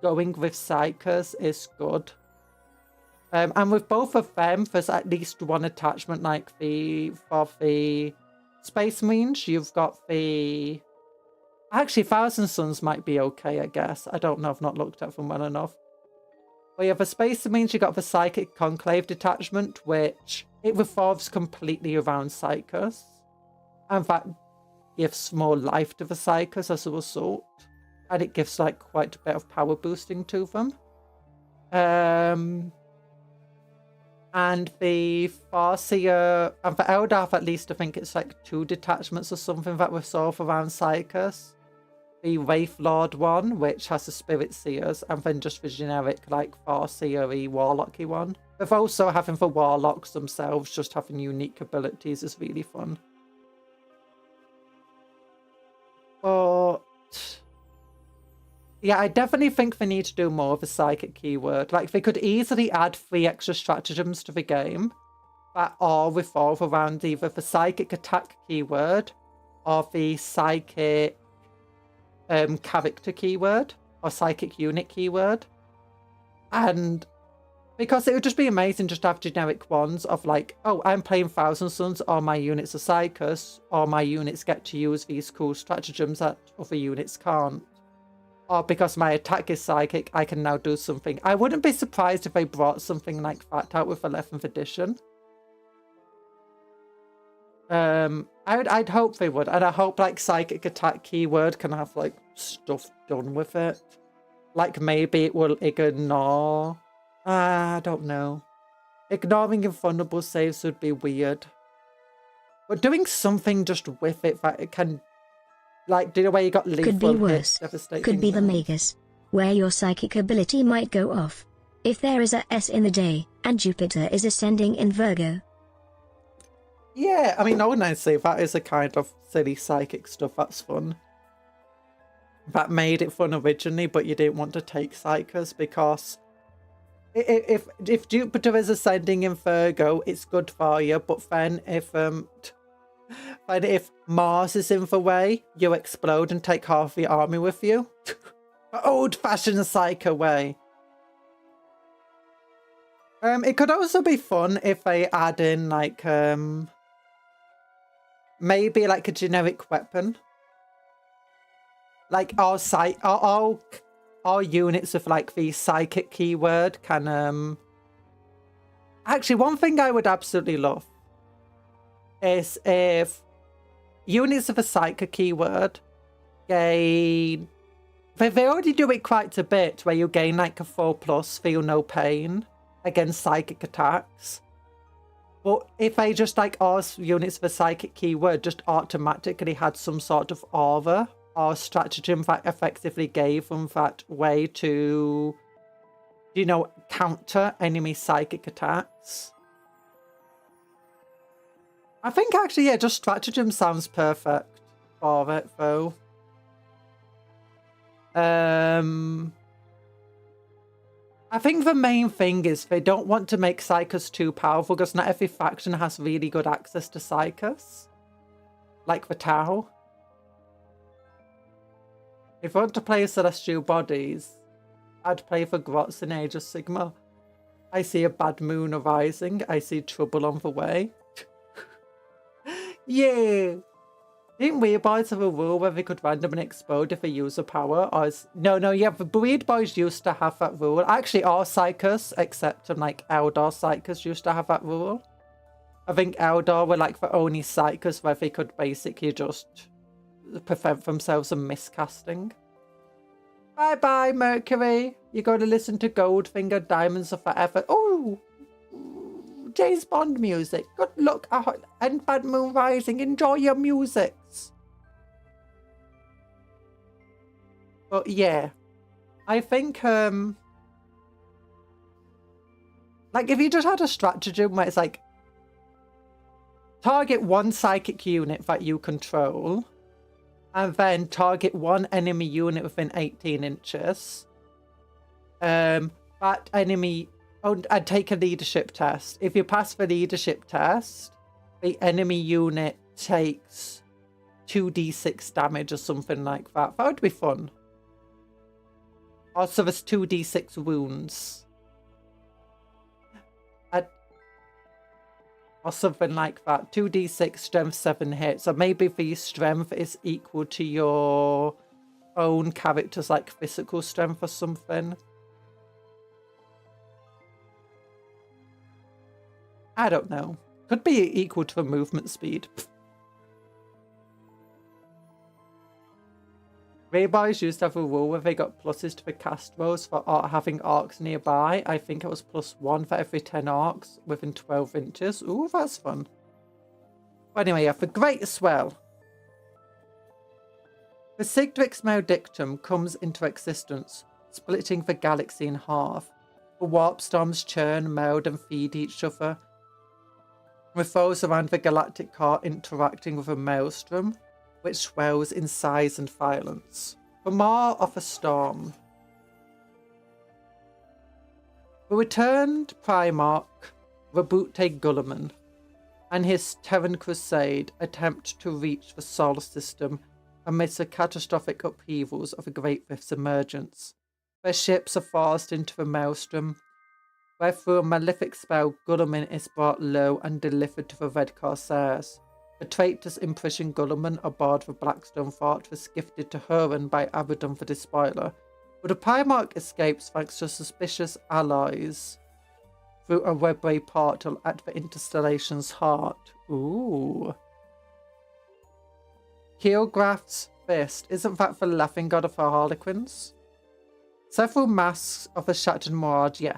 Speaker 1: going with Psykers is good. And with both of them, there's at least one attachment, like for the Space Marines, you've got the... Actually, Thousand Suns might be okay, I guess. I don't know, I've not looked at them well enough. But yeah, for Space Marines, you got the Psychic Conclave detachment, which it revolves completely around Psykers. And that gives more life to the Psykers as a result. And it gives like quite a bit of power boosting to them. And the Farseer and the Eldarth, at least I think it's like 2 detachments or something that resolve around Psykers. The Wraith Lord one, which has the Spirit Seers, and then just the generic like Farseer-y, Warlocky one. With also having the Warlocks themselves just having unique abilities is really fun. But yeah, I definitely think they need to do more of a psychic keyword. Like, they could easily add 3 extra stratagems to the game that all revolve around either the psychic attack keyword or the psychic character keyword or psychic unit keyword. And because it would just be amazing just to have generic ones of like, oh, I'm playing Thousand Suns, or my units are Psychers, or my units get to use these cool stratagems that other units can't. Or because my attack is psychic, I can now do something. I wouldn't be surprised if they brought something like that out with 11th edition. I'd hope they would. And I hope like psychic attack keyword can have like stuff done with it. Like maybe it will ignore... I don't know. Ignoring invulnerable saves would be weird. But doing something just with it that it can... Like, do you know where you got lethal
Speaker 2: Could be worse. Could be the
Speaker 1: damage?
Speaker 2: Magus, where your psychic ability might go off. If there is a S in the day, and Jupiter is ascending in Virgo.
Speaker 1: Yeah, I mean, I wouldn't say that is a kind of silly psychic stuff that's fun. That made it fun originally, but you didn't want to take Psychers because... If Jupiter is ascending in Virgo, it's good for you, but then if Mars is in the way, you explode and take half the army with you. Old-fashioned Psycho way. It could also be fun if they add in like maybe like a generic weapon. Like all units with like the psychic keyword can actually, one thing I would absolutely love is if units of a psychic keyword gain... They already do it quite a bit, where you gain like a 4+, feel no pain against psychic attacks. But if they just like all units of a psychic keyword just automatically had some sort of aura or stratagem that effectively gave them that way to, you know, counter enemy psychic attacks. I think actually, yeah, just stratagem sounds perfect for it, though. I think the main thing is they don't want to make Psychers too powerful because not every faction has really good access to Psychers. Like the Tau. If I want to play Celestial Bodies, I'd play for Grots in Age of Sigma. I see a bad moon arising. I see trouble on the way. Yeah. Didn't Weird Boys have a rule where they could randomly explode if they use a power? Or is... No, yeah, the Weird Boys used to have that rule. Actually, all Psychers, except like Eldar Psychers, used to have that rule. I think Eldar were like the only Psychers where they could basically just prevent themselves from miscasting. Bye-bye, Mercury. You got to listen to Goldfinger, Diamonds Are Forever. Oh! James Bond music. Good luck and Bad Moon Rising. Enjoy your musics. But yeah, I think like if you just had a stratagem where it's like target one psychic unit that you control, and then target one enemy unit within 18 inches. That enemy... Oh, and take a leadership test. If you pass the leadership test, the enemy unit takes 2d6 damage or something like that. That would be fun. Also, there's 2d6 wounds. Or something like that. 2d6 strength 7 hits. Or maybe the strength is equal to your own character's like physical strength or something. I don't know. Could be equal to a movement speed. Rayboys used to have a rule where they got pluses to the cast rolls for having arcs nearby. I think it was +1 for every 10 arcs within 12 inches. Ooh, that's fun. But anyway, yeah, the Great Swell. The Sigdrix Maledictum comes into existence, splitting the galaxy in half. The warp storms churn, meld, and feed each other, with those around the galactic core interacting with a Maelstrom, which swells in size and violence. For more of a storm. The returned Primarch, Rabute Gulliman, and his Terran Crusade attempt to reach the solar system amidst the catastrophic upheavals of a Great Rift's emergence. Their ships are forced into the Maelstrom, where through a malefic spell Gulliman is brought low and delivered to the Red Corsairs. The traitors imprison Gulliman aboard the Blackstone Fortress gifted to Huron by Abaddon the Despoiler, but the Primarch escapes thanks to suspicious allies through a webway portal at the Interstellation's heart. Ooh. Keelgraft's Fist, isn't that the laughing god of the Harlequins? Several masks of the Shattered Mirage, yeah,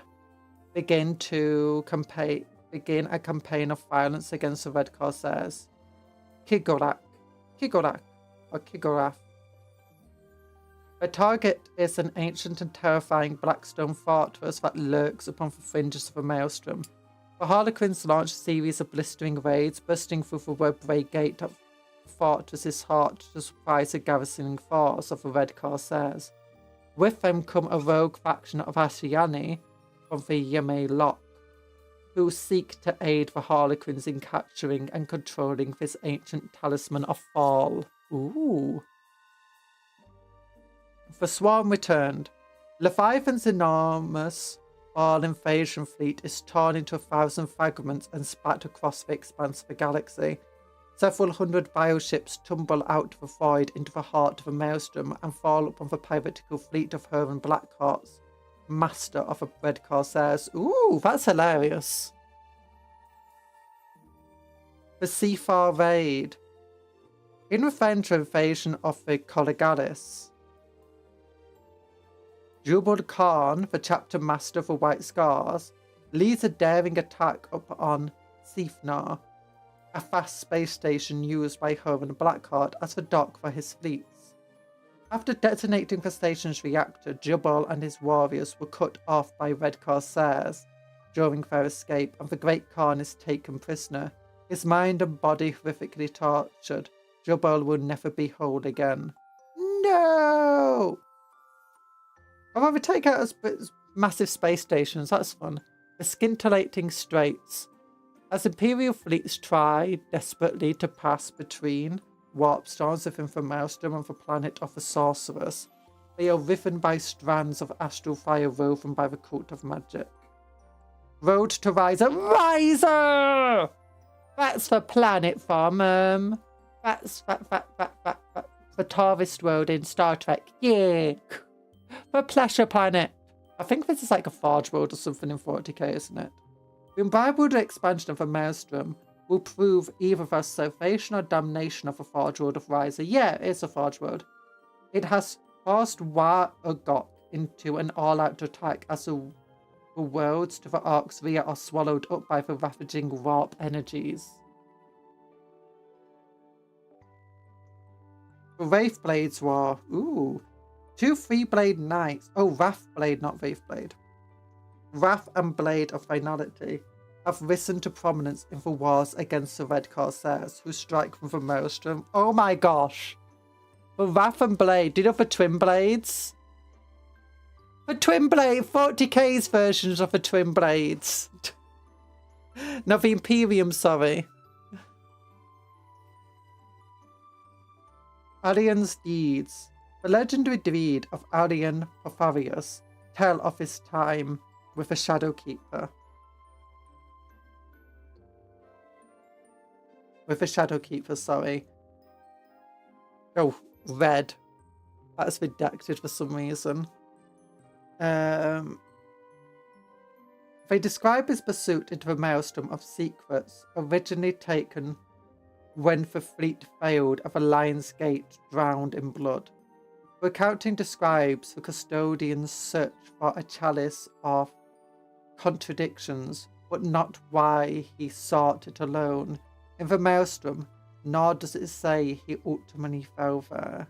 Speaker 1: begin a campaign of violence against the Red Corsairs. Kigorak, or Kigoraf. The target is an ancient and terrifying Blackstone fortress that lurks upon the fringes of a Maelstrom. The Harlequins launch a series of blistering raids, bursting through the webway gate of the fortress's heart to surprise the garrisoning force of the Red Corsairs. With them come a rogue faction of Ashiani from the Yamei Lock, who seek to aid the Harlequins in capturing and controlling this ancient talisman of fall. Ooh. The Swarm returned. Leviathan's enormous All invasion fleet is torn into 1,000 fragments and spat across the expanse of the galaxy. Several hundred bioships tumble out of the void into the heart of the Maelstrom and fall upon the piratical fleet of Huron Blackhearts, master of the Red Corsairs. Ooh, that's hilarious. The Seafar Raid. In revenge for invasion of the Collegalis, Jubal Khan, the chapter master of the White Scars, leads a daring attack upon Seafnar, a fast space station used by Huron Blackheart as the dock for his fleets. After detonating the station's reactor, Jubal and his warriors were cut off by Red Corsairs during their escape, and the Great Khan is taken prisoner. His mind and body horrifically tortured, Jubal will never be whole again. No! I'd rather take out massive space stations, that's fun. The scintillating straits. As Imperial fleets try desperately to pass between warp storms within the Maelstrom and the planet of the Sorceress, they are riven by strands of astral fire woven by the cult of magic. Road to Riser. Riser! That's the planet from, that's the Tarvist Road in Star Trek. Yeah. The Pleasure Planet. I think this is like a Forge World or something in 40k, isn't it? The unbridled expansion of the Maelstrom will prove either the salvation or damnation of the Forge World of Riser. Yeah, it's a Forge World. It has forced War-Ugok into an all-out attack as the worlds to the Ark's rear are swallowed up by the ravaging warp energies. The Wraithblade's War. Ooh. 2 3-blade knights. Oh, Wrathblade, not Wraithblade. Wrath and Blade of Finality have risen to prominence in the wars against the Red Corsairs who strike from the Maelstrom. Oh my gosh. The Wrath and Blade. Do you know the Twin Blades? The Twin Blade, 40k's versions of the Twin Blades. No, the Imperium, sorry. Arian's deeds. The legendary deed of Arian Porphyrius tell of his time with the Shadowkeeper. With the Shadowkeeper, sorry. Oh, red. That's redacted for some reason. They describe his pursuit into the maelstrom of secrets originally taken when the fleet failed at the Lion's Gate, drowned in blood. The accounting describes the custodian's search for a chalice of contradictions, but not why he sought it alone in the maelstrom, nor does it say he ultimately fell there.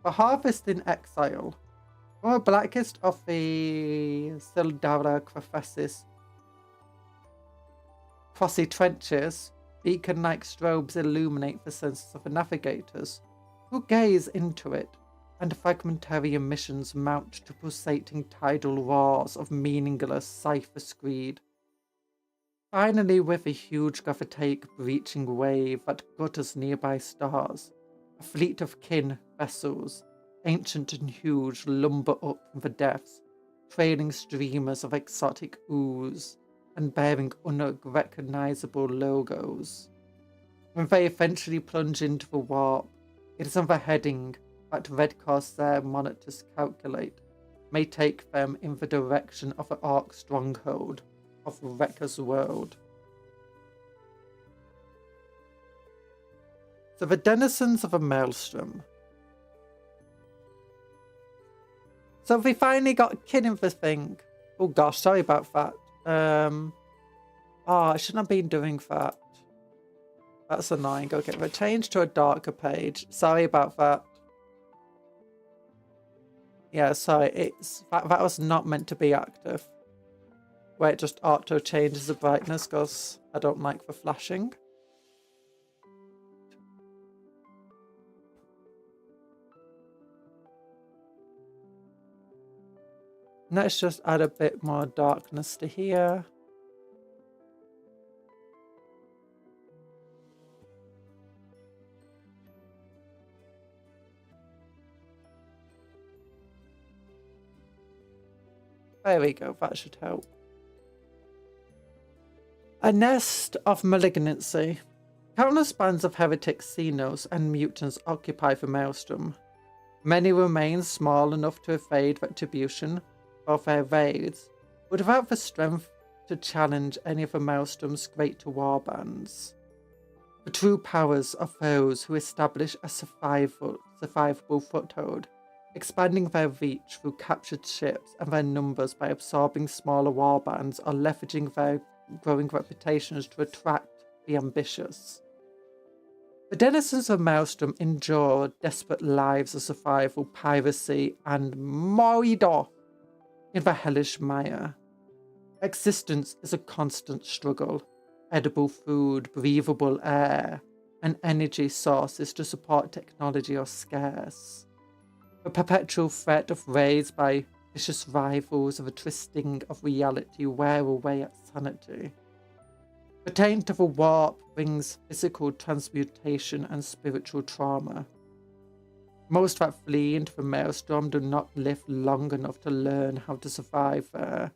Speaker 1: The harvest in exile. From the blackest of the Sildara crevices, crossy trenches, beacon-like strobes illuminate the senses of the navigators, who gaze into it, and fragmentary emissions mount to pulsating tidal roars of meaningless cipher screed. Finally, with a huge gravitate breaching wave that gutters nearby stars, a fleet of kin vessels, ancient and huge, lumber up from the depths, trailing streamers of exotic ooze and bearing unrecognizable logos. When they eventually plunge into the warp, it is on the heading that Red Corsair monitors calculate may take them in the direction of the Ark stronghold of Wrecker's world. So the denizens of a maelstrom. So we finally got kin in the thing. Oh gosh, sorry about that. I shouldn't have been doing that. That's annoying. Okay, we'll change to a darker page. Sorry about that. Yeah, sorry. That was not meant to be active. Where it just auto changes the brightness because I don't like the flashing. Let's just add a bit more darkness to here. There we go, that should help. A nest of malignancy. Countless bands of heretics, xenos, and mutants occupy the maelstrom. Many remain small enough to evade retribution of their raids, but without the strength to challenge any of the maelstrom's great war bands. The true powers of those who establish a survivable foothold, expanding their reach through captured ships and their numbers by absorbing smaller warbands or leveraging their growing reputations to attract the ambitious. The denizens of Maelstrom endure desperate lives of survival, piracy, and murder in the hellish mire. Existence is a constant struggle. Edible food, breathable air, and energy sources to support technology are scarce. The perpetual threat of raids by vicious rivals of a twisting of reality wear away at sanity. The taint of a warp brings physical transmutation and spiritual trauma. Most that flee into the maelstrom do not live long enough to learn how to survive there.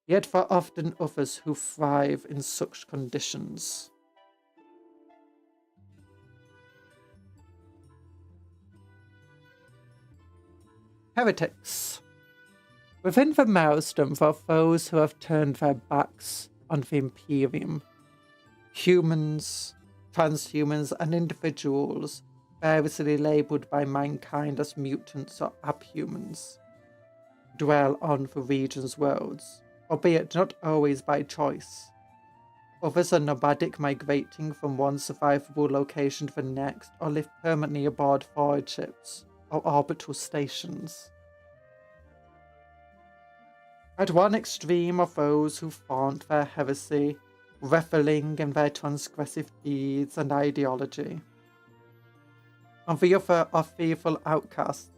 Speaker 1: Yet there are often others who thrive in such conditions. Heretics. Within the maelstrom there are those who have turned their backs on the Imperium. Humans, transhumans, and individuals variously labelled by mankind as mutants or abhumans dwell on the region's worlds, albeit not always by choice. Others are nomadic, migrating from one survivable location to the next, or live permanently aboard forward ships or orbital stations. At one extreme are those who flaunt their heresy, reveling in their transgressive deeds and ideology. On the other are fearful outcasts,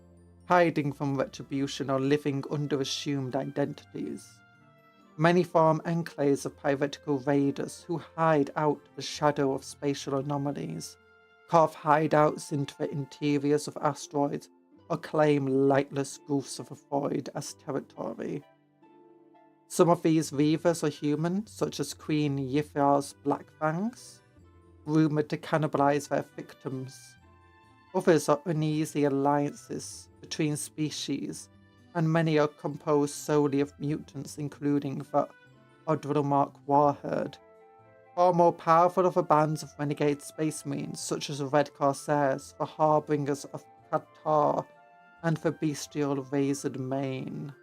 Speaker 1: hiding from retribution or living under assumed identities. Many form enclaves of piratical raiders who hide out the shadow of spatial anomalies, carve hideouts into the interiors of asteroids, or claim lightless gulfs of the void as territory. Some of these reavers are human, such as Queen Yithar's Blackfangs, rumoured to cannibalize their victims. Others are uneasy alliances between species, and many are composed solely of mutants, including the Odrilmark Warherd. Far more powerful are the bands of renegade space marines, such as the Red Corsairs, the Harbingers of Qatar, and the bestial Razored Mane.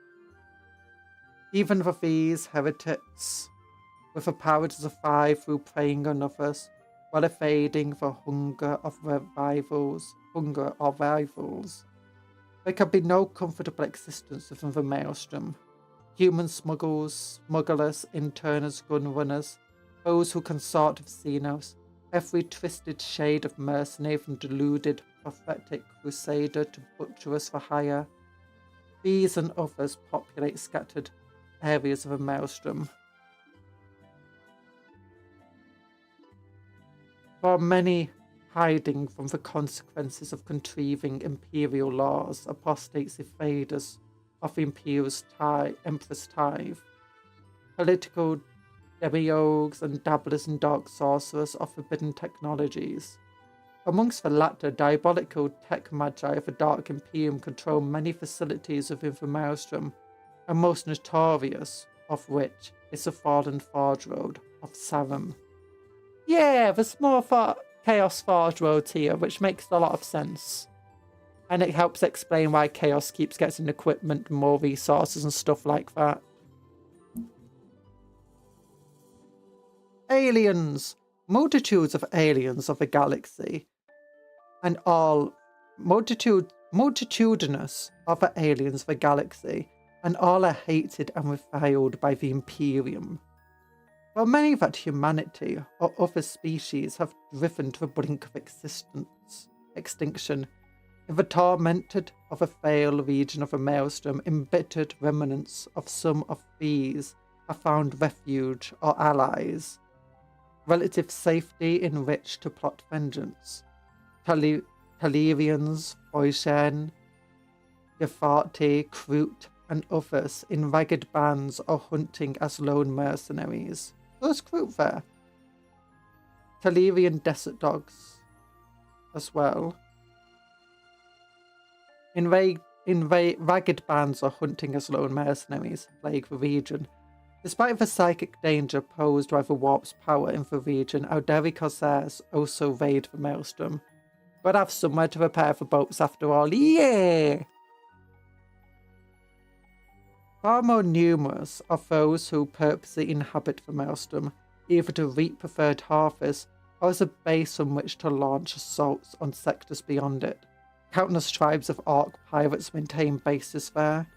Speaker 1: Even for these heretics, with the power to survive through preying on others, while evading the hunger of rivals, there can be no comfortable existence within the Maelstrom. Human smugglers, interners, gun runners, those who consort with Xenos, every twisted shade of mercenary from deluded prophetic crusader to butcherous for hire. These and others populate scattered areas of a Maelstrom. There are many hiding from the consequences of contriving imperial laws, apostates evaders of the Empress Tithe, political demiurges and dabblers in dark sorcerers of forbidden technologies. Amongst the latter, diabolical tech magi of the Dark Imperium control many facilities within the Maelstrom, and most notorious of which is the fallen Forge Road of Sarum. Yeah, there's more Chaos Forge Roads here, which makes a lot of sense. And it helps explain why Chaos keeps getting equipment, more resources and stuff like that. Aliens! Multitudes of aliens of the galaxy, and all multitudinous other aliens of the galaxy, and all are hated and reviled by the Imperium. While many that humanity or other species have driven to the brink of extinction, in the tormented of a failed region of the Maelstrom, embittered remnants of some of these have found refuge or allies, relative safety in which to plot vengeance. Talirians, Boishen, Gafati, Kroot, and others in ragged bands or hunting as lone mercenaries. There's Kroot there. Talirian desert dogs as well. In ragged bands or hunting as lone mercenaries plague the region. Despite the psychic danger posed by the warp's power in the region, Alderi Corsairs also raid the Maelstrom. But have somewhere to repair the boats after all. Yeah! Far more numerous are those who purposely inhabit the Maelstrom, either to reap preferred harvests or as a base from which to launch assaults on sectors beyond it. Countless tribes of Orc pirates maintain bases there.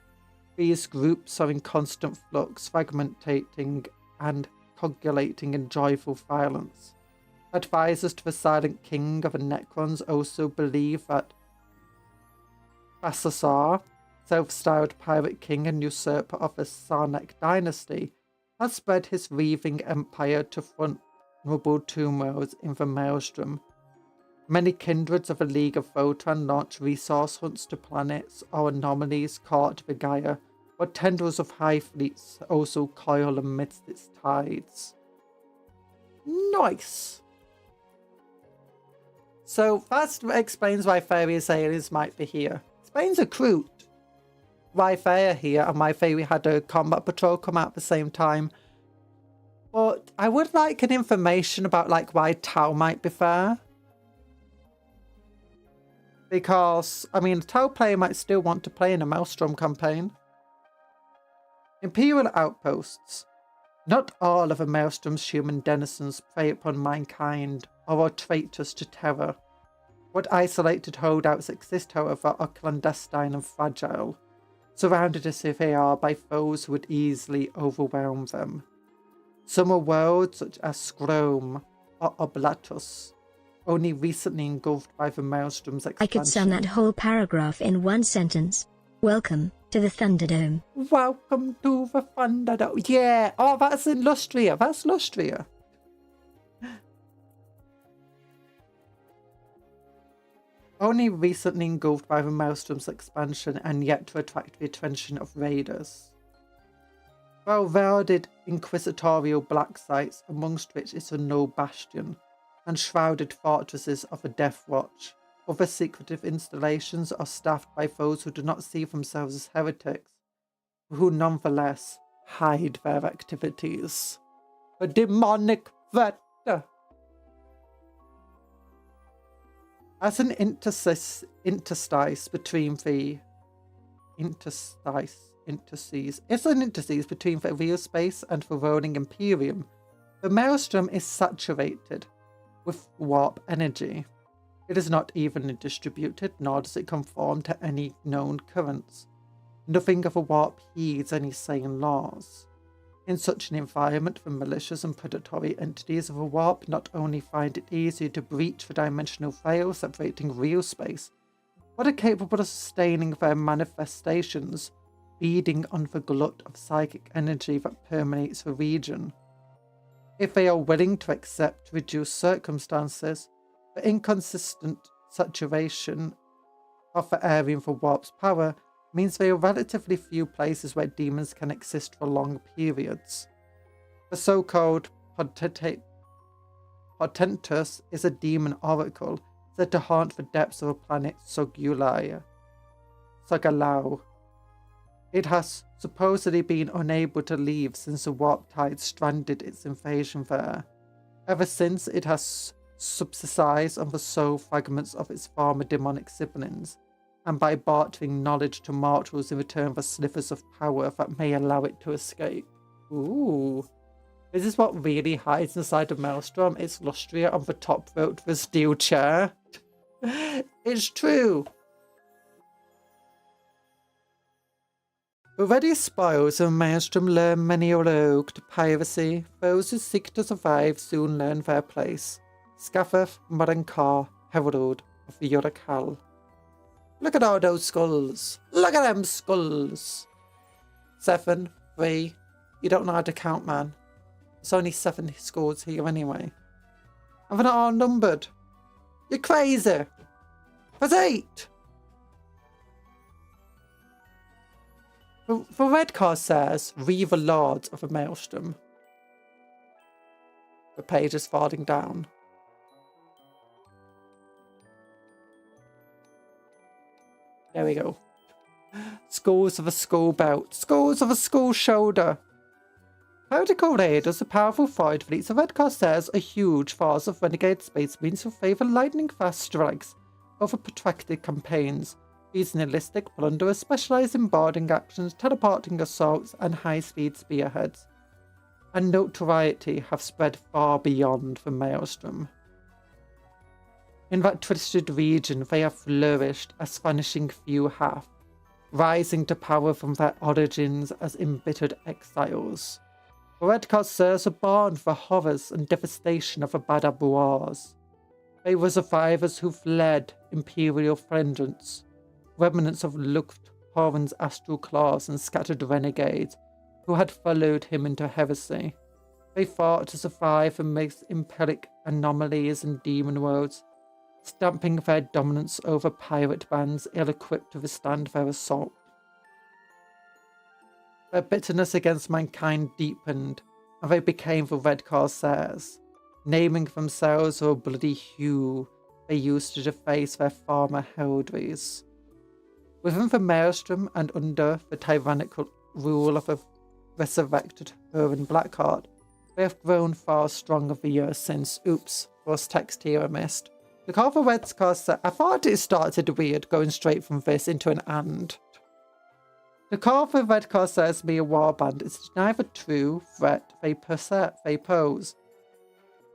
Speaker 1: These groups are in constant flux, fragmentating and coagulating in joyful violence. Advisors to the Silent King of the Necrons also believe that Basasar, self-styled pirate king and usurper of the Sarnek dynasty, has spread his weaving empire to vulnerable tomb-worlds in the Maelstrom. Many kindreds of the League of Votran launch resource hunts to planets or anomalies caught to the Gaia, while tendrils of high fleets also coil amidst its tides. Nice! So that explains why various aliens might be here. Explains a Kroot. Why they are here, and why we had a combat patrol come out at the same time. But I would like an information about like why Tau might be there. Because, I mean, a Tau player might still want to play in a Maelstrom campaign. Imperial outposts. Not all of the Maelstrom's human denizens prey upon mankind or are traitors to terror. What isolated holdouts exist, however, are clandestine and fragile. surrounded as if they are by foes who would easily overwhelm them. Some are worlds such as Scrome or Oblatus, only recently engulfed by the Maelstrom's expansion.
Speaker 2: I could sum that whole paragraph in one sentence. Welcome to the Thunderdome.
Speaker 1: Welcome to the Thunderdome. Yeah. Oh, that's in Lustria. That's Lustria. Only recently engulfed by the Maelstrom's expansion and yet to attract the attention of raiders. Well-guarded inquisitorial black sites, amongst which is a no bastion, and shrouded fortresses of a death watch. Other secretive installations are staffed by foes who do not see themselves as heretics, but who nonetheless hide their activities. A demonic threat. As an interstice between the between the real space and the rolling Imperium, the Maelstrom is saturated with warp energy. It is not evenly distributed, nor does it conform to any known currents. Nothing of a warp heeds any sane laws. In such an environment, the malicious and predatory entities of a warp not only find it easier to breach the dimensional veil separating real space, but are capable of sustaining their manifestations, feeding on the glut of psychic energy that permeates the region. If they are willing to accept reduced circumstances, the inconsistent saturation of the area for warp's power means there are relatively few places where demons can exist for long periods. The so-called Portentus is a demon oracle said to haunt the depths of a planet Sogalau. It has supposedly been unable to leave since the warp tide stranded its invasion there. Ever since, it has subsisted on the soul fragments of its former demonic siblings, and by bartering knowledge to mortals in return for slivers of power that may allow it to escape. Ooh. This is what really hides inside of Maelstrom. It's Lustria on the top rope to the steel chair. It's true. Already spoils of Maelstrom learn many a rogue to piracy. Those who seek to survive soon learn their place. Scaffeth, Marankar, Herald of the Urakal. Look at all those skulls. Look at them skulls. 7, 3. You don't know how to count, man. There's only 7 skulls here anyway. And they're not all numbered. You're crazy. There's 8. The red card says, Reaver Lords of the Maelstrom. The page is falling down. There we go. Skulls of a skull belt. Skulls of a skull shoulder. Heretical raiders are powerful forward fleets of red corsairs, a huge force of renegade space marines who favour lightning-fast strikes over protracted campaigns. These nihilistic plunderers specialise in boarding actions, teleporting assaults, and high-speed spearheads. And notoriety have spread far beyond the Maelstrom. In that twisted region, they have flourished as vanishing few have, rising to power from their origins as embittered exiles. The red corsairs were born for the horrors and devastation of the Badabuars. They were survivors who fled imperial vengeance, remnants of Luchthoren's astral claws and scattered renegades who had followed him into heresy. They fought to survive amidst imperic anomalies and demon worlds, stamping their dominance over pirate bands ill-equipped to withstand their assault. Their bitterness against mankind deepened, and they became the Red Corsairs, naming themselves for a bloody hue they used to deface their former heraldries. Within the Maelstrom and under the tyrannical rule of a resurrected Huron Blackheart, they have grown far stronger the years since. Oops, was text here I missed. The call for Red Corsair. I thought it started weird going straight from this into an and. The call for Red Corsairs to be a warband is neither true threat they pose,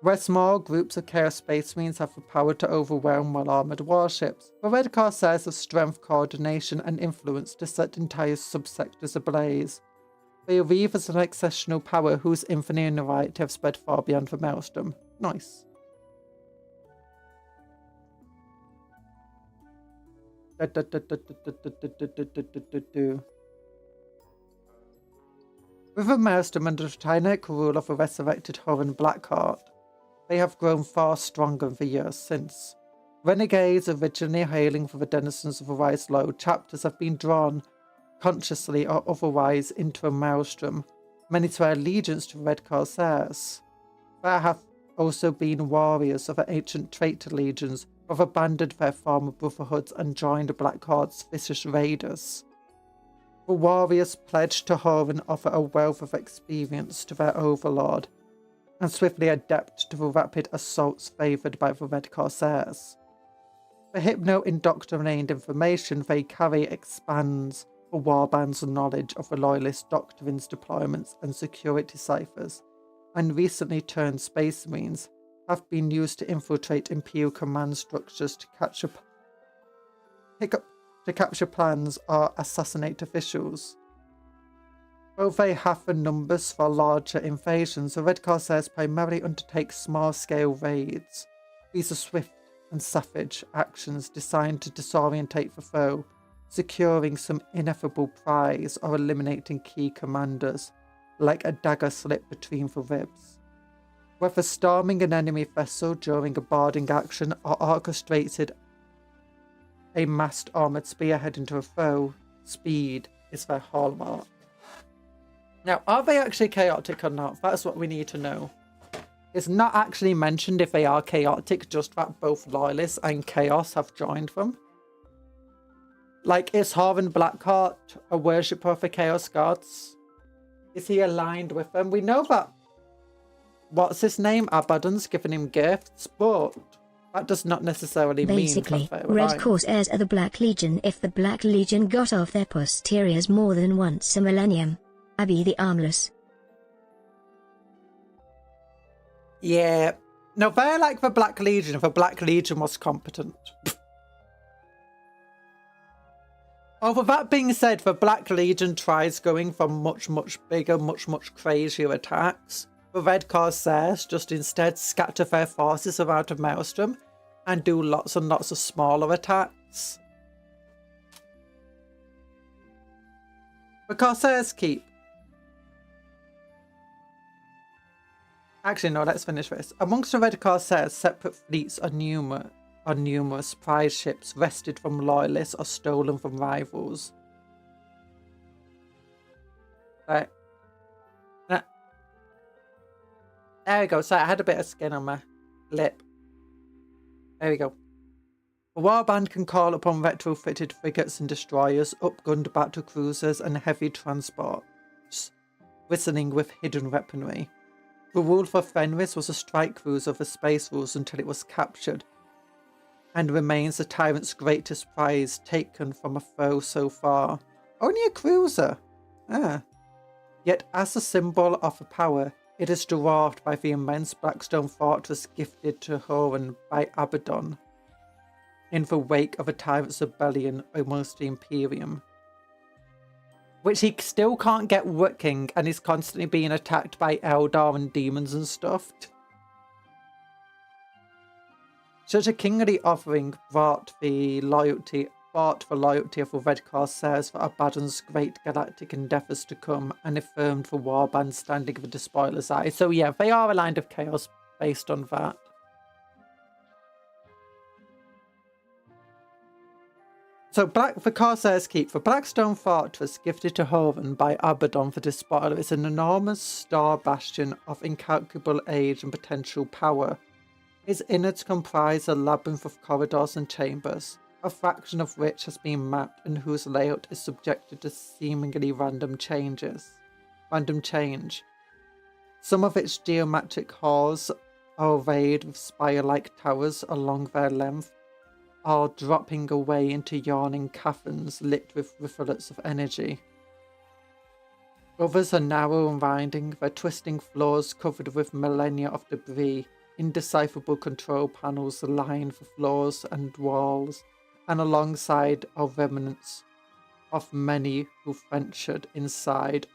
Speaker 1: where small groups of Chaos Space Marines have the power to overwhelm well-armoured warships. The Red Corsairs have strength, coordination, and influence to set entire subsectors ablaze. They are Reavers of exceptional power whose infamy and variety have spread far beyond the Maelstrom. Nice. With the Maelstrom under the tyrannical rule of a resurrected Horan Blackheart, they have grown far stronger in the years since. Renegades originally hailing from the denizens of the Rise Low chapters have been drawn, consciously or otherwise, into a Maelstrom, many swear allegiance to the Red Corsairs. There have also been warriors of the ancient traitor legions who have abandoned their former brotherhoods and joined the Blackheart's vicious raiders. The warriors pledged to Horan offer a wealth of experience to their overlord, and swiftly adept to the rapid assaults favoured by the Red Corsairs. The hypno-indoctrinated information they carry expands the warband's knowledge of the Loyalist doctrines, deployments, and security ciphers, and recently turned Space Marines have been used to infiltrate Imperial command structures to capture plans or assassinate officials. Though they have the numbers for larger invasions, the Red Corsairs primarily undertake small-scale raids. These are swift and savage actions designed to disorientate the foe, securing some ineffable prize or eliminating key commanders, like a dagger slip between the ribs. Whether storming an enemy vessel during a boarding action or orchestrated a massed armoured spearhead into a foe, speed is their hallmark. Now, are they actually chaotic or not? That's what we need to know. It's not actually mentioned if they are chaotic, just that both Loyalists and Chaos have joined them. Like, is Horan Blackheart a worshipper of the Chaos Gods? Is he aligned with them? We know that, what's his name? Abaddon's given him gifts, but that does not necessarily
Speaker 2: Basically,
Speaker 1: mean that
Speaker 2: Red Corsairs are the Black Legion if the Black Legion got off their posteriors more than once a millennium. Abby the Armless.
Speaker 1: Yeah. No, they're like the Black Legion if the Black Legion was competent. Although that being said, the Black Legion tries going for much, much bigger, much, much crazier attacks. The Red Corsairs just instead scatter their forces around a Maelstrom and do lots and lots of smaller attacks. The Corsairs keep. Actually, no, let's finish this. Amongst the Red Corsairs, separate fleets are numerous prize ships wrested from loyalists or stolen from rivals. Right. There we go. So I had a bit of skin on my lip. There we go. The warband can call upon retrofitted frigates and destroyers, upgunned battle cruisers and heavy transports, bristling with hidden weaponry. The rule for Fenris was a strike cruiser of the space rules until it was captured, and remains the tyrant's greatest prize taken from a foe so far. Only a cruiser! Ah. Yet as a symbol of the power, it is dwarfed by the immense Blackstone fortress gifted to Horan by Abaddon in the wake of a tyrant's rebellion amongst the Imperium, which he still can't get working and is constantly being attacked by Eldar and demons and stuff. Such a kingly offering brought the loyalty of the Red Corsairs for Abaddon's great galactic endeavours to come, and affirmed the warband standing with the spoiler's eye. So yeah, they are aligned with Chaos based on that. So the Corsairs keep the Blackstone Fortress gifted to Horan by Abaddon for the spoiler. It's an enormous star bastion of incalculable age and potential power. Its innards comprise a labyrinth of corridors and chambers, a fraction of which has been mapped and whose layout is subjected to seemingly random change. Some of its geometric halls are arrayed with spire-like towers along their length, all dropping away into yawning caverns lit with rivulets of energy. Others are narrow and winding, their twisting floors covered with millennia of debris, indecipherable control panels line the floors and walls, and alongside are remnants of many who ventured inside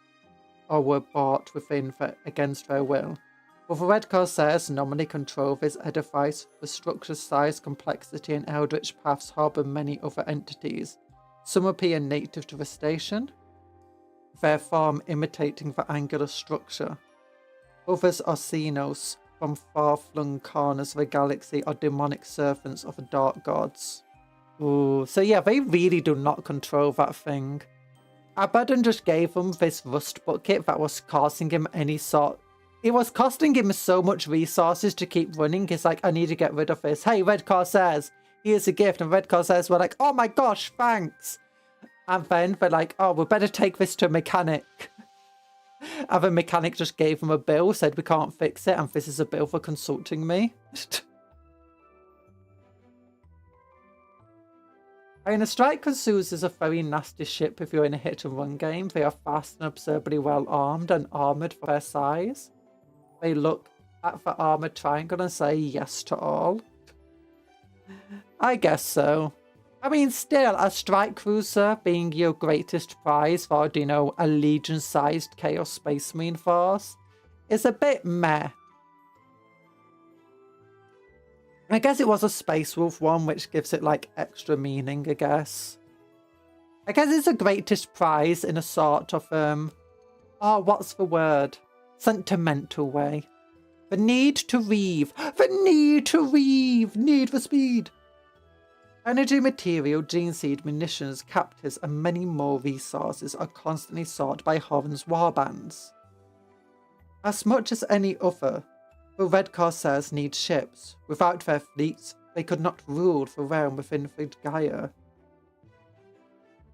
Speaker 1: or were brought within against their will. But the Red Corsairs nominally control this edifice, the structure's size, complexity, and eldritch paths harbour many other entities. Some appear native to the station, their form imitating the angular structure. Others are Xenos from far-flung corners of the galaxy, or demonic servants of the dark gods. Ooh, so yeah, they really do not control that thing. Abaddon just gave him this rust bucket that was causing him any sort. It was costing him so much resources to keep running. He's like, I need to get rid of this. Hey, Red Corsairs, here's a gift. And Red Corsairs were like, oh my gosh, thanks. And then they're like, oh, we better take this to a mechanic. And the mechanic just gave him a bill, said we can't fix it, and this is a bill for consulting me. I mean, a Strike Consuls is a very nasty ship if you're in a hit-and-run game. They are fast and absurdly well armed and armoured for their size. They look at the armoured triangle and say yes to all. I guess so. I mean, still, a strike cruiser being your greatest prize for, you know, a Legion-sized Chaos Space Marine force is a bit meh. I guess it was a Space Wolf one, which gives it, like, extra meaning, I guess. I guess it's a greatest prize in a sort of, oh, what's the word? Sentimental way. The need to reave. The need to reave. Need for speed. Energy, material, gene seed, munitions, captives, and many more resources are constantly sought by Horan's warbands. As much as any other, the Red Corsairs need ships. Without their fleets, they could not rule the realm within the Gaia.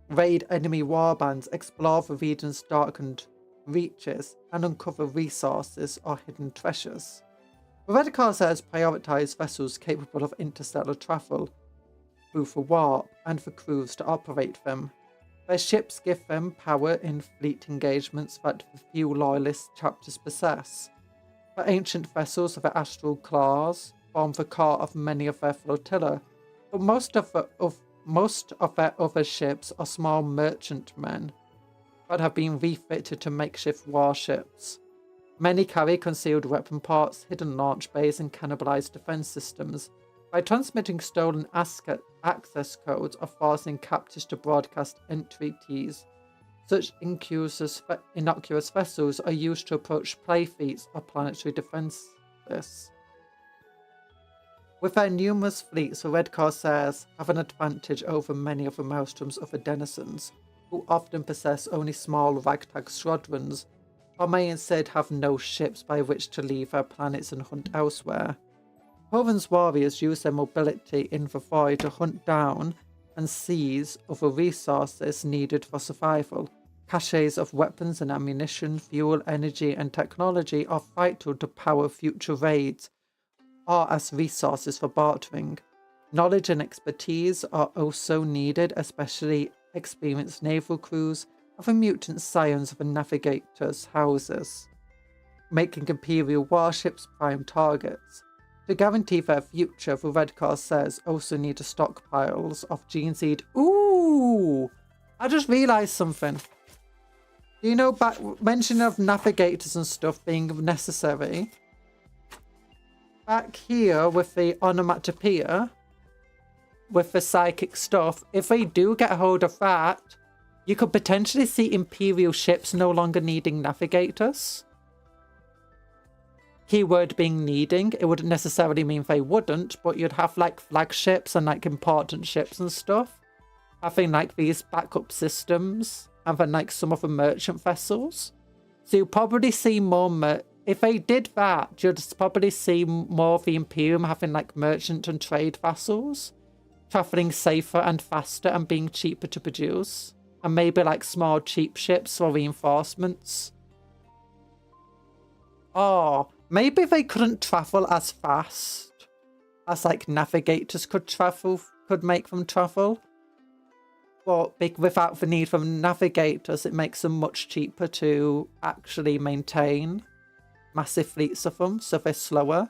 Speaker 1: Raid enemy warbands, explore the region's darkened reaches, and uncover resources or hidden treasures. The Red Corsairs prioritize vessels capable of interstellar travel through the warp and the crews to operate them. Their ships give them power in fleet engagements that the few loyalist chapters possess. The ancient vessels of the Astral Claws form the core of many of their flotilla, but most of their other ships are small merchantmen that have been refitted to makeshift warships. Many carry concealed weapon parts, hidden launch bays, and cannibalized defense systems. By transmitting stolen access codes or forcing captors to broadcast entry keys, such innocuous vessels are used to approach play feats or planetary defenses. With their numerous fleets, the Red Corsairs have an advantage over many of the Maelstrom's other denizens, who often possess only small ragtag squadrons, or may instead have no ships by which to leave their planets and hunt elsewhere. Horan's warriors use their mobility in the void to hunt down and seize other resources needed for survival. Caches of weapons and ammunition, fuel, energy, and technology are vital to power future raids, or as resources for bartering. Knowledge and expertise are also needed, especially experienced naval crews of the mutant scions of the navigators' houses, making Imperial warships prime targets. To guarantee their future, the Red Corsairs also need stockpiles of gene seed. Ooh! I just realised something. You know, back mention of navigators and stuff being necessary. Back here with the onomatopoeia, with the psychic stuff, if they do get a hold of that, you could potentially see Imperial ships no longer needing navigators. Keyword being needing. It wouldn't necessarily mean they wouldn't, but you'd have like flagships and like important ships and stuff having like these backup systems, and then like some of the merchant vessels. So you'll probably see more if they did that, you'd probably see more of the Imperium having like merchant and trade vessels traveling safer and faster and being cheaper to produce, and maybe like small cheap ships for reinforcements. Oh, maybe they couldn't travel as fast as like navigators could make them travel. But without the need for navigators, it makes them much cheaper to actually maintain massive fleets of them, so they're slower.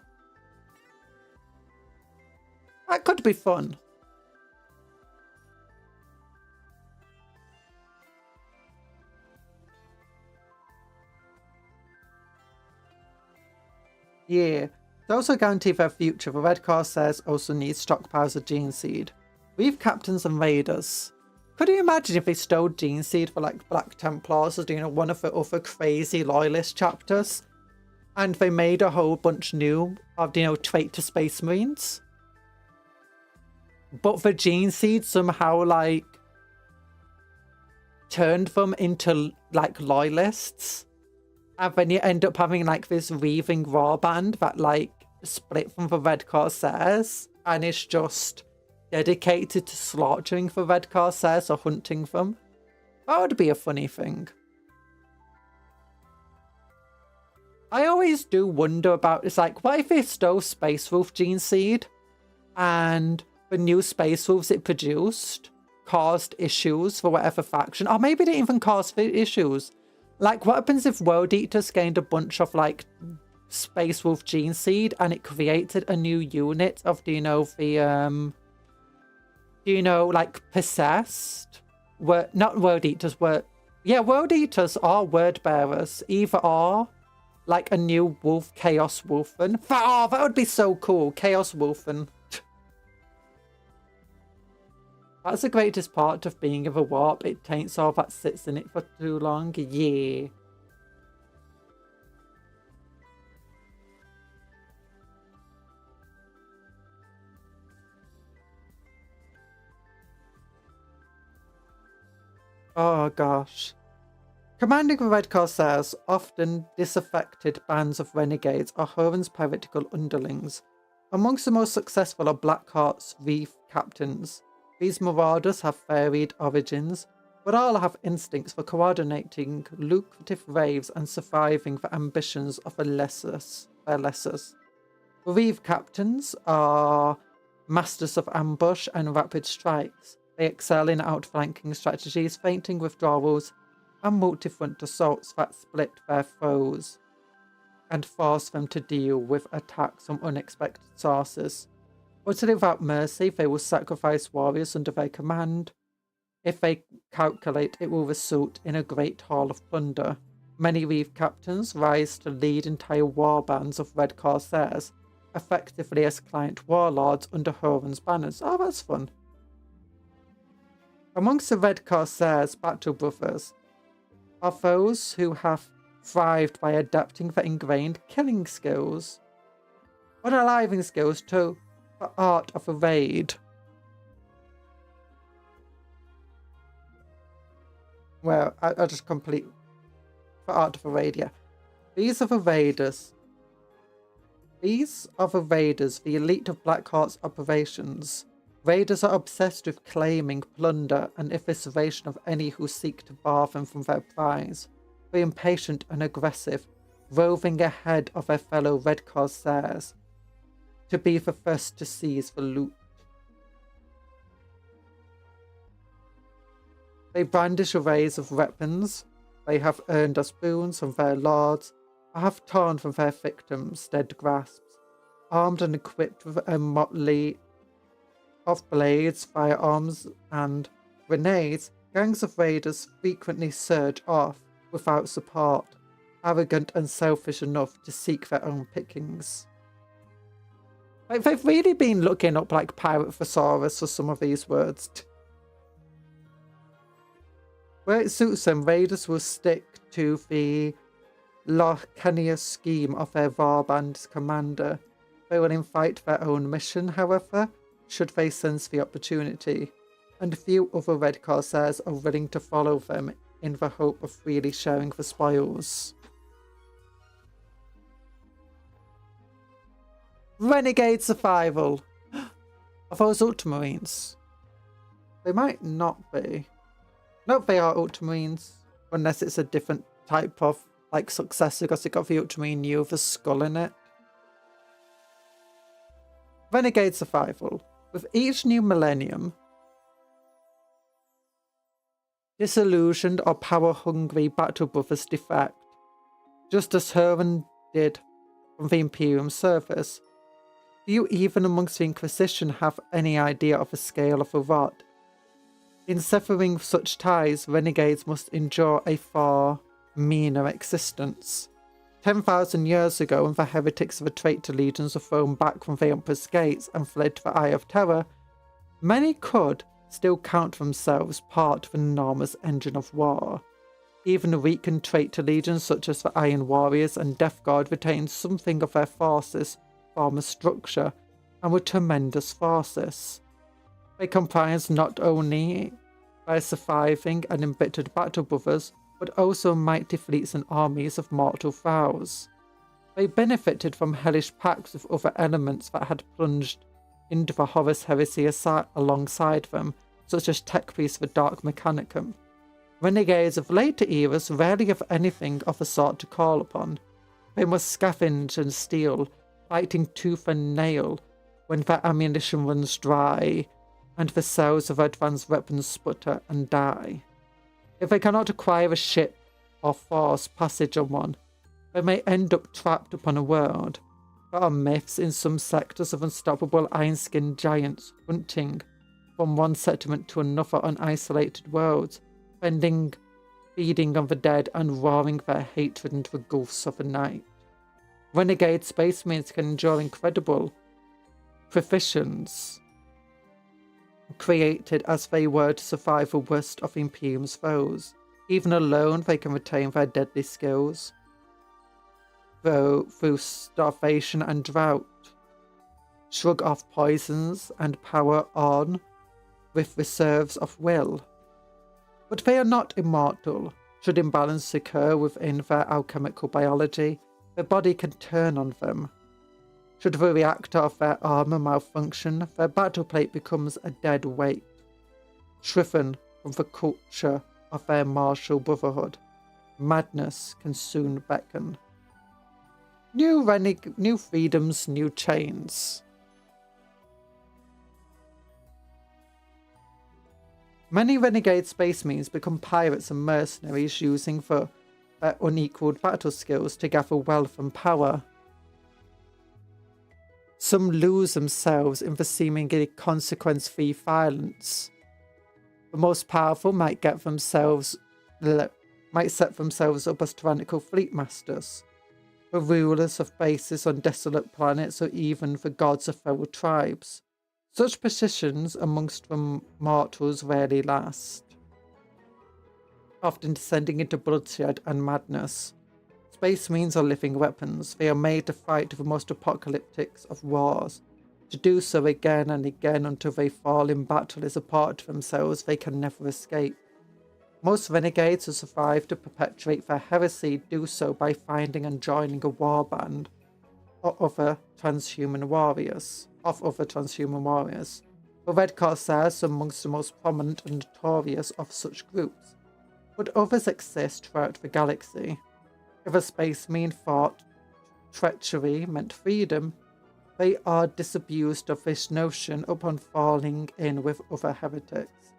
Speaker 1: That could be fun. Yeah. To also guarantee their future, the Red Corsairs also need stockpiles of Gene Seed. We've Captains and Raiders. Could you imagine if they stole Gene Seed for like Black Templars as one of the other crazy loyalist chapters? And they made a whole bunch new of, traitor Space Marines? But the Gene Seed somehow like turned them into like loyalists. And then you end up having like this weaving raw band that like split from the Red Corsairs and is just dedicated to slaughtering the Red Corsairs or hunting them. That would be a funny thing. I always do wonder about, it's like, what if they stole Space Wolf Gene Seed and the new Space Wolves it produced caused issues for whatever faction? Or maybe they didn't even cause issues. Like, what happens if World Eaters gained a bunch of, like, Space Wolf Gene Seed and it created a new unit of, like, Possessed? Not World Eaters, yeah, World Eaters are Word Bearers. Either are, like, a new Wolf, Chaos Wolfen. Oh, that would be so cool, Chaos Wolfen. That's the greatest part of being of a warp. It taints all that sits in it for too long. Yeah. Oh gosh. Commanding the Red Corsairs, often disaffected bands of renegades, are Horan's piratical underlings. Amongst the most successful are Blackheart's Reef captains. These marauders have varied origins, but all have instincts for coordinating lucrative raids and surviving the ambitions of their lessers. The Reeve captains are masters of ambush and rapid strikes. They excel in outflanking strategies, feinting withdrawals, and multi-front assaults that split their foes and force them to deal with attacks from unexpected sources. Utterly without mercy, they will sacrifice warriors under their command. If they calculate, it will result in a great haul of plunder. Many Reeve captains rise to lead entire war bands of Red Corsairs, effectively as client warlords under Horan's banners. Oh, that's fun. Amongst the Red Corsairs' battle brothers are those who have thrived by adapting their ingrained killing skills, unaliving skills to the art of a raid. Well, I'll just complete the art of a raid, yeah. These are the raiders. These are the raiders, the elite of Blackheart's operations. Raiders are obsessed with claiming plunder and evisceration of any who seek to bar them from their prize. They're impatient and aggressive, roving ahead of their fellow Red Corsairs to be the first to seize the loot. They brandish arrays of weapons. They have earned us boons from their lords, or have torn from their victims' dead grasps. Armed and equipped with a motley of blades, firearms, and grenades, gangs of raiders frequently surge off without support, arrogant and selfish enough to seek their own pickings. Like, they've really been looking up like pirate thesaurus for some of these words. Where it suits them, raiders will stick to the Locanius scheme of their warband's commander. They will invite their own mission, however, should they sense the opportunity, and few other Red Corsairs are willing to follow them in the hope of freely sharing the spoils. Renegade survival. Are those Ultramarines? They might not be. No, they are Ultramarines. Unless it's a different type of like successor because it got the Ultramarine new with a skull in it. Renegade survival. With each new millennium, disillusioned or power-hungry battle brothers defect, just as Herman did from the Imperium service. Few even amongst the Inquisition have any idea of the scale of the rod. In severing such ties, renegades must endure a far meaner existence. 10,000 years ago, when the heretics of the traitor legions were thrown back from the Emperor's gates and fled to the Eye of Terror, many could still count themselves part of an enormous engine of war. Even the weakened traitor legions such as the Iron Warriors and Death Guard retained something of their forces' former structure and were tremendous forces. They comprised not only their surviving and embittered battle brothers, but also mighty fleets and armies of mortal foes. They benefited from hellish pacts with other elements that had plunged into the Horus heresy alongside them, such as tech priests of the Dark Mechanicum. Renegades of later eras rarely have anything of the sort to call upon. They must scavenge and steal, fighting tooth and nail when their ammunition runs dry and the cells of advanced weapons sputter and die. If they cannot acquire a ship or force passage on one, they may end up trapped upon a world. There are myths in some sectors of unstoppable iron-skinned giants hunting from one settlement to another on isolated worlds, feeding on the dead and roaring their hatred into the gulfs of the night. Renegade space marines can endure incredible proficiencies, created as they were to survive the worst of Imperium's foes. Even alone, they can retain their deadly skills, though through starvation and drought, shrug off poisons and power on with reserves of will. But they are not immortal. Should imbalance occur within their alchemical biology, their body can turn on them. Should the reactor of their armor malfunction, their battle plate becomes a dead weight, shriven from the culture of their martial brotherhood. Madness can soon beckon. New freedoms, new chains. Many renegade space marines become pirates and mercenaries, using their unequaled battle skills to gather wealth and power. Some lose themselves in the seemingly consequence-free violence. The most powerful might set themselves up as tyrannical fleet masters, the rulers of bases on desolate planets, or even the gods of fellow tribes. Such positions amongst the mortals rarely last, often descending into bloodshed and madness. Space marines are living weapons. They are made to fight the most apocalyptic of wars, to do so again and again until they fall in battle as a part of themselves they can never escape. Most renegades who survive to perpetuate their heresy do so by finding and joining a warband or other transhuman warriors. The Red Corsairs are amongst the most prominent and notorious of such groups, but others exist throughout the galaxy. If a space marine thought treachery meant freedom, they are disabused of this notion upon falling in with other heretics.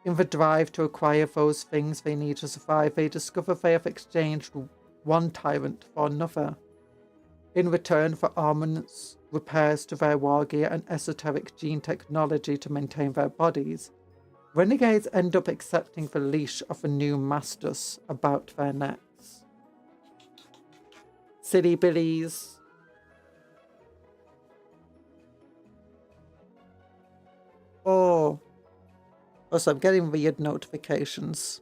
Speaker 1: In the drive to acquire those things they need to survive, they discover they have exchanged one tyrant for another. In return for armaments, repairs to their war gear, and esoteric gene technology to maintain their bodies, renegades end up accepting the leash of the new masters about their necks. Silly billies. Oh. Also, I'm getting weird notifications.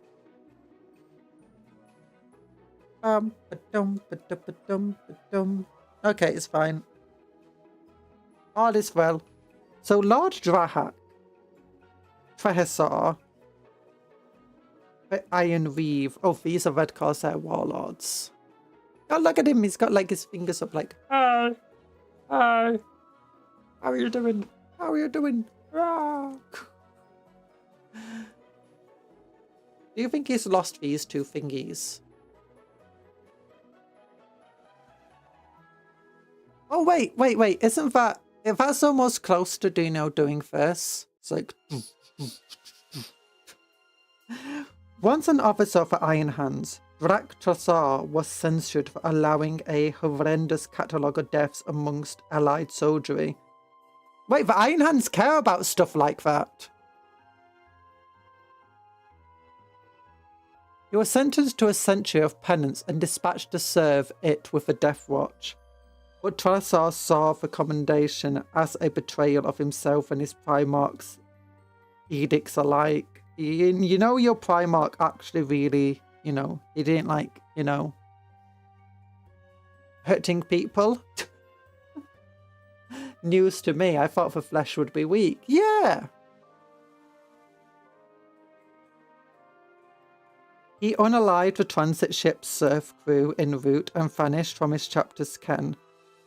Speaker 1: Okay, it's fine. All is well. So, Lord Drahak, Trehesar, the Iron Weave. Oh, these are Red Corsair warlords. Oh, look at him. He's got like his fingers up like, hi. Hi. How are you doing? How are you doing? Ah. Do you think he's lost these two thingies? Oh, wait. Isn't that... If that's almost close to doing this. It's like... Once an officer for Iron Hands, Drak Trassar was censured for allowing a horrendous catalogue of deaths amongst allied soldiery. Wait, the Iron Hands care about stuff like that? He was sentenced to a century of penance and dispatched to serve it with the Death Watch. But Trassar saw the commendation as a betrayal of himself and his Primarch's edicts alike. You know, your Primarch actually really, you know, he didn't like, you know, hurting people. News to me, I thought the flesh would be weak. Yeah. He unallied the transit ship's surf crew en route and vanished from his chapter's ken.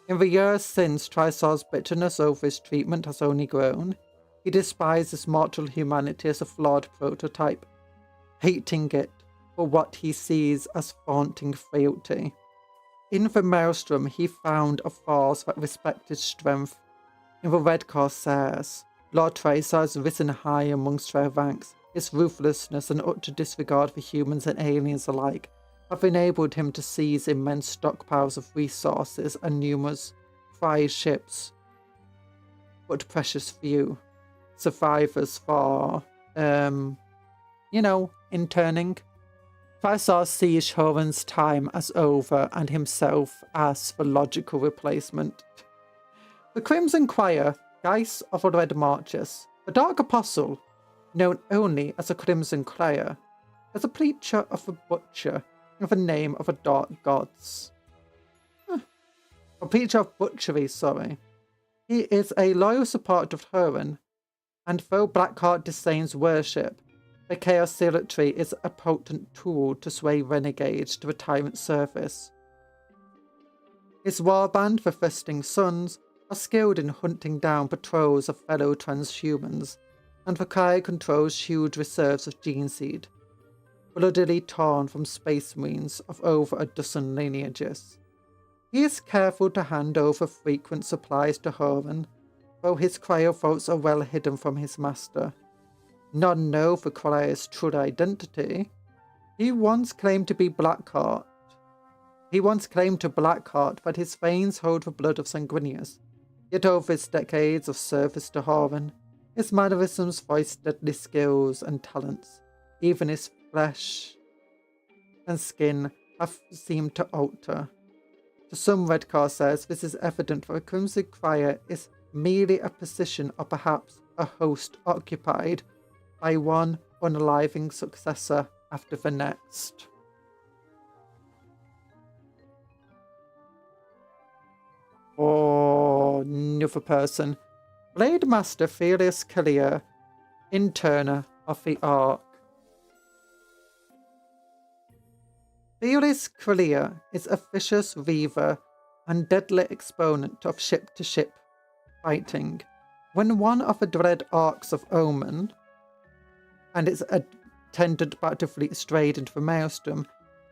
Speaker 1: In the years since, Trassar's bitterness over his treatment has only grown. He despises mortal humanity as a flawed prototype, hating it for what he sees as vaunting frailty. In the Maelstrom, he found a force that respected strength. In the Red Corsairs, Lord Trassar has risen high amongst their ranks. His ruthlessness and utter disregard for humans and aliens alike have enabled him to seize immense stockpiles of resources and numerous prize ships. But precious few survivors for, you know, interning. Trassar sees Horan's time as over and himself as the logical replacement. The Crimson Choir, Geist of the Red Marches, the Dark Apostle, known only as a Crimson Choir, as a preacher of a butcher in the name of the Dark Gods. A preacher of butchery, sorry. He is a loyal supporter of Horan, and though Blackheart disdains worship, the Chaos Zealotry is a potent tool to sway renegades to the tyrant service. His warband, the Thrusting Sons, are skilled in hunting down patrols of fellow transhumans, and the Choir controls huge reserves of gene seed, bloodily torn from space marines of over a dozen lineages. He is careful to hand over frequent supplies to Horan, though his cryovotes are well hidden from his master. None know the Choir's true identity. He once claimed to Blackheart, but his veins hold the blood of Sanguinius. Yet over his decades of service to Horan, his mannerisms voice deadly skills and talents. Even his flesh and skin have seemed to alter. To some Red Corsairs, this is evident that the Crimson Choir is merely a position or perhaps a host occupied by one unaliving successor after the next. Oh, another person. Blade Master Felius Kalia, Interner of the Ark. Felius Kalia is a vicious reaver and deadly exponent of ship-to-ship fighting. When one of the dread Arks of Omen and its attendant battle fleet strayed into the Maelstrom,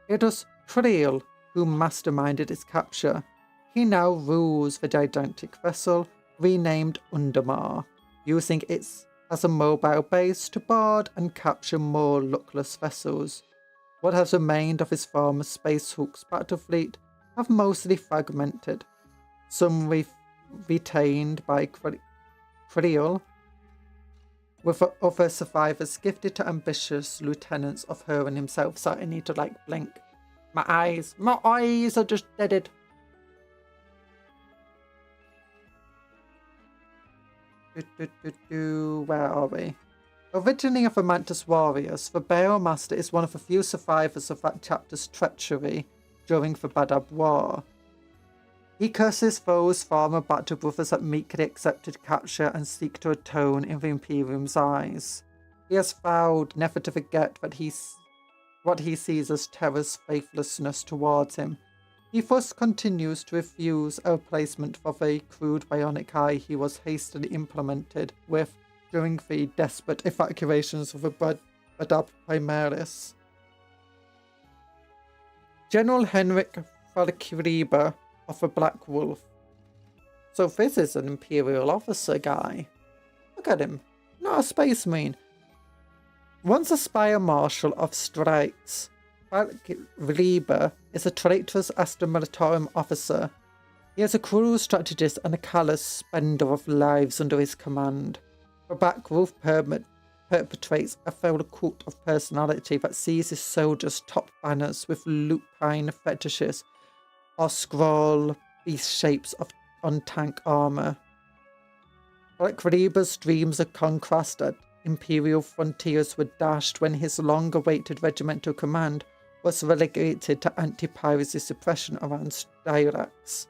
Speaker 1: it was Creel who masterminded its capture. He now rules the gigantic vessel, renamed Undermar, using it as a mobile base to board and capture more luckless vessels. What has remained of his former Spacehook's battle fleet have mostly fragmented, some retained by Creel, with other survivors gifted to ambitious lieutenants of Horan himself. So I need to like blink. My eyes are just deaded. Where are we? Originally of the Mantis Warriors, the Bale Master is one of the few survivors of that chapter's treachery during the Badab War. He curses those former battle brothers that meekly accepted capture and seek to atone in the Imperium's eyes. He has vowed never to forget what he sees as Terra's faithlessness towards him. He thus continues to refuse a replacement for the crude bionic eye he was hastily implemented with during the desperate evacuations of the Badab Primaris. General Henrik Falkriber of the Black Wolf. So this is an Imperial officer guy. Look at him. Not a space marine. Once a Spire Marshal of Strikes, Vtuber is a traitorous Astra Militarum officer. He is a cruel strategist and a callous spender of lives under his command. Babak Wolf perpetrates a foul cult of personality that sees his soldiers top banners with lupine fetishes or scroll beast shapes on tank armor. Vtuber's dreams of conquest at Imperial frontiers were dashed when his long-awaited regimental command was relegated to anti-piracy suppression around Styrax.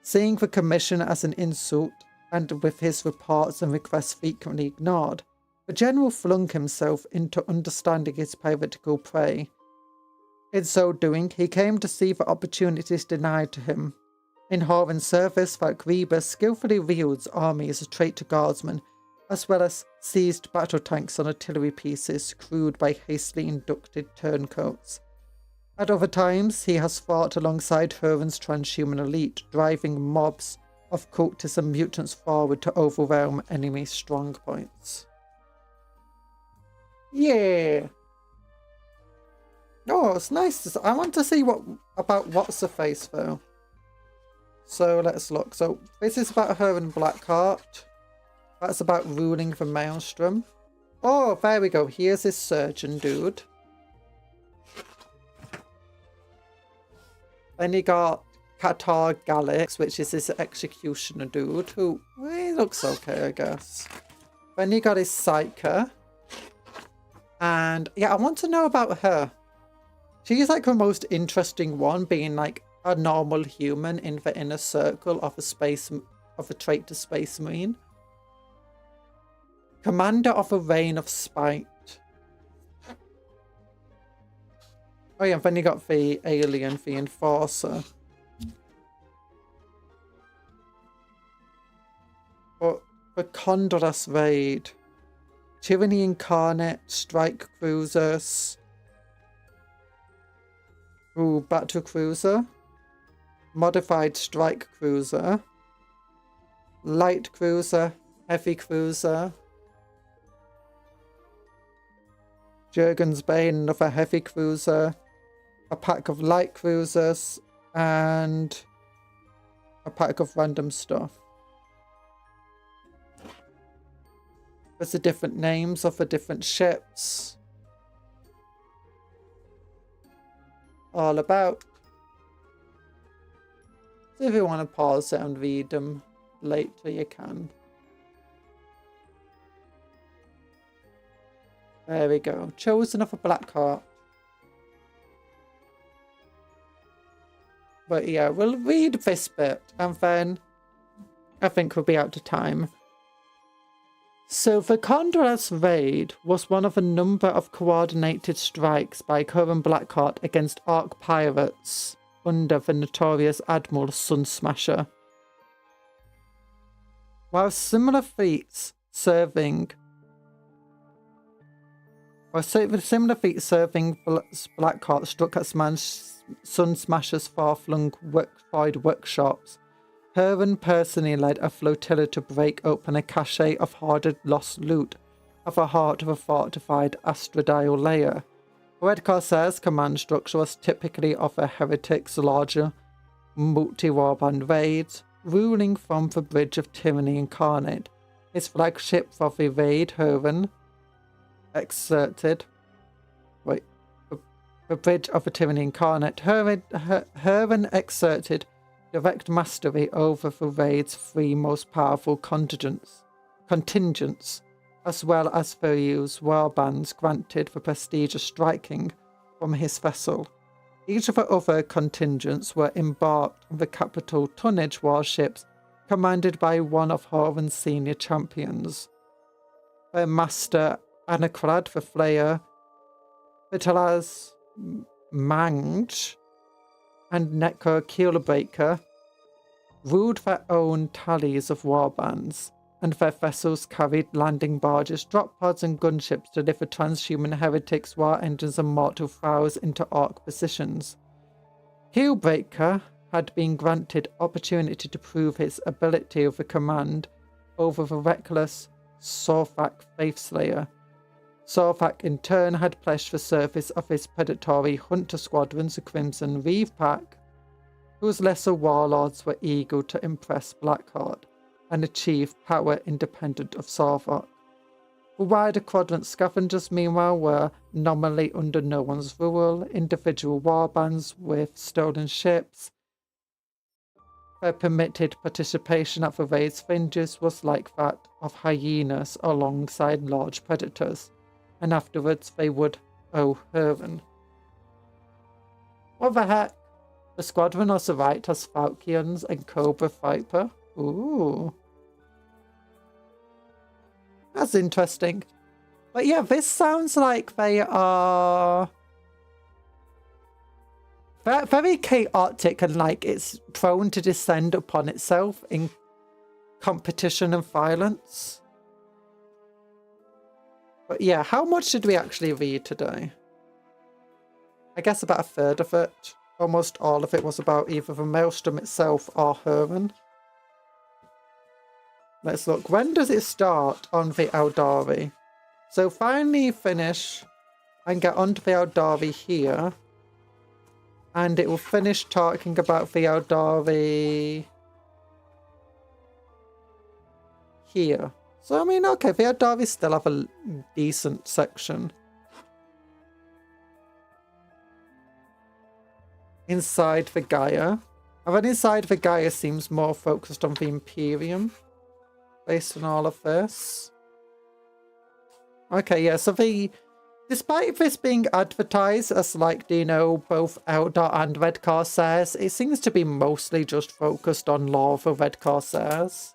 Speaker 1: Seeing the commission as an insult, and with his reports and requests frequently ignored, the general flung himself into understanding his piratical prey. In so doing, he came to see the opportunities denied to him. In Horan's service, Vtuber skillfully wields armies as traitor guardsmen, as well as seized battle tanks and artillery pieces crewed by hastily inducted turncoats. At other times, he has fought alongside Horan's transhuman elite, driving mobs of cultists and mutants forward to overwhelm enemy strongpoints. Yeah. Oh, it's nice. I want to see about what's-her-face though. So let's look. So this is about Horan Blackheart. That's about ruling the Maelstrom. Oh, there we go. Here's his surgeon dude. Then you got Qatar Galix, which is his executioner dude, who he looks okay, I guess. Then you got his Psyker. And yeah, I want to know about her. She's like the most interesting one, being like a normal human in the inner circle of a traitor space marine. Commander of a reign of spite. Oh yeah, then you got the alien, the enforcer. But the Condorus raid. Tyranny Incarnate, Strike Cruisers. Ooh, Battle Cruiser. Modified Strike Cruiser. Light Cruiser, Heavy Cruiser. Jurgen's Bane, another heavy cruiser, a pack of light cruisers, and a pack of random stuff. There's the different names of the different ships. All about. So if you want to pause it and read them later, you can. There we go. Chosen of a Blackheart. But yeah, we'll read this bit and then I think we'll be out of time. So the Condorus raid was one of a number of coordinated strikes by Horan Blackheart against Ark pirates under the notorious Admiral Sunsmasher. While similar feats serving Blackheart struck at Sunsmasher's far-flung void workshops, Horan personally led a flotilla to break open a cache of hoarded lost loot at the heart of a fortified astrodial layer. The Red Corsair's command structure was typically of a heretic's larger multi-warband raids, ruling from the Bridge of Tyranny Incarnate. His flagship for the raid, Horan exerted the Bridge of the Tyranny Incarnate. Horan exerted direct mastery over the raid's three most powerful contingents, as well as the use warbands granted the prestige of striking from his vessel. Each of the other contingents were embarked on the capital tonnage warships commanded by one of Horan's senior champions. Their master Anacrad the Flayer, Vitalas Mange, and Necro Keelbreaker ruled their own tallies of warbands, and their vessels carried landing barges, drop pods, and gunships to deliver transhuman heretics, war engines, and mortal fowls into Ark positions. Keelbreaker had been granted opportunity to prove his ability over command over the reckless Sorfak Faithslayer. Sorfak in turn had pledged the service of his predatory hunter squadrons, the Crimson Reeve Pack, whose lesser warlords were eager to impress Blackheart and achieve power independent of Sorfak. The wider quadrant scavengers, meanwhile, were nominally under no one's rule, individual warbands with stolen ships. Their permitted participation at the raid's fringes was like that of hyenas alongside large predators, and afterwards they would owe Heron. What the heck? The squadron also right has Falchions and Cobra Viper. Ooh. That's interesting. But yeah, this sounds like they are very chaotic and like it's prone to descend upon itself in competition and violence. But yeah, how much did we actually read today? I guess about a third of it. Almost all of it was about either the Maelstrom itself or Heron. Let's look. When does it start on the Eldari? So finally finish and get onto the Eldari here. And it will finish talking about the Eldari here. So I mean, okay, the Eldari still have a decent section. Inside the Gaia. And then inside the Gaia seems more focused on the Imperium. Based on all of this. Okay, yeah, so despite this being advertised as like, you know, both Eldar and Red Corsairs, it seems to be mostly just focused on lore for Red Corsairs.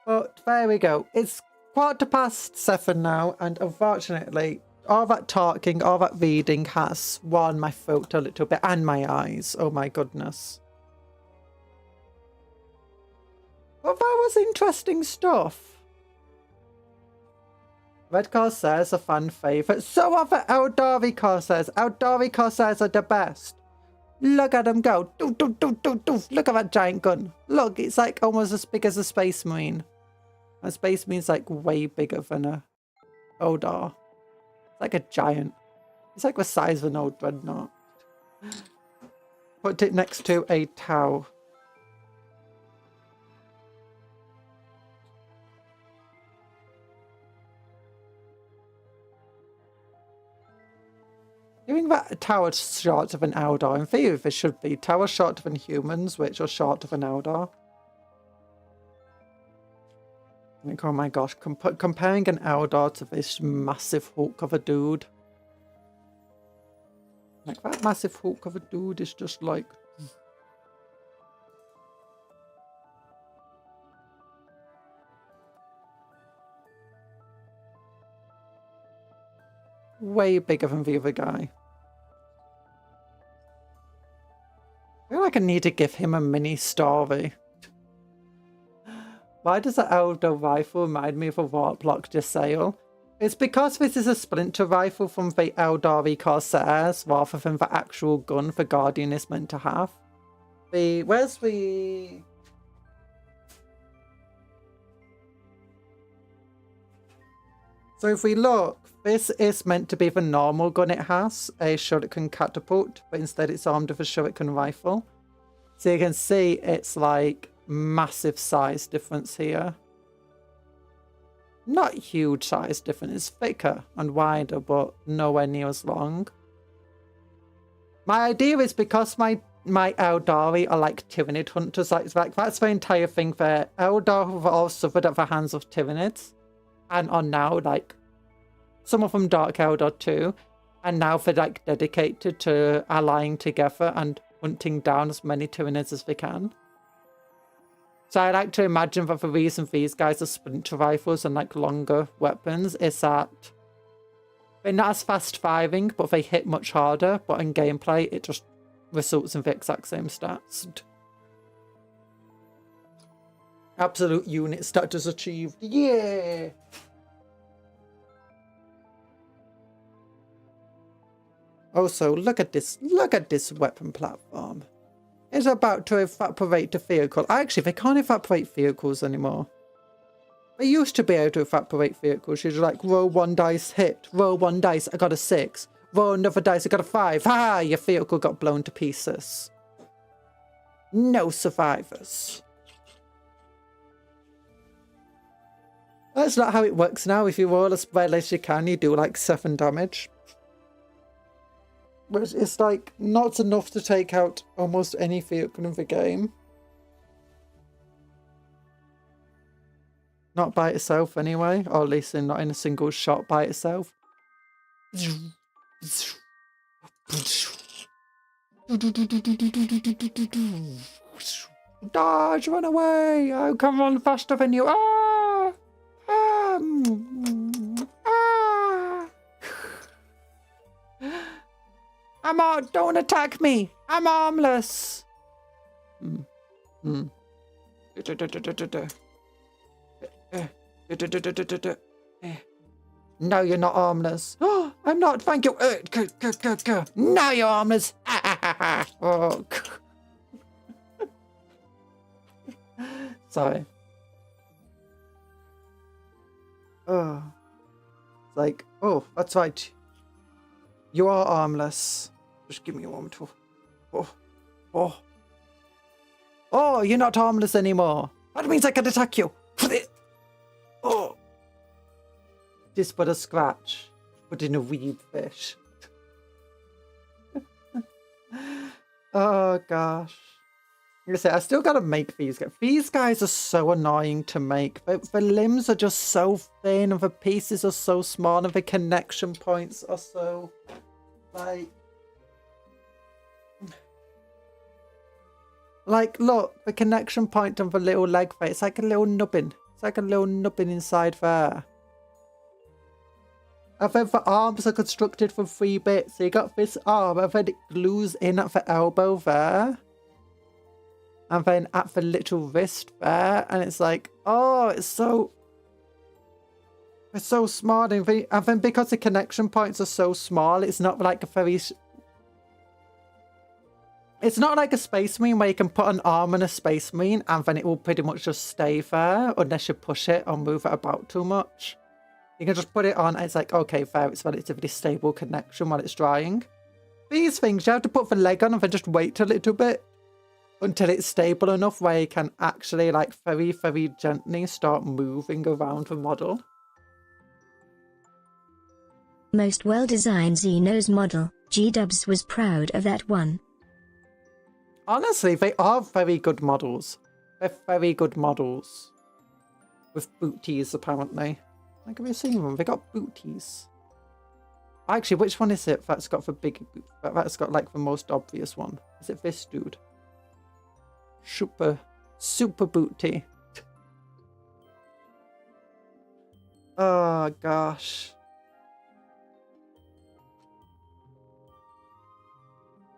Speaker 1: But there we go. It's 7:15 now, and unfortunately, all that talking, all that reading has worn my throat a little bit, and my eyes. Oh my goodness. Well, that was interesting stuff. Red Corsairs are fan favourite. So are the Eldari Corsairs. Eldari Corsairs are the best. Look at them go. Doof, doof, doof, doof, doof. Look at that giant gun. Look, it's like almost as big as a Space Marine. A Space Marine's like way bigger than a Eldar. It's like a giant. It's like the size of an old dreadnought. Put it next to a Tau. Doing that tower short of an Eldar. In theory, there should be tower shorter than humans, which are shorter than Eldar. Like, oh my gosh, comparing an Eldar to this massive hulk of a dude. Like, that massive hulk of a dude is just like... way bigger than the other guy. I feel like I need to give him a mini story. Why does the Elder rifle remind me of a Warplock Desail? It's because this is a splinter rifle from the Eldari Corsairs rather than the actual gun the Guardian is meant to have. Where's the... So if we look, this is meant to be the normal gun it has, a shuriken catapult, but instead it's armed with a shuriken rifle. So you can see it's like massive size difference here. Not huge size difference, it's thicker and wider, but nowhere near as long. My idea is because my Eldari are like Tyranid hunters, like that's the entire thing there. Eldar have all suffered at the hands of Tyranids. And are now like, some of them Dark Eldar too, and now they're like dedicated to allying together and hunting down as many Tyranids as they can. So I like to imagine that the reason these guys are splinter rifles and like longer weapons is that they're not as fast firing, but they hit much harder, but in gameplay it just results in the exact same stats. Absolute unit status achieved. Yeah! Also, look at this weapon platform. It's about to evaporate the vehicle. Actually, they can't evaporate vehicles anymore. I used to be able to evaporate vehicles. You'd like, roll 1 dice, hit. Roll 1 dice, I got a 6. Roll another dice, I got a 5. Ha! Your vehicle got blown to pieces. No survivors. That's not how it works now. If you roll as well as you can, you do like 7 damage. But it's like not enough to take out almost any vehicle in the game. Not by itself anyway, or at least not in a single shot by itself. Dodge, run away! I can run faster than you. Ah! Ah! Ah! I'm out! Don't attack me! I'm armless! No, you're not armless. Oh, I'm not. Thank you. Now you're armless. Oh. Sorry. Oh. It's like, oh, that's right. You are armless. Just give me a moment. Oh, you're not harmless anymore. That means I can attack you. Oh. Just but a scratch. But in a weed fish. Oh gosh. Like I say, I still gotta make these guys. These guys are so annoying to make. The limbs are just so thin and the pieces are so small and the connection points are so like look, the connection point on the little leg face, it's like a little nubbin. It's like a little nubbin inside there. And then the arms are constructed from 3 bits. So you got this arm and then it glues in at the elbow there. And then at the little wrist there. And it's like, oh, it's so small. And then because the connection points are so small, it's not like a very... It's not like a Space Marine where you can put an arm on a Space Marine and then it will pretty much just stay there unless you push it or move it about too much. You can just put it on and it's like, okay, there, it's relatively stable connection while it's drying. These things, you have to put the leg on and then just wait a little bit until it's stable enough where you can actually like very, very gently start moving around the model.
Speaker 2: Most well-designed Xenos model, G-Dubs was proud of that one.
Speaker 1: Honestly, they are very good models. They're very good models. With booties, apparently. Like, have you seen them? They got booties. Actually, which one is it that's got the big... That's got, like, the most obvious one? Is it this dude? Super booty. Oh, gosh.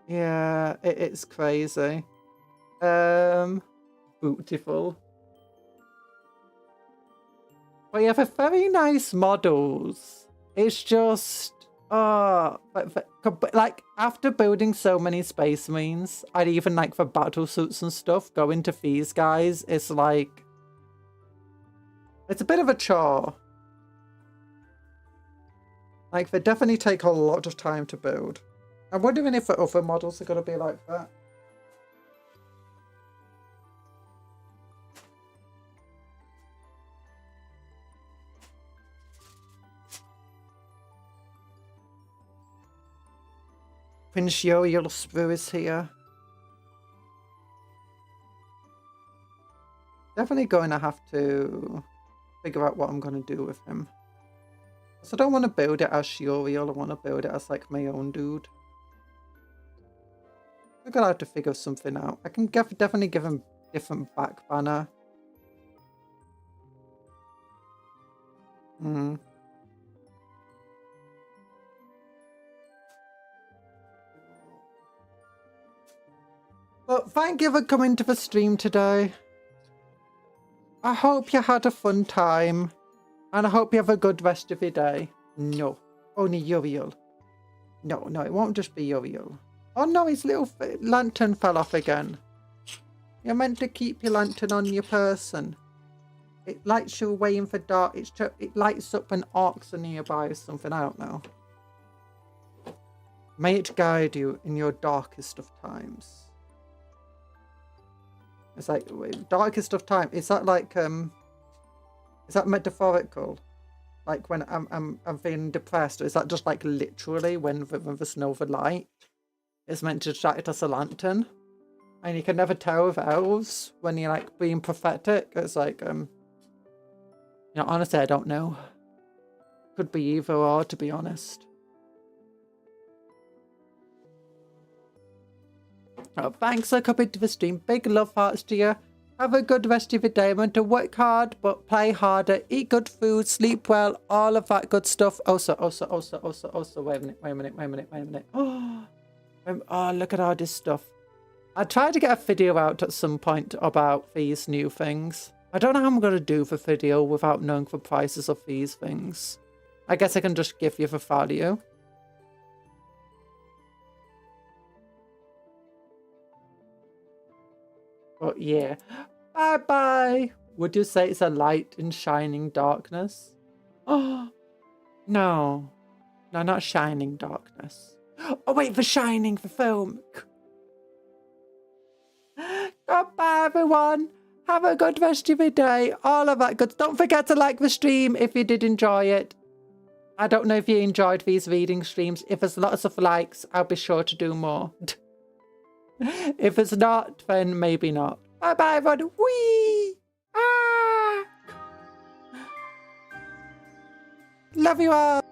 Speaker 1: Yeah, it's crazy. Beautiful. But yeah, they're very nice models. It's just, like after building so many Space Marines, I'd even like for battle suits and stuff, going to these guys, it's like, it's a bit of a chore. Like they definitely take a lot of time to build. I'm wondering if the other models are going to be like that. Prince Yo-Yo Sprue is here. Definitely going to have to figure out what I'm going to do with him. So I don't want to build it as Shuriel, I want to build it as like my own dude. We're gonna have to figure something out. I can definitely give him different back banner. But thank you for coming to the stream today. I hope you had a fun time. And I hope you have a good rest of your day. No, only Uriel. No, it won't just be Uriel. Oh no, his little lantern fell off again. You're meant to keep your lantern on your person. It lights you away in the dark. It lights up when orcs are nearby or something. I don't know. May it guide you in your darkest of times. It's like darkest of time. Is that like is that metaphorical? Like when I'm feeling depressed, or is that just like literally when there's no light? It's meant to act as a lantern, and you can never tell with elves when you're like being prophetic. It's like you know, honestly, I don't know. Could be either or, to be honest. Oh, thanks for coming to the stream. Big love hearts to you. Have a good rest of your day. Remember to work hard, but play harder. Eat good food, sleep well, all of that good stuff. Also, wait a minute. Oh, look at all this stuff. I tried to get a video out at some point about these new things. I don't know how I'm going to do the video without knowing the prices of these things. I guess I can just give you the value. But yeah. Bye-bye. Would you say it's a light in shining darkness? Oh, no. No, not shining darkness. Oh, wait, The Shining, the film. Goodbye, everyone. Have a good rest of your day. All of that good. Don't forget to like the stream if you did enjoy it. I don't know if you enjoyed these reading streams. If there's lots of likes, I'll be sure to do more. If it's not, then maybe not. Bye-bye, everyone. Whee! Ah! Love you all.